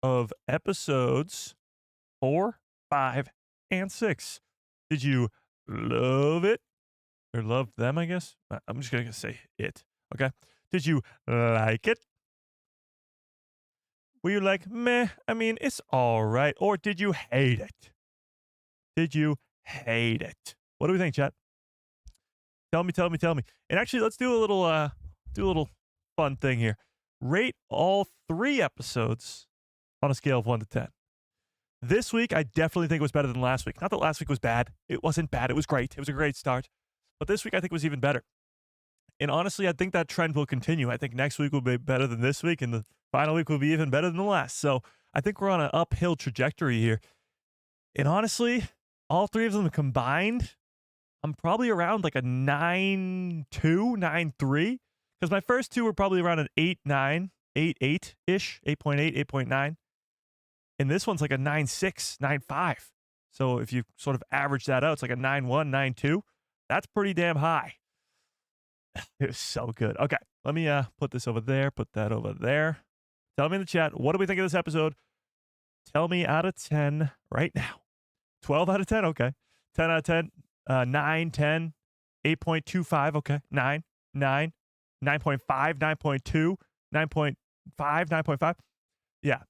of episodes 4, 5, and 6? Did you love it? Or love them, I guess? I'm just going to say it. Okay. Did you like it? Were you like, meh, I mean, it's all right? Or did you hate it? Did you hate it? What do we think, chat? Tell me. And actually, let's do a little fun thing here. Rate all 3 episodes on a scale of 1 to 10. This week, I definitely think it was better than last week. Not that last week was bad. It wasn't bad. It was great. It was a great start. But this week, I think was even better. And honestly, I think that trend will continue. I think next week will be better than this week, and the final week will be even better than the last. So I think we're on an uphill trajectory here. And honestly, all 3 of them combined, I'm probably around like a 9.2, 9.3. Because my first 2 were probably around an 8.9, 8.8-ish, 8.8, 8.9. And this one's like a 9.6, 9.5. So if you sort of average that out, it's like a 9.1, 9.2. That's pretty damn high. It was so good. Okay, let me put this over there, put that over there. Tell me in the chat, what do we think of this episode? Tell me out of 10 right now. 12 out of 10, okay. 10 out of 10, 9, 10, 8.25, okay. 9, 9, 9.5, 9.2, 9.5, 9.5. Yeah.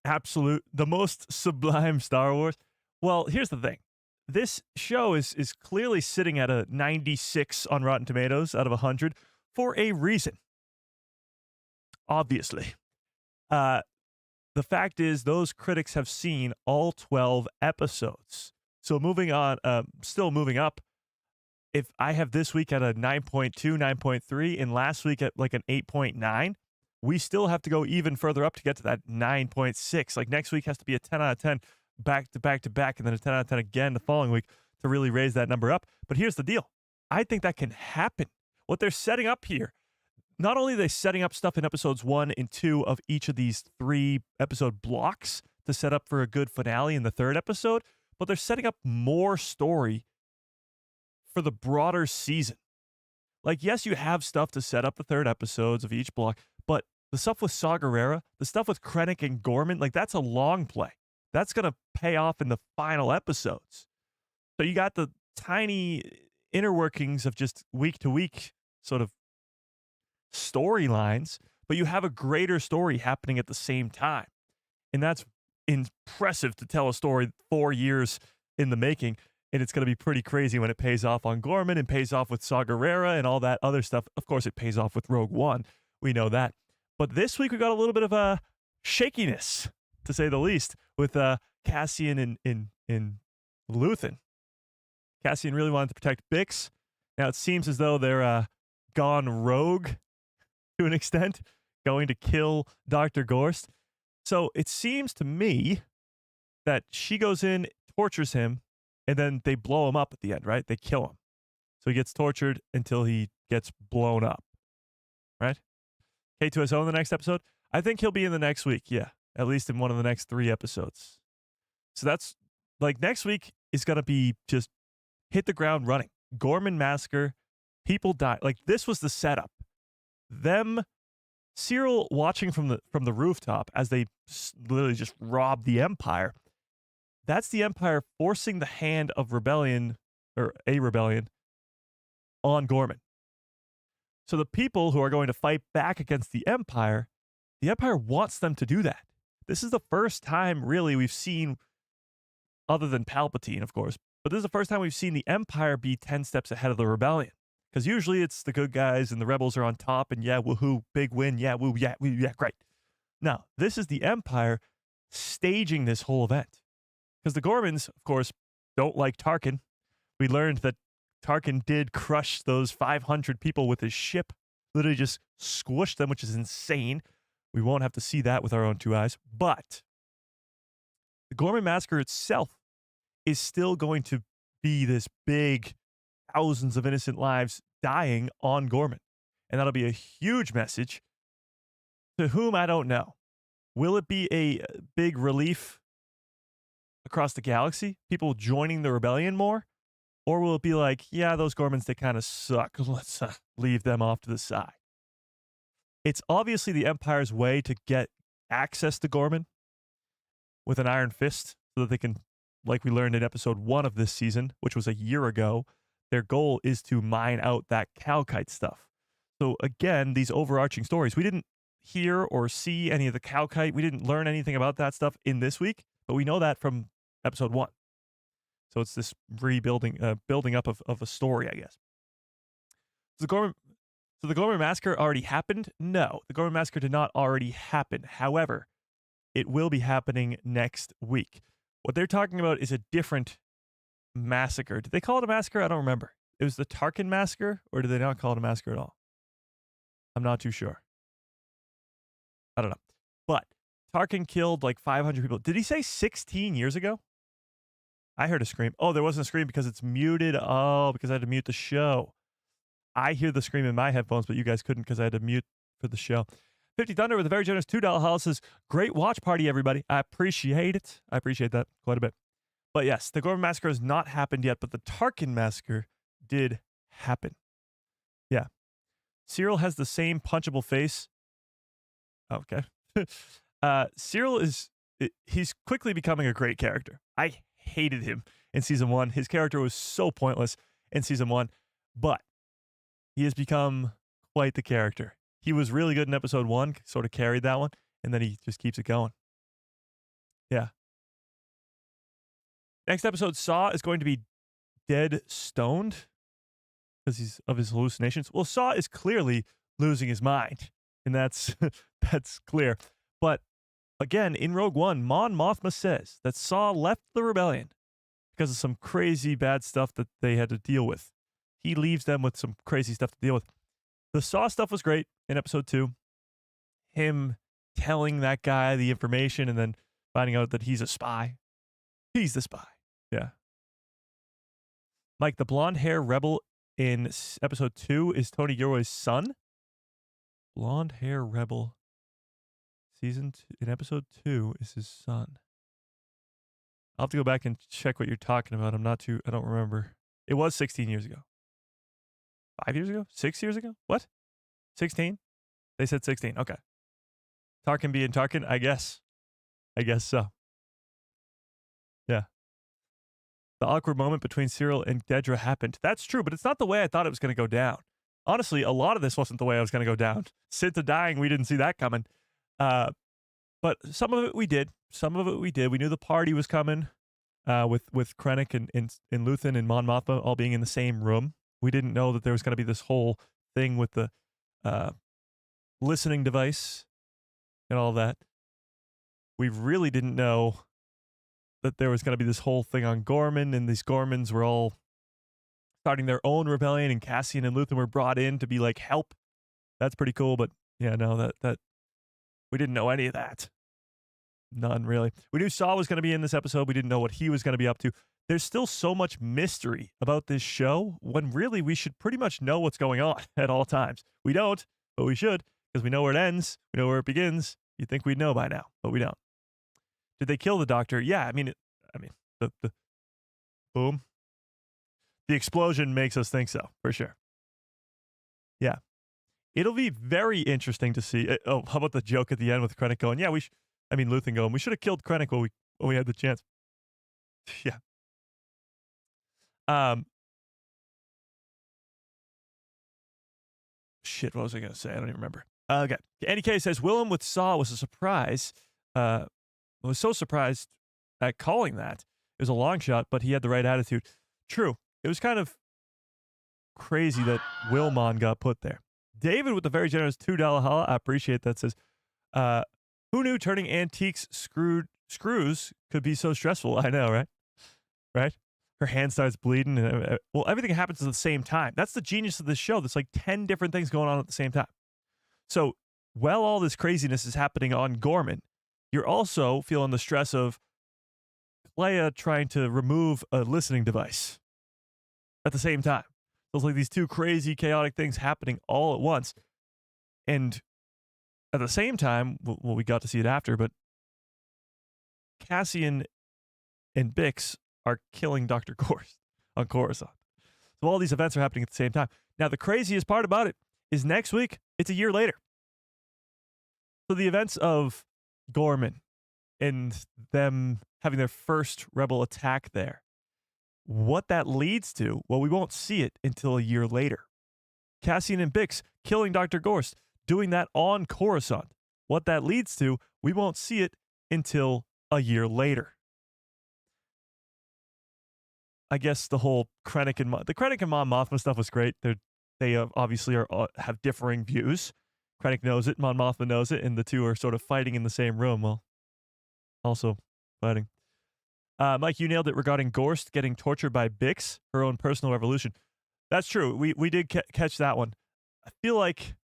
Absolute. The most sublime Star Wars. Well, here's the thing. This show is clearly sitting at a 96 on Rotten Tomatoes out of 100 for a reason. Obviously. The fact is, those critics have seen all 12 episodes. So moving on, still moving up, if I have this week at a 9.2, 9.3, and last week at like an 8.9, we still have to go even further up to get to that 9.6. Like next week has to be a 10 out of 10 back to back to back, and then a 10 out of 10 again the following week to really raise that number up. But here's the deal. I think that can happen. What they're setting up here, not only are they setting up stuff in episodes 1 and 2 of each of these 3 episode blocks to set up for a good finale in the 3rd episode, but they're setting up more story for the broader season. Like, yes, you have stuff to set up the 3rd episodes of each block, but the stuff with Saw Gerrera, the stuff with Krennic and Gorman, like that's a long play. That's going to pay off in the final episodes. So you got the tiny inner workings of just week to week sort of storylines, but you have a greater story happening at the same time. And that's impressive to tell a story 4 years in the making. And it's going to be pretty crazy when it pays off on Gorman and pays off with Saw Gerrera and all that other stuff. Of course, it pays off with Rogue One. We know that. But this week we got a little bit of a shakiness, to say the least, with Cassian and Luthen. Cassian really wanted to protect Bix. Now it seems as though they're gone rogue to an extent, going to kill Dr. Gorst. So it seems to me that she goes in, tortures him, and then they blow him up at the end, right? They kill him. So he gets tortured until he gets blown up, right? K2SO in the next episode? I think he'll be in the next week, yeah. At least in one of the next 3 episodes. So that's, like, next week is going to be just hit the ground running. Gorman massacre, people die. Like, this was the setup. Cyril watching from the rooftop as they literally just rob the Empire. That's the Empire forcing the hand of rebellion, or a rebellion, on Gorman. So the people who are going to fight back against the Empire wants them to do that. This is the first time, really, we've seen, other than Palpatine, of course, but this is the first time we've seen the Empire be 10 steps ahead of the rebellion. Because usually it's the good guys and the rebels are on top, and yeah, woohoo, big win, yeah, woo, yeah, woo, yeah, great. Now, this is the Empire staging this whole event. Because the Gormans, of course, don't like Tarkin. We learned that Tarkin did crush those 500 people with his ship, literally just squished them, which is insane. We won't have to see that with our own 2 eyes. But the Gorman massacre itself is still going to be this big, thousands of innocent lives dying on Gorman. And that'll be a huge message. To whom, I don't know. Will it be a big relief across the galaxy? People joining the rebellion more? Or will it be like, yeah, those Gormans, they kind of suck. Let's leave them off to the side. It's obviously the Empire's way to get access to Gorman with an iron fist so that they can, like we learned in episode 1 of this season, which was a year ago, their goal is to mine out that Calkite stuff. So again, these overarching stories, we didn't hear or see any of the cow kite. We didn't learn anything about that stuff in this week, but we know that from episode 1. So it's this rebuilding, building up of a story, I guess. So the Gorman Massacre already happened? No, the Gorman Massacre did not already happen. However, it will be happening next week. What they're talking about is a different massacre. Did they call it a massacre? I don't remember. It was the Tarkin Massacre, or did they not call it a massacre at all? I'm not too sure. I don't know. But Tarkin killed like 500 people. Did he say 16 years ago? I heard a scream. Oh, there wasn't a scream because it's muted. Oh, because I had to mute the show. I hear the scream in my headphones, but you guys couldn't because I had to mute for the show. 50 Thunder with a very generous $2 haul says, great watch party, everybody. I appreciate it. I appreciate that quite a bit. But yes, the Gorman Massacre has not happened yet, but the Tarkin Massacre did happen. Yeah. Cyril has the same punchable face. Okay. Cyril he's quickly becoming a great character. I hated him in season 1. His character was so pointless in season 1, but he has become quite the character. He was really good in episode 1, sort of carried that one, and then he just keeps it going. Yeah. Next episode, Saw is going to be dead stoned because he's of his hallucinations. Well, Saw is clearly losing his mind, and that's clear. But again, in Rogue One, Mon Mothma says that Saw left the rebellion because of some crazy bad stuff that they had to deal with. He leaves them with some crazy stuff to deal with. The Saw stuff was great in episode 2. Him telling that guy the information and then finding out that he's a spy. He's the spy. Yeah. Mike, the blonde hair rebel in episode 2 is Tony Gilroy's son. Blonde hair rebel in episode 2 is his son. I'll have to go back and check what you're talking about. I don't remember. It was 16 years ago. 5 years ago? 6 years ago? What? 16? They said 16. Okay. Tarkin being Tarkin? I guess so. Yeah. The awkward moment between Cyril and Dedra happened. That's true, but it's not the way I thought it was going to go down. Honestly, a lot of this wasn't the way I was going to go down. Cinta dying, we didn't see that coming. But some of it we did. We knew the party was coming with Krennic and Luthen and Mon Mothma all being in the same room. We didn't know that there was going to be this whole thing with the listening device and all that. We really didn't know that there was going to be this whole thing on Gorman, and these Gormans were all starting their own rebellion, and Cassian and Luthen were brought in to be like, help. That's pretty cool, but yeah, no, that we didn't know any of that. None, really. We knew Saw was going to be in this episode. We didn't know what he was going to be up to. There's still so much mystery about this show when really we should pretty much know what's going on at all times. We don't, but we should, because we know where it ends. We know where it begins. You'd think we'd know by now, but we don't. Did they kill the doctor? Yeah, the boom. The explosion makes us think so, for sure. Yeah. It'll be very interesting to see. How about the joke at the end with Krennic going, yeah, Luthen going, we should have killed Krennic when we had the chance. Yeah. Shit, what was I going to say? I don't even remember. Okay. Andy K says, Willem with Saw was a surprise. I was so surprised at calling that. It was a long shot, but he had the right attitude. True. It was kind of crazy that Wilmon got put there. David with the very generous $2 haul, I appreciate that, says, who knew turning antiques screws could be so stressful? I know, right? Right? Her hand starts bleeding. And, well, everything happens at the same time. That's the genius of this show. There's like 10 different things going on at the same time. So while all this craziness is happening on Gorman, you're also feeling the stress of Leia trying to remove a listening device at the same time. So it's like these two crazy, chaotic things happening all at once. And at the same time, well, we got to see it after, but Cassian and Bix are killing Dr. Gorst on Coruscant. So all these events are happening at the same time. Now, the craziest part about it is next week, it's a year later. So the events of Gorman and them having their first rebel attack there, what that leads to, well, we won't see it until a year later. Cassian and Bix killing Dr. Gorst. doing that on Coruscant. What that leads to, we won't see it until a year later. I guess the whole Krennic and Mon Mothma stuff was great. They obviously have differing views. Krennic knows it, Mon Mothma knows it, and the two are sort of fighting in the same room. Well, also fighting. Mike, you nailed it regarding Gorst getting tortured by Bix, her own personal revolution. That's true. We did catch that one. I feel like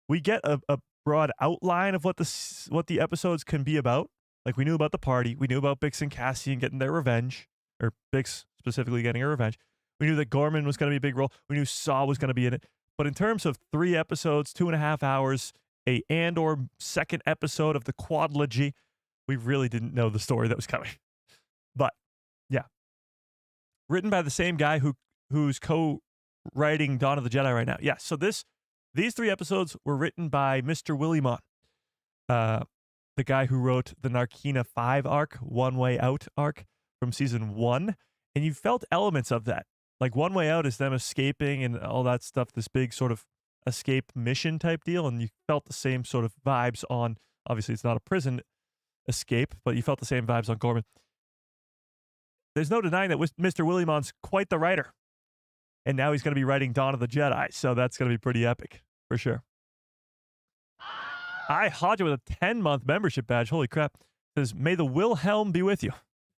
we get a broad outline of what the episodes can be about. Like, we knew about the party. We knew about Bix and Cassian getting their revenge, or Bix specifically getting her revenge. We knew that Gorman was going to be a big role. We knew Saw was going to be in it. But in terms of 3 episodes, 2.5 hours, a Andor second episode of the quadrilogy, we really didn't know the story that was coming. But, yeah. Written by the same guy who's co-writing Dawn of the Jedi right now. Yeah, so these 3 episodes were written by Mr. Willie Mon, the guy who wrote the Narkina 5 arc, One Way Out arc from season 1. And you felt elements of that. Like, One Way Out is them escaping and all that stuff, this big sort of escape mission type deal. And you felt the same sort of vibes on, obviously it's not a prison escape, but you felt the same vibes on Gorman. There's no denying that Mr. Willie Mon's quite the writer. And now he's going to be writing Dawn of the Jedi. So that's going to be pretty epic, for sure. I Hodja with a 10-month membership badge. Holy crap. Says, may the Wilhelm be with you.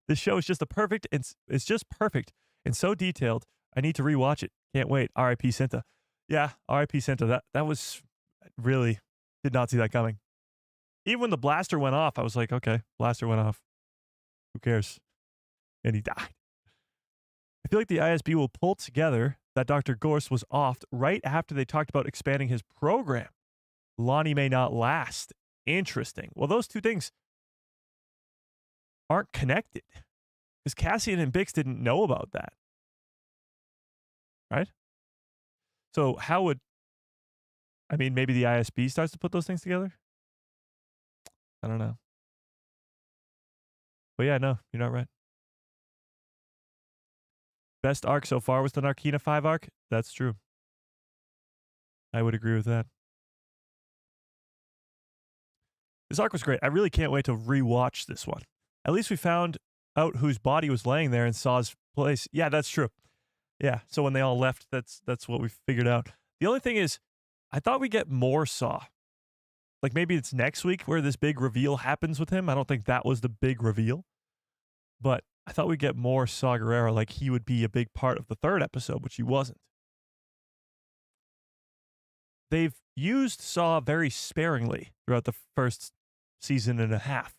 This show is just it's just perfect and so detailed. I need to rewatch it. Can't wait. R.I.P. Cinta. Yeah, R.I.P. Cinta. That was really, did not see that coming. Even when the blaster went off, I was like, okay, blaster went off. Who cares? And he died. I feel like the ISB will pull together that Dr. Gorst was offed right after they talked about expanding his program. Lonnie may not last. Interesting. Well, those two things aren't connected because Cassian and Bix didn't know about that. Right? So maybe the ISB starts to put those things together? I don't know. But yeah, no, you're not right. Best arc so far was the Narkina 5 arc. That's true. I would agree with that. This arc was great. I really can't wait to rewatch this one. At least we found out whose body was laying there in Saw's place. Yeah, that's true. Yeah, so when they all left, that's what we figured out. The only thing is, I thought we'd get more Saw. Like, maybe it's next week where this big reveal happens with him. I don't think that was the big reveal. But I thought we'd get more Saw Gerrera, like he would be a big part of the 3rd episode, which he wasn't. They've used Saw very sparingly throughout the first season and a half.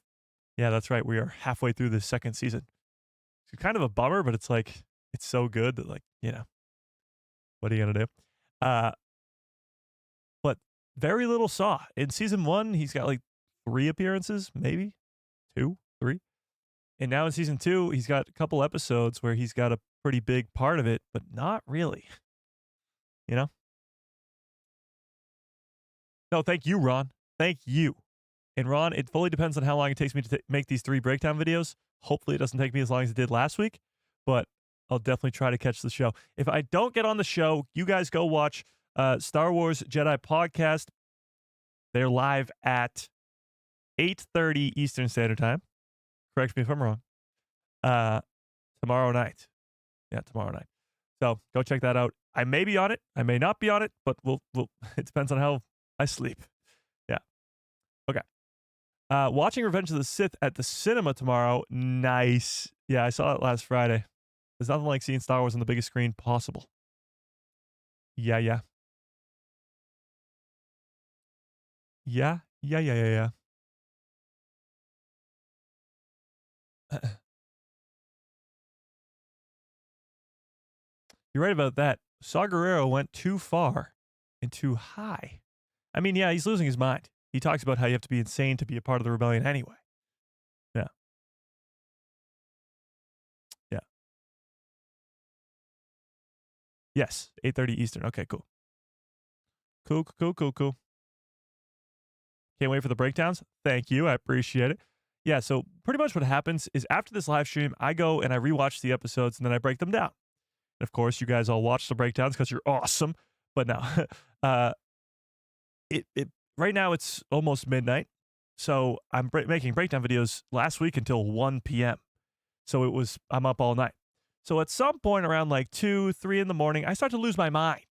Yeah, that's right. We are halfway through the 2nd season. It's kind of a bummer, but it's like, it's so good that, like, you know, what are you going to do? But very little Saw. In season 1, he's got like 3 appearances, maybe 2, 3. And now in season 2, he's got a couple episodes where he's got a pretty big part of it, but not really. You know? No, thank you, Ron. Thank you. And Ron, it fully depends on how long it takes me to make these 3 breakdown videos. Hopefully it doesn't take me as long as it did last week, but I'll definitely try to catch the show. If I don't get on the show, you guys go watch Star Wars Jedi Podcast. They're live at 8:30 Eastern Standard Time. Correct me if I'm wrong. Tomorrow night. Yeah, tomorrow night. So go check that out. I may be on it. I may not be on it, but we'll it depends on how I sleep. Yeah. Okay. Watching Revenge of the Sith at the cinema tomorrow. Nice. Yeah, I saw it last Friday. There's nothing like seeing Star Wars on the biggest screen possible. Yeah. Yeah. You're right about that. Saw Gerrera went too far and too high. I mean, yeah, he's losing his mind. He talks about how you have to be insane to be a part of the rebellion anyway. Yeah. Yeah. Yes, 8:30 Eastern. Okay, cool. Cool. Can't wait for the breakdowns. Thank you. I appreciate it. Yeah, so pretty much what happens is after this live stream, I go and I rewatch the episodes and then I break them down. And of course, you guys all watch the breakdowns because you're awesome. But no, it right now it's almost midnight, so I'm making breakdown videos last week until 1 p.m. So I'm up all night. So at some point around like 2, 3 in the morning, I start to lose my mind.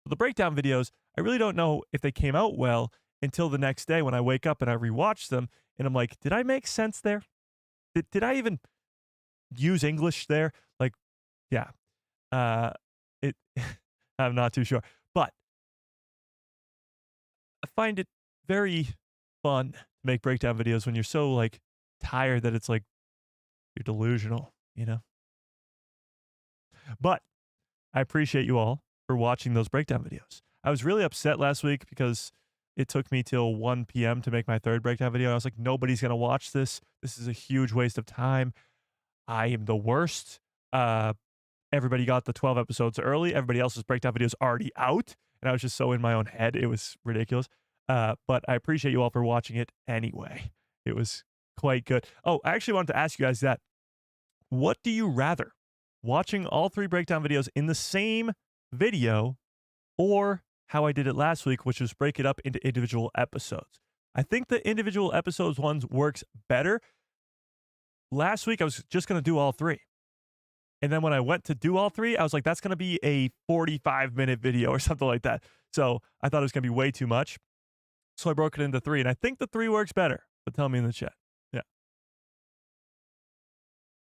The breakdown videos, I really don't know if they came out well until the next day when I wake up and I rewatch them, and I'm like, did I make sense there? Did I even use English there? Like, yeah. It I'm not too sure. But I find it very fun to make breakdown videos when you're so like tired that it's like you're delusional, you know? But I appreciate you all for watching those breakdown videos. I was really upset last week because it took me till 1 p.m. to make my third breakdown video. I was like, nobody's going to watch this. This is a huge waste of time. I am the worst. Everybody got the 12 episodes early. Everybody else's breakdown video is already out. And I was just so in my own head. It was ridiculous. But I appreciate you all for watching it anyway. It was quite good. Oh, I actually wanted to ask you guys that. What do you rather? Watching all 3 breakdown videos in the same video, or how I did it last week, which was break it up into individual episodes? I think the individual episodes ones works better. Last week, I was just going to do all 3. And then when I went to do all 3, I was like, that's going to be a 45-minute video or something like that. So I thought it was going to be way too much. So I broke it into 3. And I think the 3 works better. But tell me in the chat. Yeah.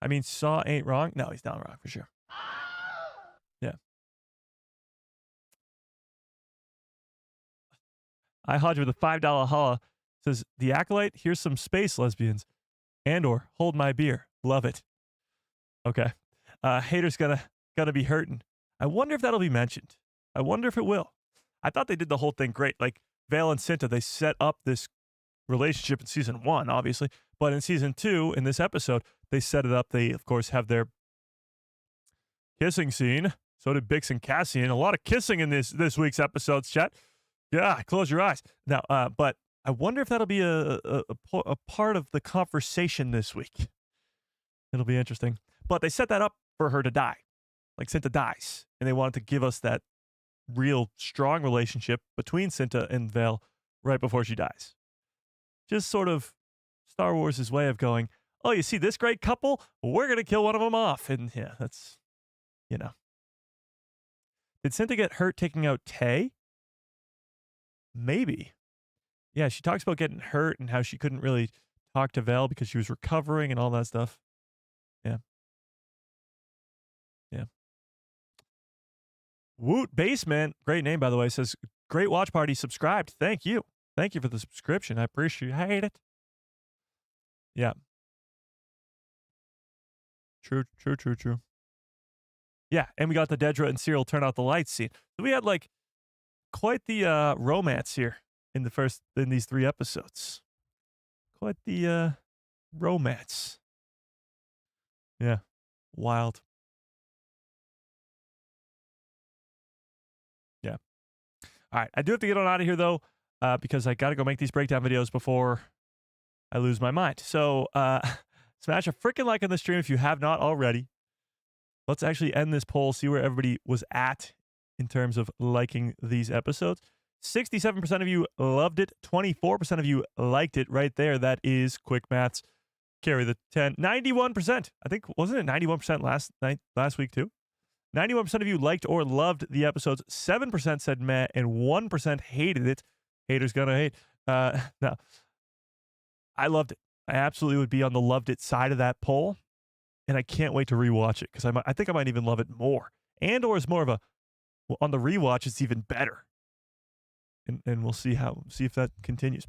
I mean, Saw ain't wrong. No, he's not wrong for sure. Yeah. I Hodge with a $5 holla says, The Acolyte, here's some space lesbians. Andor, hold my beer. Love it. Okay. Haters gonna be hurting. I wonder if that'll be mentioned. I wonder if it will. I thought they did the whole thing great. Like Vale and Cinta, they set up this relationship in season 1, obviously. But in season 2, in this episode, they set it up. They, of course, have their kissing scene. So did Bix and Cassian. A lot of kissing in this week's episodes, chat. Yeah, close your eyes. Now, but I wonder if that'll be a part of the conversation this week. It'll be interesting. But they set that up for her to die. Like Cinta dies. And they wanted to give us that real strong relationship between Cinta and Vale right before she dies. Just sort of Star Wars' way of going, oh, you see this great couple? We're going to kill one of them off. And yeah, that's, you know. Did Cinta get hurt taking out Tay? Maybe. Yeah, she talks about getting hurt and how she couldn't really talk to Vale because she was recovering and all that stuff. Yeah. Yeah. Woot Basement, great name, by the way, says, great watch party, subscribed. Thank you. Thank you for the subscription. I appreciate it. Yeah. True. Yeah, and we got the Dedra and Cyril turn out the lights scene. So we had like quite the romance here in these 3 episodes. Quite the romance. Yeah. Wild. Yeah. All right. I do have to get on out of here though, because I got to go make these breakdown videos before I lose my mind. So smash a freaking like on the stream if you have not already. Let's actually end this poll, see where everybody was at in terms of liking these episodes. 67% of you loved it. 24% of you liked it right there. That is quick maths. Carry the 10. 91%. I think, wasn't it 91% last week too? 91% of you liked or loved the episodes. 7% said meh, and 1% hated it. Haters gonna hate. No. I loved it. I absolutely would be on the loved it side of that poll. And I can't wait to rewatch it because I think I might even love it more. Andor is more of on the rewatch, it's even better. And we'll see if that continues.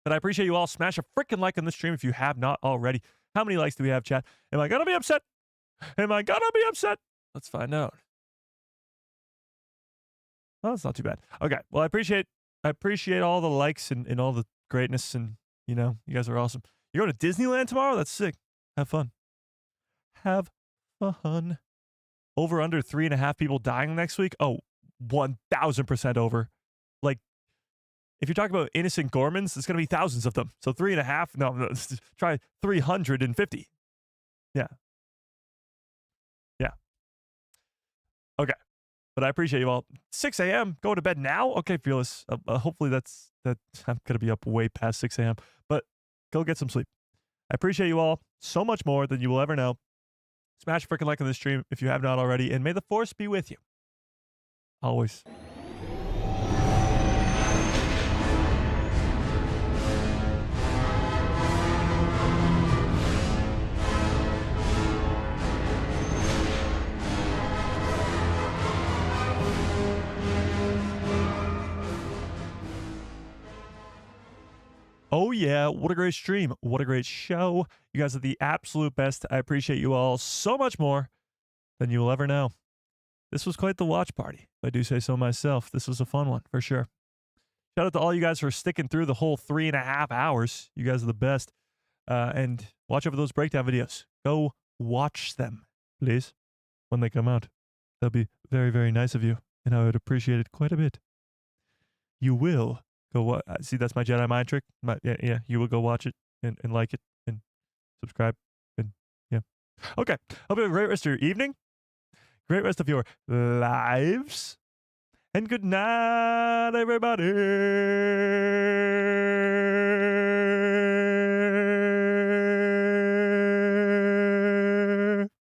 But I appreciate you all. Smash a freaking like on the stream if you have not already. How many likes do we have, chat? Am I gonna be upset? Let's find out. Well, it's not too bad. Okay. Well, I appreciate all the likes and all the greatness, and you guys are awesome. You're going to Disneyland tomorrow? That's sick. Have fun. Over under 3.5 people dying next week? Oh, 1,000% over. Like, if you're talking about innocent Gormans, it's going to be thousands of them. So 3.5? No, try 350. Yeah. Okay. But I appreciate you all. 6 a.m. Going to bed now? Okay, Fearless. Hopefully that I'm gonna be up way past 6 a.m. But go get some sleep. I appreciate you all so much more than you will ever know. Smash a freaking like on this stream if you have not already, and may the force be with you. Always. Oh, yeah. What a great stream. What a great show. You guys are the absolute best. I appreciate you all so much more than you will ever know. This was quite the watch party, if I do say so myself. This was a fun one, for sure. Shout out to all you guys for sticking through the whole 3.5 hours. You guys are the best. And watch over those breakdown videos. Go watch them, please, when they come out. That'll be very, very nice of you, and I would appreciate it quite a bit. You will go see, that's my Jedi mind trick. Yeah, you will go watch it and like it and subscribe and yeah. Okay, hope you have a great rest of your evening, great rest of your lives, and good night, everybody.